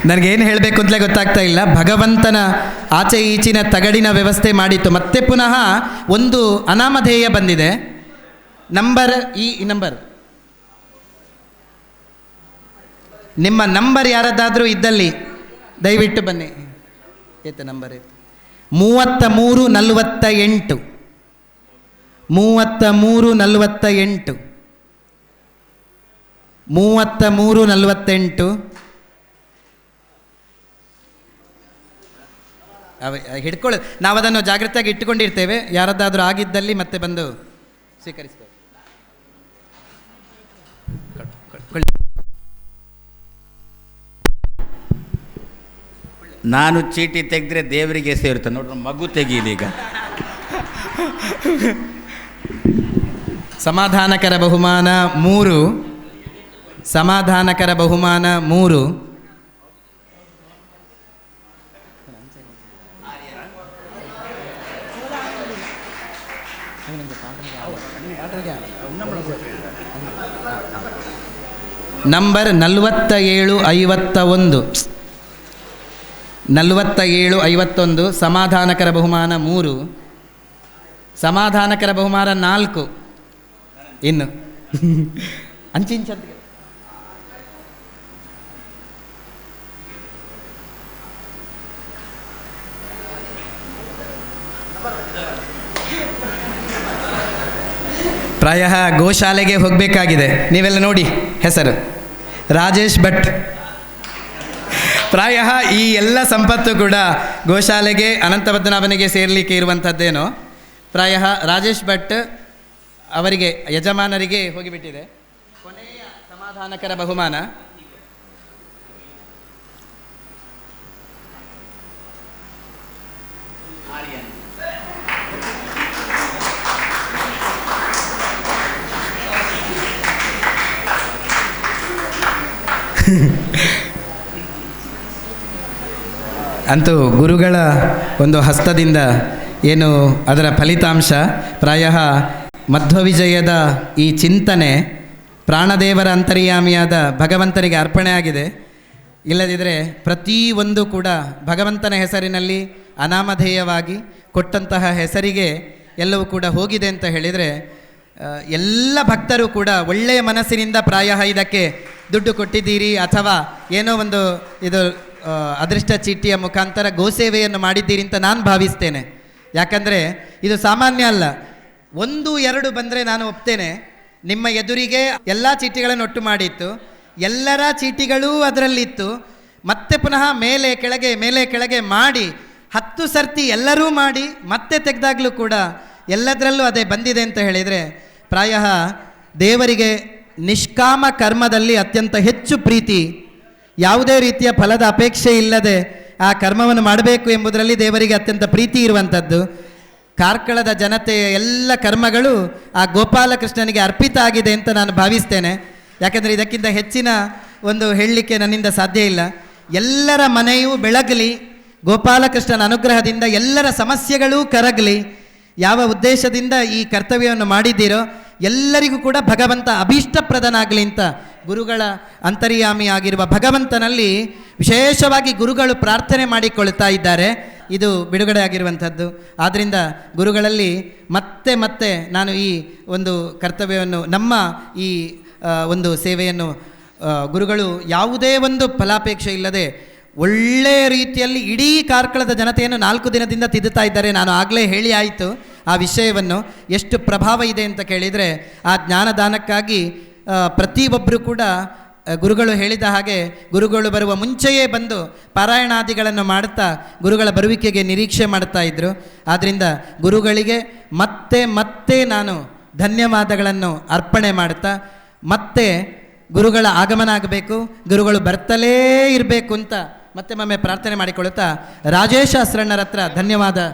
ನನಗೇನು ಹೇಳಬೇಕು ಅಂತಲೇ ಗೊತ್ತಾಗ್ತಾ ಇಲ್ಲ. ಭಗವಂತನ ಆಚೆ ಈಚಿನ ತಗಡಿನ ವ್ಯವಸ್ಥೆ ಮಾಡಿತ್ತು. ಮತ್ತೆ ಪುನಃ ಒಂದು ಅನಾಮಧೇಯ ಬಂದಿದೆ. ನಂಬರ್ ನಿಮ್ಮ ನಂಬರ್ ಯಾರದ್ದಾದರೂ ಇದ್ದಲ್ಲಿ ದಯವಿಟ್ಟು ಬನ್ನಿ. ಏತ ನಂಬರ್ ಏತು 3348 3348 ಹಿಡ್ಕೊಳ್ಳಿ. ನಾವು ಅದನ್ನು ಜಾಗ್ರತೆಯಾಗಿ ಇಟ್ಟುಕೊಂಡಿರ್ತೇವೆ. ಯಾರದ್ದಾದರೂ ಆಗಿದ್ದಲ್ಲಿ ಮತ್ತೆ ಬಂದು ಸ್ವೀಕರಿಸ್ಬೇಕು. ನಾನು ಚೀಟಿ ತೆಗೆದ್ರೆ ದೇವರಿಗೆ ಸೇರುತ್ತೆ ನೋಡ್ರಿ, ಮಗು ತೆಗೀಲಿ ಈಗ. ಸಮಾಧಾನಕರ ಬಹುಮಾನ 3. ಸಮಾಧಾನಕರ ಬಹುಮಾನ 3. ನಂಬರ್ 4751 4751, ಸಮಾಧಾನಕರ ಬಹುಮಾನ 3, ಸಮಾಧಾನಕರ ಬಹುಮಾನ 4. ಇನ್ನು ಅಂಚಿಂಚ ಪ್ರಾಯ ಗೋಶಾಲೆಗೆ ಹೋಗಬೇಕಾಗಿದೆ. ನೀವೆಲ್ಲ ನೋಡಿ ಹೆಸರು ರಾಜೇಶ್ ಭಟ್. ಪ್ರಾಯ ಈ ಎಲ್ಲ ಸಂಪತ್ತು ಕೂಡ ಗೋಶಾಲೆಗೆ ಅನಂತ ಪದ್ಮನಾಭನಿಗೆ ಸೇರಲಿಕ್ಕೆ ಇರುವಂಥದ್ದೇನೋ. ಪ್ರಾಯ ರಾಜೇಶ್ ಭಟ್ ಅವರಿಗೆ ಯಜಮಾನರಿಗೆ ಹೋಗಿಬಿಟ್ಟಿದೆ. ಕೊನೆಯ ಸಮಾಧಾನಕರ ಬಹುಮಾನ ಅಂತೂ ಗುರುಗಳ ಒಂದು ಹಸ್ತದಿಂದ ಏನು ಅದರ ಫಲಿತಾಂಶ ಪ್ರಾಯ ಮಧ್ವವಿಜಯದ ಈ ಚಿಂತನೆ ಪ್ರಾಣದೇವರ ಅಂತರ್ಯಾಮಿಯಾದ ಭಗವಂತನಿಗೆ ಅರ್ಪಣೆ ಆಗಿದೆ. ಇಲ್ಲದಿದ್ದರೆ ಪ್ರತಿಯೊಂದು ಕೂಡ ಭಗವಂತನ ಹೆಸರಿನಲ್ಲಿ ಅನಾಮಧೇಯವಾಗಿ ಕೊಟ್ಟಂತಹ ಹೆಸರಿಗೆ ಎಲ್ಲವೂ ಕೂಡ ಹೋಗಿದೆ ಅಂತ ಹೇಳಿದರೆ, ಎಲ್ಲ ಭಕ್ತರು ಕೂಡ ಒಳ್ಳೆಯ ಮನಸ್ಸಿನಿಂದ ಪ್ರಾಯ ಇದಕ್ಕೆ ದುಡ್ಡು ಕೊಟ್ಟಿದ್ದೀರಿ ಅಥವಾ ಏನೋ ಒಂದು ಇದು ಅದೃಷ್ಟ ಚೀಟಿಯ ಮುಖಾಂತರ ಗೋಸೇವೆಯನ್ನು ಮಾಡಿದ್ದೀರಿ ಅಂತ ನಾನು ಭಾವಿಸ್ತೇನೆ. ಯಾಕಂದರೆ ಇದು ಸಾಮಾನ್ಯ ಅಲ್ಲ. 1, 2 ಬಂದರೆ ನಾನು ಒಪ್ತೇನೆ. ನಿಮ್ಮ ಎದುರಿಗೆ ಎಲ್ಲ ಚೀಟಿಗಳನ್ನು ಒಟ್ಟು ಮಾಡಿತ್ತು, ಎಲ್ಲರ ಚೀಟಿಗಳೂ ಅದರಲ್ಲಿತ್ತು. ಮತ್ತೆ ಪುನಃ ಮೇಲೆ ಕೆಳಗೆ ಮಾಡಿ 10 ಸರ್ತಿ ಎಲ್ಲರೂ ಮಾಡಿ ಮತ್ತೆ ತೆಗೆದಾಗಲೂ ಕೂಡ ಎಲ್ಲದರಲ್ಲೂ ಅದೇ ಬಂದಿದೆ ಅಂತ ಹೇಳಿದರೆ, ಪ್ರಾಯ ದೇವರಿಗೆ ನಿಷ್ಕಾಮ ಕರ್ಮದಲ್ಲಿ ಅತ್ಯಂತ ಹೆಚ್ಚು ಪ್ರೀತಿ. ಯಾವುದೇ ರೀತಿಯ ಫಲದ ಅಪೇಕ್ಷೆ ಇಲ್ಲದೆ ಆ ಕರ್ಮವನ್ನು ಮಾಡಬೇಕು ಎಂಬುದರಲ್ಲಿ ದೇವರಿಗೆ ಅತ್ಯಂತ ಪ್ರೀತಿ ಇರುವಂಥದ್ದು. ಕಾರ್ಕಳದ ಜನತೆಯ ಎಲ್ಲ ಕರ್ಮಗಳು ಆ ಗೋಪಾಲಕೃಷ್ಣನಿಗೆ ಅರ್ಪಿತ ಆಗಿದೆ ಅಂತ ನಾನು ಭಾವಿಸ್ತೇನೆ. ಯಾಕಂದರೆ ಇದಕ್ಕಿಂತ ಹೆಚ್ಚಿನ ಒಂದು ಹೇಳಲಿಕ್ಕೆ ನನ್ನಿಂದ ಸಾಧ್ಯ ಇಲ್ಲ. ಎಲ್ಲರ ಮನೆಯೂ ಬೆಳಗಲಿ, ಗೋಪಾಲಕೃಷ್ಣನ ಅನುಗ್ರಹದಿಂದ ಎಲ್ಲರ ಸಮಸ್ಯೆಗಳೂ ಕರಗಲಿ. ಯಾವ ಉದ್ದೇಶದಿಂದ ಈ ಕರ್ತವ್ಯವನ್ನು ಮಾಡಿದ್ದೀರೋ ಎಲ್ಲರಿಗೂ ಕೂಡ ಭಗವಂತ ಅಭೀಷ್ಟಪ್ರದನಾಗಲಿ ಅಂತ ಗುರುಗಳ ಅಂತರ್ಯಾಮಿ ಆಗಿರುವ ಭಗವಂತನಲ್ಲಿ ವಿಶೇಷವಾಗಿ ಗುರುಗಳು ಪ್ರಾರ್ಥನೆ ಮಾಡಿಕೊಳ್ತಾ ಇದ್ದಾರೆ. ಇದು ಬಿಡುಗಡೆ ಆಗಿರುವಂಥದ್ದು. ಆದ್ದರಿಂದ ಗುರುಗಳಲ್ಲಿ ಮತ್ತೆ ನಾನು ಈ ಒಂದು ಕರ್ತವ್ಯವನ್ನು, ನಮ್ಮ ಈ ಒಂದು ಸೇವೆಯನ್ನು ಗುರುಗಳು ಯಾವುದೇ ಒಂದು ಫಲಾಪೇಕ್ಷೆ ಇಲ್ಲದೆ ಒಳ್ಳೆಯ ರೀತಿಯಲ್ಲಿ ಇಡೀ ಕಾರ್ಕಳದ ಜನತೆಯನ್ನು 4 ದಿನದಿಂದ ತಿದ್ದುತ್ತಾ ಇದ್ದಾರೆ. ನಾನು ಆಗಲೇ ಹೇಳಿ ಆಯಿತು ಆ ವಿಷಯವನ್ನು. ಎಷ್ಟು ಪ್ರಭಾವ ಇದೆ ಅಂತ ಕೇಳಿದರೆ, ಆ ಜ್ಞಾನದಾನಕ್ಕಾಗಿ ಪ್ರತಿಯೊಬ್ಬರು ಕೂಡ ಗುರುಗಳು ಹೇಳಿದ ಹಾಗೆ ಗುರುಗಳು ಬರುವ ಮುಂಚೆಯೇ ಬಂದು ಪಾರಾಯಣಾದಿಗಳನ್ನು ಮಾಡುತ್ತಾ ಗುರುಗಳ ಬರುವಿಕೆಗೆ ನಿರೀಕ್ಷೆ ಮಾಡ್ತಾ ಇದ್ದರು. ಆದ್ದರಿಂದ ಗುರುಗಳಿಗೆ ಮತ್ತೆ ನಾನು ಧನ್ಯವಾದಗಳನ್ನು ಅರ್ಪಣೆ ಮಾಡ್ತಾ, ಮತ್ತೆ ಗುರುಗಳ ಆಗಮನ ಆಗಬೇಕು, ಗುರುಗಳು ಬರ್ತಲೇ ಇರಬೇಕು ಅಂತ ಮತ್ತೆ ಪ್ರಾರ್ಥನೆ ಮಾಡಿಕೊಳ್ಳುತ್ತಾ ರಾಜೇಶ ಅಸ್ರಣ್ಣರ ಹತ್ರ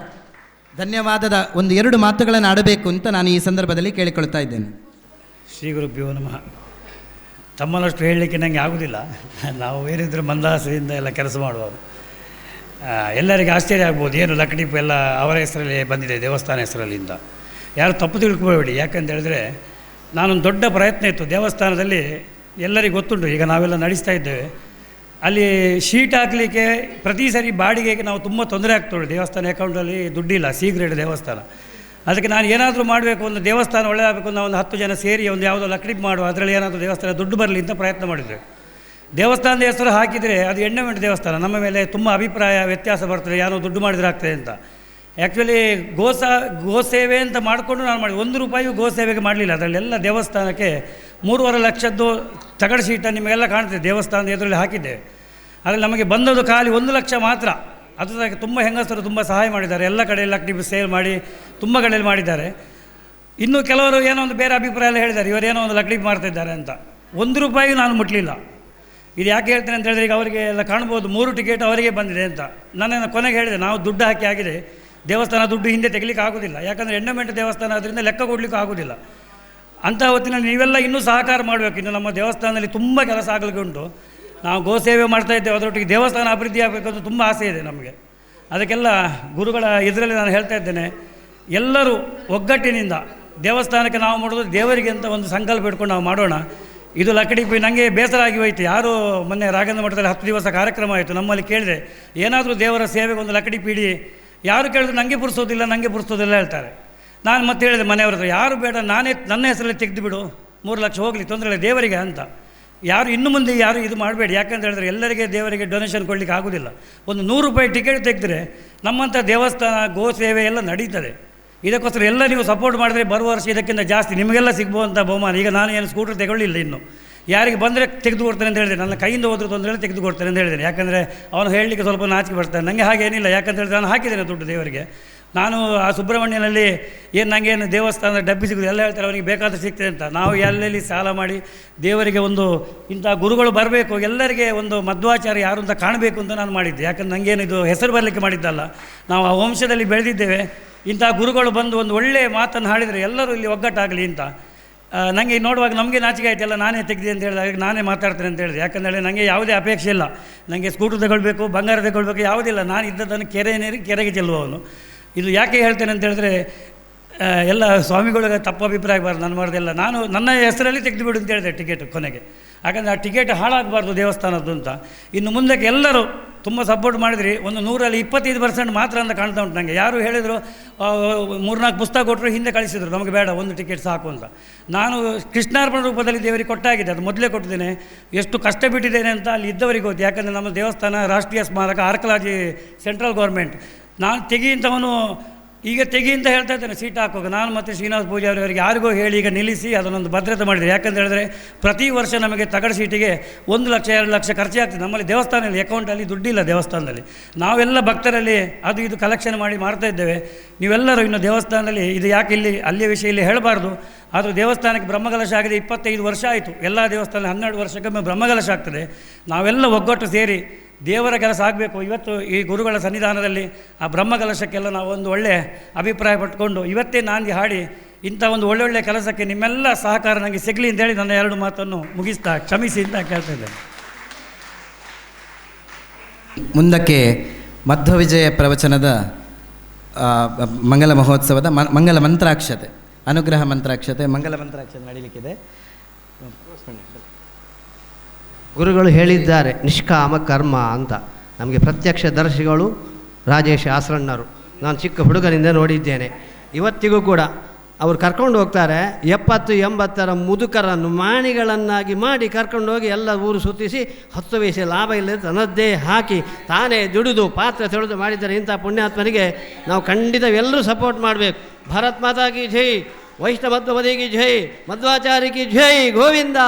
ಧನ್ಯವಾದದ 1-2 ಮಾತುಗಳನ್ನು ಆಡಬೇಕು ಅಂತ ನಾನು ಈ ಸಂದರ್ಭದಲ್ಲಿ ಕೇಳಿಕೊಳ್ತಾ ಇದ್ದೇನೆ. ಶ್ರೀ ಗುರುಭ್ಯೋ ನಮಃ. ತಮ್ಮನಷ್ಟು ಹೇಳಲಿಕ್ಕೆ ನನಗೆ ಆಗೋದಿಲ್ಲ. ನಾವು ಏನಿದ್ರು ಮಂದಹಾಸದಿಂದ ಎಲ್ಲ ಕೆಲಸ ಮಾಡುವವರು. ಎಲ್ಲರಿಗೆ ಆಶ್ಚರ್ಯ ಆಗ್ಬೋದು, ಏನು ಲಕ್ಕಡಿಪ್ಪು ಎಲ್ಲ ಅವರ ಹೆಸರಲ್ಲಿ ಬಂದಿದೆ, ದೇವಸ್ಥಾನ ಹೆಸರಲ್ಲಿಂದ. ಯಾರು ತಪ್ಪು ತಿಳ್ಕೊಬೇಡಿ. ಯಾಕಂತ ಹೇಳಿದ್ರೆ ನಾನೊಂದು ದೊಡ್ಡ ಪ್ರಯತ್ನ ಇತ್ತು ದೇವಸ್ಥಾನದಲ್ಲಿ. ಎಲ್ಲರಿಗೂ ಗೊತ್ತುಂಟು, ಈಗ ನಾವೆಲ್ಲ ನಡೆಸ್ತಾ ಇದ್ದೇವೆ. ಅಲ್ಲಿ ಶೀಟ್ ಹಾಕಲಿಕ್ಕೆ ಪ್ರತಿ ಸರಿ ಬಾಡಿಗೆಗೆ ನಾವು ತುಂಬ ತೊಂದರೆ ಆಗ್ತೇವೆ. ದೇವಸ್ಥಾನ ಅಕೌಂಟಲ್ಲಿ ದುಡ್ಡಿಲ್ಲ, ಸೀಗ್ರೇಡ್ ದೇವಸ್ಥಾನ. ಅದಕ್ಕೆ ನಾನು ಏನಾದರೂ ಮಾಡಬೇಕು, ಒಂದು ದೇವಸ್ಥಾನ ಒಳ್ಳೆಯದಾಗಬೇಕು, ನಾವು ಒಂದು 10 ಜನ ಸೇರಿ ಒಂದು ಯಾವುದೋ ಲಕ್ಕಡಿ ಮಾಡುವ, ಅದರಲ್ಲಿ ಏನಾದರೂ ದೇವಸ್ಥಾನ ದುಡ್ಡು ಬರಲಿ ಅಂತ ಪ್ರಯತ್ನ ಮಾಡಿದ್ವಿ. ದೇವಸ್ಥಾನದ ಹೆಸರು ಹಾಕಿದರೆ ಅದು ಎಂಡಮೆಂಟ್ ದೇವಸ್ಥಾನ. ನಮ್ಮ ಮೇಲೆ ತುಂಬ ಅಭಿಪ್ರಾಯ ವ್ಯತ್ಯಾಸ ಬರ್ತದೆ, ಯಾರೋ ದುಡ್ಡು ಮಾಡಿದ್ರೆ ಆಗ್ತದೆ ಅಂತ. ಆ್ಯಕ್ಚುಲಿ ಗೋಸೇವೆ ಅಂತ ಮಾಡಿಕೊಂಡು ನಾನು ಮಾಡಿ 1 ರೂಪಾಯಿಯೂ ಗೋಸೇವೆಗೆ ಮಾಡಲಿಲ್ಲ. ಅದರಲ್ಲೆಲ್ಲ ದೇವಸ್ಥಾನಕ್ಕೆ 3.5 ಲಕ್ಷದ್ದು ತಗಡು ಶೀಟ ನಿಮಗೆಲ್ಲ ಕಾಣ್ತದೆ, ದೇವಸ್ಥಾನದ ಎದುರಲ್ಲಿ ಹಾಕಿದ್ದೇವೆ. ಅದರಲ್ಲಿ ನಮಗೆ ಬಂದದ್ದು ಖಾಲಿ 1 ಲಕ್ಷ ಮಾತ್ರ. ಅದಕ್ಕೆ ತುಂಬ ಹೆಂಗಸರು ತುಂಬ ಸಹಾಯ ಮಾಡಿದ್ದಾರೆ. ಎಲ್ಲ ಕಡೆಯಲ್ಲಿ ಲಕ್ಕಡಿ ಸೇಲ್ ಮಾಡಿ ತುಂಬ ಕಡೆಯಲ್ಲಿ ಮಾಡಿದ್ದಾರೆ. ಇನ್ನು ಕೆಲವರು ಏನೋ ಒಂದು ಬೇರೆ ಅಭಿಪ್ರಾಯ ಎಲ್ಲ ಹೇಳಿದ್ದಾರೆ, ಇವರೇನೋ ಒಂದು ಲಕ್ಕಡಿ ಮಾಡ್ತಾಯಿದ್ದಾರೆ ಅಂತ. 1 ರೂಪಾಯಿಗೂ ನಾನು ಮುಟ್ಟಲಿಲ್ಲ. ಇದು ಯಾಕೆ ಹೇಳ್ತೇನೆ ಅಂತ ಹೇಳಿದ್ರೆ, ಈಗ ಅವರಿಗೆ ಎಲ್ಲ ಕಾಣ್ಬೋದು 3 ಟಿಕೆಟ್ ಅವರಿಗೆ ಬಂದಿದೆ ಅಂತ. ನನ್ನನ್ನು ಕೊನೆಗೆ ಹೇಳಿದೆ, ನಾವು ದುಡ್ಡು ಹಾಕಿ ಆಗಿದೆ, ದೇವಸ್ಥಾನ ದುಡ್ಡು ಹಿಂದೆ ತೆಗಿಲಿಕ್ಕೆ ಆಗೋದಿಲ್ಲ. ಯಾಕಂದರೆ ಎಂಡಮೆಂಟ್ ದೇವಸ್ಥಾನ ಅದರಿಂದ ಲೆಕ್ಕ ಕೊಡಲಿಕ್ಕೂ ಆಗೋದಿಲ್ಲ. ಅಂಥ ಹೊತ್ತಿನಲ್ಲಿ ನೀವೆಲ್ಲ ಇನ್ನೂ ಸಹಕಾರ ಮಾಡಬೇಕು. ಇನ್ನು ನಮ್ಮ ದೇವಸ್ಥಾನದಲ್ಲಿ ತುಂಬ ಕೆಲಸ ಆಗಲಿಕ್ಕೆ ಉಂಟು. ನಾವು ಗೋಸೇವೆ ಮಾಡ್ತಾಯಿದ್ದೇವೆ, ಅದರೊಟ್ಟಿಗೆ ದೇವಸ್ಥಾನ ಅಭಿವೃದ್ಧಿ ಆಗಬೇಕಂತ ತುಂಬ ಆಸೆ ಇದೆ ನಮಗೆ. ಅದಕ್ಕೆಲ್ಲ ಗುರುಗಳ ಇದರಲ್ಲಿ ನಾನು ಹೇಳ್ತಾ ಇದ್ದೇನೆ, ಎಲ್ಲರೂ ಒಗ್ಗಟ್ಟಿನಿಂದ ದೇವಸ್ಥಾನಕ್ಕೆ ನಾವು ಮಾಡೋದು ದೇವರಿಗೆ ಅಂತ ಒಂದು ಸಂಕಲ್ಪ ಇಟ್ಕೊಂಡು ನಾವು ಮಾಡೋಣ. ಇದು ಲಕ್ಕಡಿ ಪಿ ನನಗೆ ಬೇಸರ ಆಗಿ ಹೋಯಿತು. ಯಾರು ಮೊನ್ನೆ ರಾಘವೇಂದ್ರ ಮಠದಲ್ಲಿ 10 ದಿವಸ ಕಾರ್ಯಕ್ರಮ ಆಯಿತು. ನಮ್ಮಲ್ಲಿ ಕೇಳಿದೆ ಏನಾದರೂ ದೇವರ ಸೇವೆಗೆ ಒಂದು ಲಕ್ಕಡಿ ಪೀಡಿ. ಯಾರು ಕೇಳಿದ್ರು ನನಗೆ ಪುರ್ಸೋದಿಲ್ಲ ಹೇಳ್ತಾರೆ. ನಾನು ಮತ್ತೆ ಹೇಳಿದೆ ಮನೆಯವ್ರ ಹತ್ರ, ಯಾರು ಬೇಡ, ನನ್ನ ಹೆಸರಲ್ಲಿ ತೆಗೆದುಬಿಡು, 3 ಲಕ್ಷ ಹೋಗಲಿ, ತೊಂದರೆ ಇಲ್ಲ ದೇವರಿಗೆ ಅಂತ. ಯಾರು ಇನ್ನು ಮುಂದೆ ಯಾರು ಇದು ಮಾಡಬೇಡಿ. ಯಾಕಂತ ಹೇಳಿದ್ರೆ ಎಲ್ಲರಿಗೆ ದೇವರಿಗೆ ಡೊನೇಷನ್ ಕೊಡಲಿಕ್ಕೆ ಆಗೋದಿಲ್ಲ. ಒಂದು 100 ರೂಪಾಯಿ ಟಿಕೆಟ್ ತೆಗೆದ್ರೆ ನಮ್ಮಂಥ ದೇವಸ್ಥಾನ ಗೋ ಸೇವೆ ಎಲ್ಲ ನಡೀತದೆ. ಇದಕ್ಕೋಸ್ಕರ ಎಲ್ಲ ನೀವು ಸಪೋರ್ಟ್ ಮಾಡಿದ್ರೆ ಬರುವ ವರ್ಷ ಇದಕ್ಕಿಂತ ಜಾಸ್ತಿ ನಿಮಗೆಲ್ಲ ಸಿಗ್ಬೋಂಥ ಬಹುಮಾನ. ಈಗ ನಾನು ಏನು ಸ್ಕೂಟರ್ ತಗೊಳ್ಳಿಲ್ಲ ಇನ್ನು, ಯಾರಿಗೆ ಬಂದರೆ ತೆಗೆದುಕೊಡ್ತೇನೆ ಅಂತ ಹೇಳಿದೆ. ನನ್ನ ಕೈಯಿಂದ ಹೋದ್ರೂ ತೊಂದರೆ ಇಲ್ಲ, ತೆಗೆದುಕೊಡ್ತೇನೆ ಅಂತ ಹೇಳಿದ್ದೇನೆ. ಯಾಕಂದರೆ ಅವನು ಹೇಳಲಿಕ್ಕೆ ಸ್ವಲ್ಪ ನಾಚಿಕೆ ಬರ್ತಾನೆ. ನನಗೆ ಹಾಗೇನಿಲ್ಲ, ಯಾಕಂತ ಹೇಳಿದ್ರೆ ನಾನು ಹಾಕಿದ್ದೇನೆ ದುಡ್ಡು ದೇವರಿಗೆ. ನಾನು ಆ ಸುಬ್ರಹ್ಮಣ್ಯನಲ್ಲಿ ನನಗೇನು ದೇವಸ್ಥಾನದ ಡಬ್ಬಿ ಸಿಗೋದು ಎಲ್ಲ ಹೇಳ್ತಾರೆ, ಅವನಿಗೆ ಬೇಕಾದ್ರೆ ಸಿಗ್ತದೆ ಅಂತ. ನಾವು ಎಲ್ಲೆಲ್ಲಿ ಸಾಲ ಮಾಡಿ ದೇವರಿಗೆ ಒಂದು ಇಂಥ ಗುರುಗಳು ಬರಬೇಕು, ಎಲ್ಲರಿಗೆ ಒಂದು ಮಧ್ವಾಚಾರ್ಯ ಯಾರು ಅಂತ ಕಾಣಬೇಕು ಅಂತ ನಾನು ಮಾಡಿದ್ದೆ. ಯಾಕಂದ್ರೆ ನನಗೇನು ಇದು ಹೆಸರು ಬರಲಿಕ್ಕೆ ಮಾಡಿದ್ದಲ್ಲ, ನಾವು ಆ ವಂಶದಲ್ಲಿ ಬೆಳೆದಿದ್ದೇವೆ. ಇಂಥ ಗುರುಗಳು ಬಂದು ಒಂದು ಒಳ್ಳೆಯ ಮಾತನ್ನು ಹಾಡಿದರೆ ಎಲ್ಲರೂ ಇಲ್ಲಿ ಒಗ್ಗಟ್ಟಾಗಲಿ ಅಂತ. ನನಗೆ ನೋಡುವಾಗ ನಮಗೆ ನಾಚಿಕೆ ಆಯ್ತಲ್ಲ, ನಾನೇ ತೆಗೆದೆ ಅಂತ ಹೇಳಿದಾಗ ನಾನೇ ಮಾತಾಡ್ತೇನೆ ಅಂತ ಹೇಳಿದೆ. ಯಾಕಂದರೆ ನನಗೆ ಯಾವುದೇ ಅಪೇಕ್ಷೆ ಇಲ್ಲ, ನನಗೆ ಸ್ಕೂಟರ್ ತಗೊಳ್ಬೇಕು, ಬಂಗಾರ ತಗೊಳ್ಬೇಕು ಯಾವುದಿಲ್ಲ. ನಾನು ಇದ್ದದ್ದನ್ನು ಕೆರೆಗೆ ಚೆಲ್ಲುವವನು. ಇದು ಯಾಕೆ ಹೇಳ್ತೇನೆ ಅಂತ ಹೇಳಿದ್ರೆ, ಎಲ್ಲ ಸ್ವಾಮಿಗಳಿಗೆ ತಪ್ಪು ಅಭಿಪ್ರಾಯ ಬಾರ್ದು, ನಾನು ಮಾಡೋದೆಲ್ಲ ನಾನು ನನ್ನ ಹೆಸರಲ್ಲಿ ತೆಗೆದುಬಿಡು ಅಂತ ಹೇಳಿದೆ ಟಿಕೆಟ್ ಕೊನೆಗೆ. ಯಾಕಂದರೆ ಆ ಟಿಕೆಟ್ ಹಾಳಾಗಬಾರ್ದು ದೇವಸ್ಥಾನದ್ದು ಅಂತ. ಇನ್ನು ಮುಂದಕ್ಕೆ ಎಲ್ಲರೂ ತುಂಬ ಸಪೋರ್ಟ್ ಮಾಡಿದ್ರಿ. ಒಂದು 100ರಲ್ಲಿ 25% ಮಾತ್ರ ಅಂತ ಕಾಣ್ತಾ ಉಂಟು ನನಗೆ. ಯಾರು ಹೇಳಿದರು 3-4 ಪುಸ್ತಕ ಕೊಟ್ಟರು, ಹಿಂದೆ ಕಳಿಸಿದರು, ನಮಗೆ ಬೇಡ ಒಂದು ಟಿಕೆಟ್ ಸಾಕು ಅಂತ. ನಾನು ಕೃಷ್ಣಾರ್ಪಣ ರೂಪದಲ್ಲಿ ದೇವರಿಗೆ ಕೊಟ್ಟಾಗಿದೆ, ಅದು ಮೊದಲೇ ಕೊಟ್ಟಿದ್ದೇನೆ. ಎಷ್ಟು ಕಷ್ಟ ಬಿಟ್ಟಿದ್ದೇನೆ ಅಂತ ಅಲ್ಲಿ ಇದ್ದವರಿಗೆ ಗೊತ್ತು. ಯಾಕಂದರೆ ನಮ್ಮ ದೇವಸ್ಥಾನ ರಾಷ್ಟ್ರೀಯ ಸ್ಮಾರಕ, ಆರ್ಕಲಾಜಿ ಸೆಂಟ್ರಲ್ ಗೌರ್ಮೆಂಟ್. ನಾನು ತೆಗಿಂತವನು ಈಗ ತೆಗಿ ಅಂತ ಹೇಳ್ತಾ ಇದ್ದೇನೆ ಸೀಟ್ ಹಾಕುವಾಗ. ನಾನು ಮತ್ತು ಶ್ರೀನಿವಾಸ ಪೂಜಾರಿ ಅವರಿಗೆ ಯಾರಿಗೋ ಹೇಳಿ ಈಗ ನಿಲ್ಲಿಸಿ ಅದನ್ನೊಂದು ಭದ್ರತೆ ಮಾಡಿದೆ. ಯಾಕಂತ ಹೇಳಿದ್ರೆ ಪ್ರತಿ ವರ್ಷ ನಮಗೆ ತಗಡು ಸೀಟಿಗೆ 1 ಲಕ್ಷ 2 ಲಕ್ಷ ಖರ್ಚಾಗ್ತದೆ. ನಮ್ಮಲ್ಲಿ ದೇವಸ್ಥಾನದಲ್ಲಿ ಅಕೌಂಟಲ್ಲಿ ದುಡ್ಡಿಲ್ಲ ದೇವಸ್ಥಾನದಲ್ಲಿ. ನಾವೆಲ್ಲ ಭಕ್ತರಲ್ಲಿ ಅದು ಇದು ಕಲೆಕ್ಷನ್ ಮಾಡಿ ಮಾಡ್ತಾ ಇದ್ದೇವೆ. ನೀವೆಲ್ಲರೂ ಇನ್ನು ದೇವಸ್ಥಾನದಲ್ಲಿ ಇದು ಯಾಕೆ ಇಲ್ಲಿ ಅಲ್ಲಿಯ ವಿಷಯ ಇಲ್ಲಿ ಹೇಳಬಾರ್ದು. ಆದರೂ ದೇವಸ್ಥಾನಕ್ಕೆ ಬ್ರಹ್ಮಕಲಶ ಆಗಿದೆ 25 ವರ್ಷ ಆಯಿತು. ಎಲ್ಲ ದೇವಸ್ಥಾನದಲ್ಲಿ 12 ವರ್ಷಕ್ಕೊಮ್ಮೆ ಬ್ರಹ್ಮಕಲಶ ಆಗ್ತದೆ. ನಾವೆಲ್ಲ ಒಗ್ಗಟ್ಟು ಸೇರಿ ದೇವರ ಕೆಲಸ ಆಗಬೇಕು. ಇವತ್ತು ಈ ಗುರುಗಳ ಸನ್ನಿಧಾನದಲ್ಲಿ ಆ ಬ್ರಹ್ಮಕಲಶಕ್ಕೆಲ್ಲ ನಾವು ಒಂದು ಒಳ್ಳೆಯ ಅಭಿಪ್ರಾಯ ಪಟ್ಕೊಂಡು ಇವತ್ತೇ ನಾಂದಿ ಹಾಡಿ ಇಂಥ ಒಂದು ಒಳ್ಳೊಳ್ಳೆ ಕೆಲಸಕ್ಕೆ ನಿಮ್ಮೆಲ್ಲ ಸಹಕಾರ ನನಗೆ ಸಿಗಲಿ ಅಂತೇಳಿ ನನ್ನ 2 ಮಾತನ್ನು ಮುಗಿಸ್ತಾ ಕ್ಷಮಿಸಿ ಅಂತ ಕೇಳ್ತಾ ಇದ್ದೇನೆ. ಮುಂದಕ್ಕೆ ಮಧ್ವವಿಜಯ ಪ್ರವಚನದ ಮಂಗಲ ಮಹೋತ್ಸವದ ಮಂಗಲ ಮಂತ್ರಾಕ್ಷತೆ, ಅನುಗ್ರಹ ಮಂತ್ರಾಕ್ಷತೆ, ಮಂಗಲ ಮಂತ್ರಾಕ್ಷತೆ ನಡೀಲಿಕ್ಕಿದೆ. ಗುರುಗಳು ಹೇಳಿದ್ದಾರೆ ನಿಷ್ಕಾಮ ಕರ್ಮ ಅಂತ. ನಮಗೆ ಪ್ರತ್ಯಕ್ಷ ದರ್ಶಿಗಳು ರಾಜೇಶ್ ಆಸರಣ್ಣರು ನಾನು ಚಿಕ್ಕ ಹುಡುಗರಿಂದ ನೋಡಿದ್ದೇನೆ. ಇವತ್ತಿಗೂ ಕೂಡ ಅವರು ಕರ್ಕೊಂಡು ಹೋಗ್ತಾರೆ. 70-80 ಮುದುಕರನ್ನು ಮಾಣಿಗಳನ್ನಾಗಿ ಮಾಡಿ ಕರ್ಕೊಂಡು ಹೋಗಿ ಎಲ್ಲ ಊರು ಸುತ್ತಿಸಿ 10 ಪೈಸೆ ಲಾಭ ಇಲ್ಲದೆ ತನ್ನದ್ದೇ ಹಾಕಿ ತಾನೇ ದುಡಿದು ಪಾತ್ರ ತೊಳೆದು ಮಾಡಿದ್ದಾರೆ. ಇಂಥ ಪುಣ್ಯಾತ್ಮರಿಗೆ ನಾವು ಖಂಡಿತ ಎಲ್ಲರೂ ಸಪೋರ್ಟ್ ಮಾಡಬೇಕು. ಭಾರತ್ ಮಾತಾ ಕಿ ಜೈ, ವೈಷ್ಣವದ್ವಪದಿಗೆ ಜೈ, ಮಧ್ವಾಚಾರ್ಯಕ್ಕೆ ಜೈ, ಗೋವಿಂದ.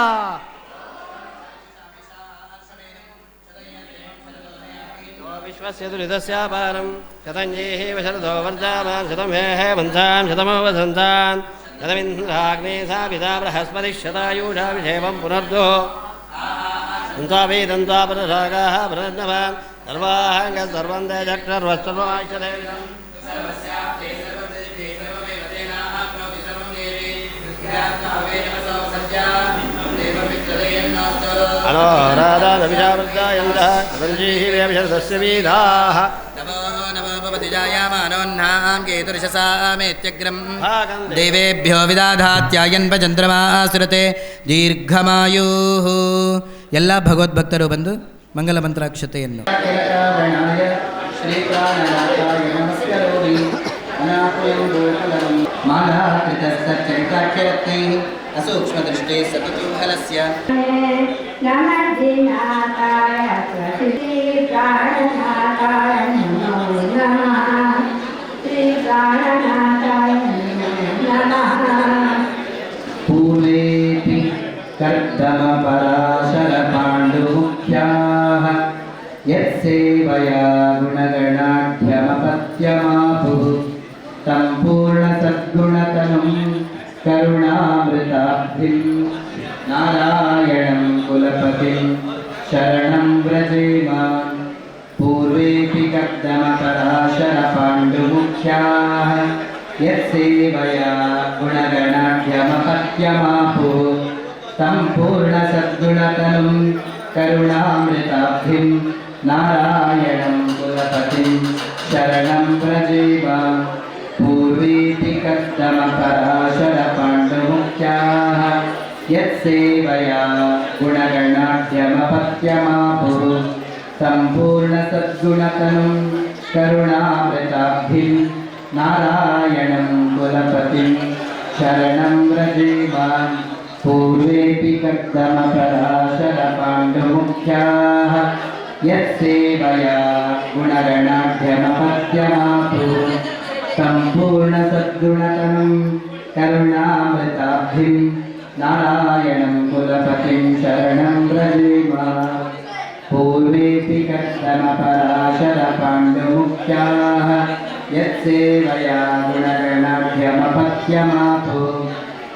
ವಿಶ್ವಸ್ಯದುರಿತಸ್ಯಾಪಾರಂ ಶತಂಜೇಹೇವ ಶರದೋ ವರ್ಧಮಾನ್ ಶತಮೇಹ ವಂತಾನ್ ಶತಮವಸಂತಾನ್ ಶತಮಿಂದ್ರಾಗ್ನೇ ಸಾಪಿತಾ ಬೃಹಸ್ಪತಿ ಶತಾಯೂಷಾ ವಿಷೇವಂ ಪುನರ್ದೋ ದಂತಾಪರರಾಗಾಃ ಪುನರ್ನವಾನ್ ಸರ್ವಾಂಗ ಸರ್ವಂದೇ ಚಕ್ರರ್ವಸ್ಸರ್ವಮಾಶ್ಯತೆ ಅನೋರಾಧಾನವಿಜಾವೃದ್ದಾಯಂತಃ ರಂಜೀಹಿವೇಶರದಸ್ಯ ವೀಧಾಃ ನಮೋ ನಮೋ ಭವತಿ ಜಾಯಮಾನೋನ್ನಾಂ ಕೇತುರ್ಷಸಾಮೇತ್ಯಗ್ರಂ ದೇವೇಭ್ಯೋ ವಿದಾಧಾತ್ಯಾಯನ್ವ ಚಂದ್ರಮಾಸುರತೆ ದೀರ್ಘಮಾಯುಃ. ಎಲ್ಲ ಭಗವದ್ಭಕ್ತರು ಬಂದು ಮಂಗಲ ಮಂತ್ರಾಕ್ಷತೆಯನ್ನು ಅಸೂಕ್ಷ್ಮದೃಷ್ಟೇ ಸತುತೂಹಲಸ್ಯ ಪೂರ್ವೇಪಿ ಕರ್ದಮ ಪರಾಶರ ಪಾಂಡುಮುಖ್ಯಾಃ ಯತ್ಸೇವಯಾ ಗುಣಗಣಾಢ್ಯಮಪತ್ಯಮಾಪುಃ ಸಂಪೂರ್ಣ ಸದ್ಗುಣತನುಂ ಕರುಣಾಮೃತಾಬ್ಧಿಂ ನಾರಾಯಣಂ ಕುಲಪತಿಂ ಶರಣಂ ವ್ರಜೇಮ. ಪೂರ್ವೇಪಿ ಕರ್ದಮ ಪರಾಶರ ಪಾಂಡುಮುಖ್ಯಾಃ ಯತ್ಸೇವಯಾ ಗುಣಗಣಾಢ್ಯಮಪತ್ಯಮಾಪುಃ ಸಂಪೂರ್ಣ ಸದ್ಗುಣತನುಂ ಕರುಣಾಮೃತಾಬ್ಧಿಂ ನಾರಾಯಣಂ ಕುಲಪತಿಂ ಶರಣಂ ವ್ರಜೇಮ. पूर्वेऽपि कर्दमपराशरपाण्डुमुख्याः यत्सेवया गुणगणाढ्यमपत्यमापुः सम्पूर्णसद्गुणतनुं करुणामृताब्धिं नारायणं कुलपतिं शरणं व्रजेमान् पूर्वेऽपि कर्दमपराशरपाण्डुमुख्याः यत्सेवया गुणगणाढ्यमपत्यमापुः सम्पूर्णसद्गुणतनुं करुणामृताब्धिं नारायणं कुलपतिं शरणं व्रजेमान् पूर्वेऽपि कर्दमपराशरपाण्डुमुख्याः यत्सेवया गुणगणाढ्यमपत्यमापुः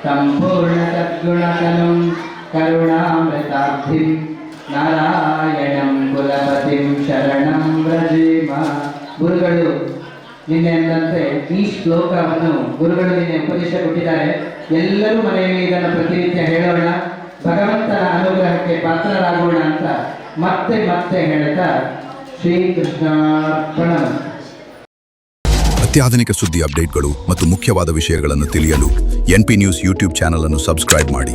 सम्पूर्णसद्गुणतनुं करुणामृताब्धिं ನಾರಾಯಣಂ ಕುಲಪತಿಂ ಶರಣಂ ವ್ರಜೇಮ. ಗುರುಗಳು ನಿನ್ನೆ ಅಂದಂತೆ ಈ ಶ್ಲೋಕವನ್ನು ಗುರುಗಳು ನಿನ್ನೆ ಉಪದೇಶ ಕೊಟ್ಟಿದ್ದಾರೆ. ಎಲ್ಲರೂ ಮನೆಯಲ್ಲಿ ಇದನ್ನು ಪ್ರತಿನಿತ್ಯ ಹೇಳೋಣ, ಭಗವಂತನ ಅನುಗ್ರಹಕ್ಕೆ ಪಾತ್ರರಾಗೋಣ ಅಂತ ಮತ್ತೆ ಮತ್ತೆ ಹೇಳ್ತಾ ಶ್ರೀಕೃಷ್ಣಾರ್ಪಣ. ಅತ್ಯಾಧುನಿಕ ಸುದ್ದಿ ಅಪ್ಡೇಟ್ಗಳು ಮತ್ತು ಮುಖ್ಯವಾದ ವಿಷಯಗಳನ್ನು ತಿಳಿಯಲು NP ನ್ಯೂಸ್ ಯೂಟ್ಯೂಬ್ ಚಾನಲ್ ಅನ್ನು ಸಬ್ಸ್ಕ್ರೈಬ್ ಮಾಡಿ.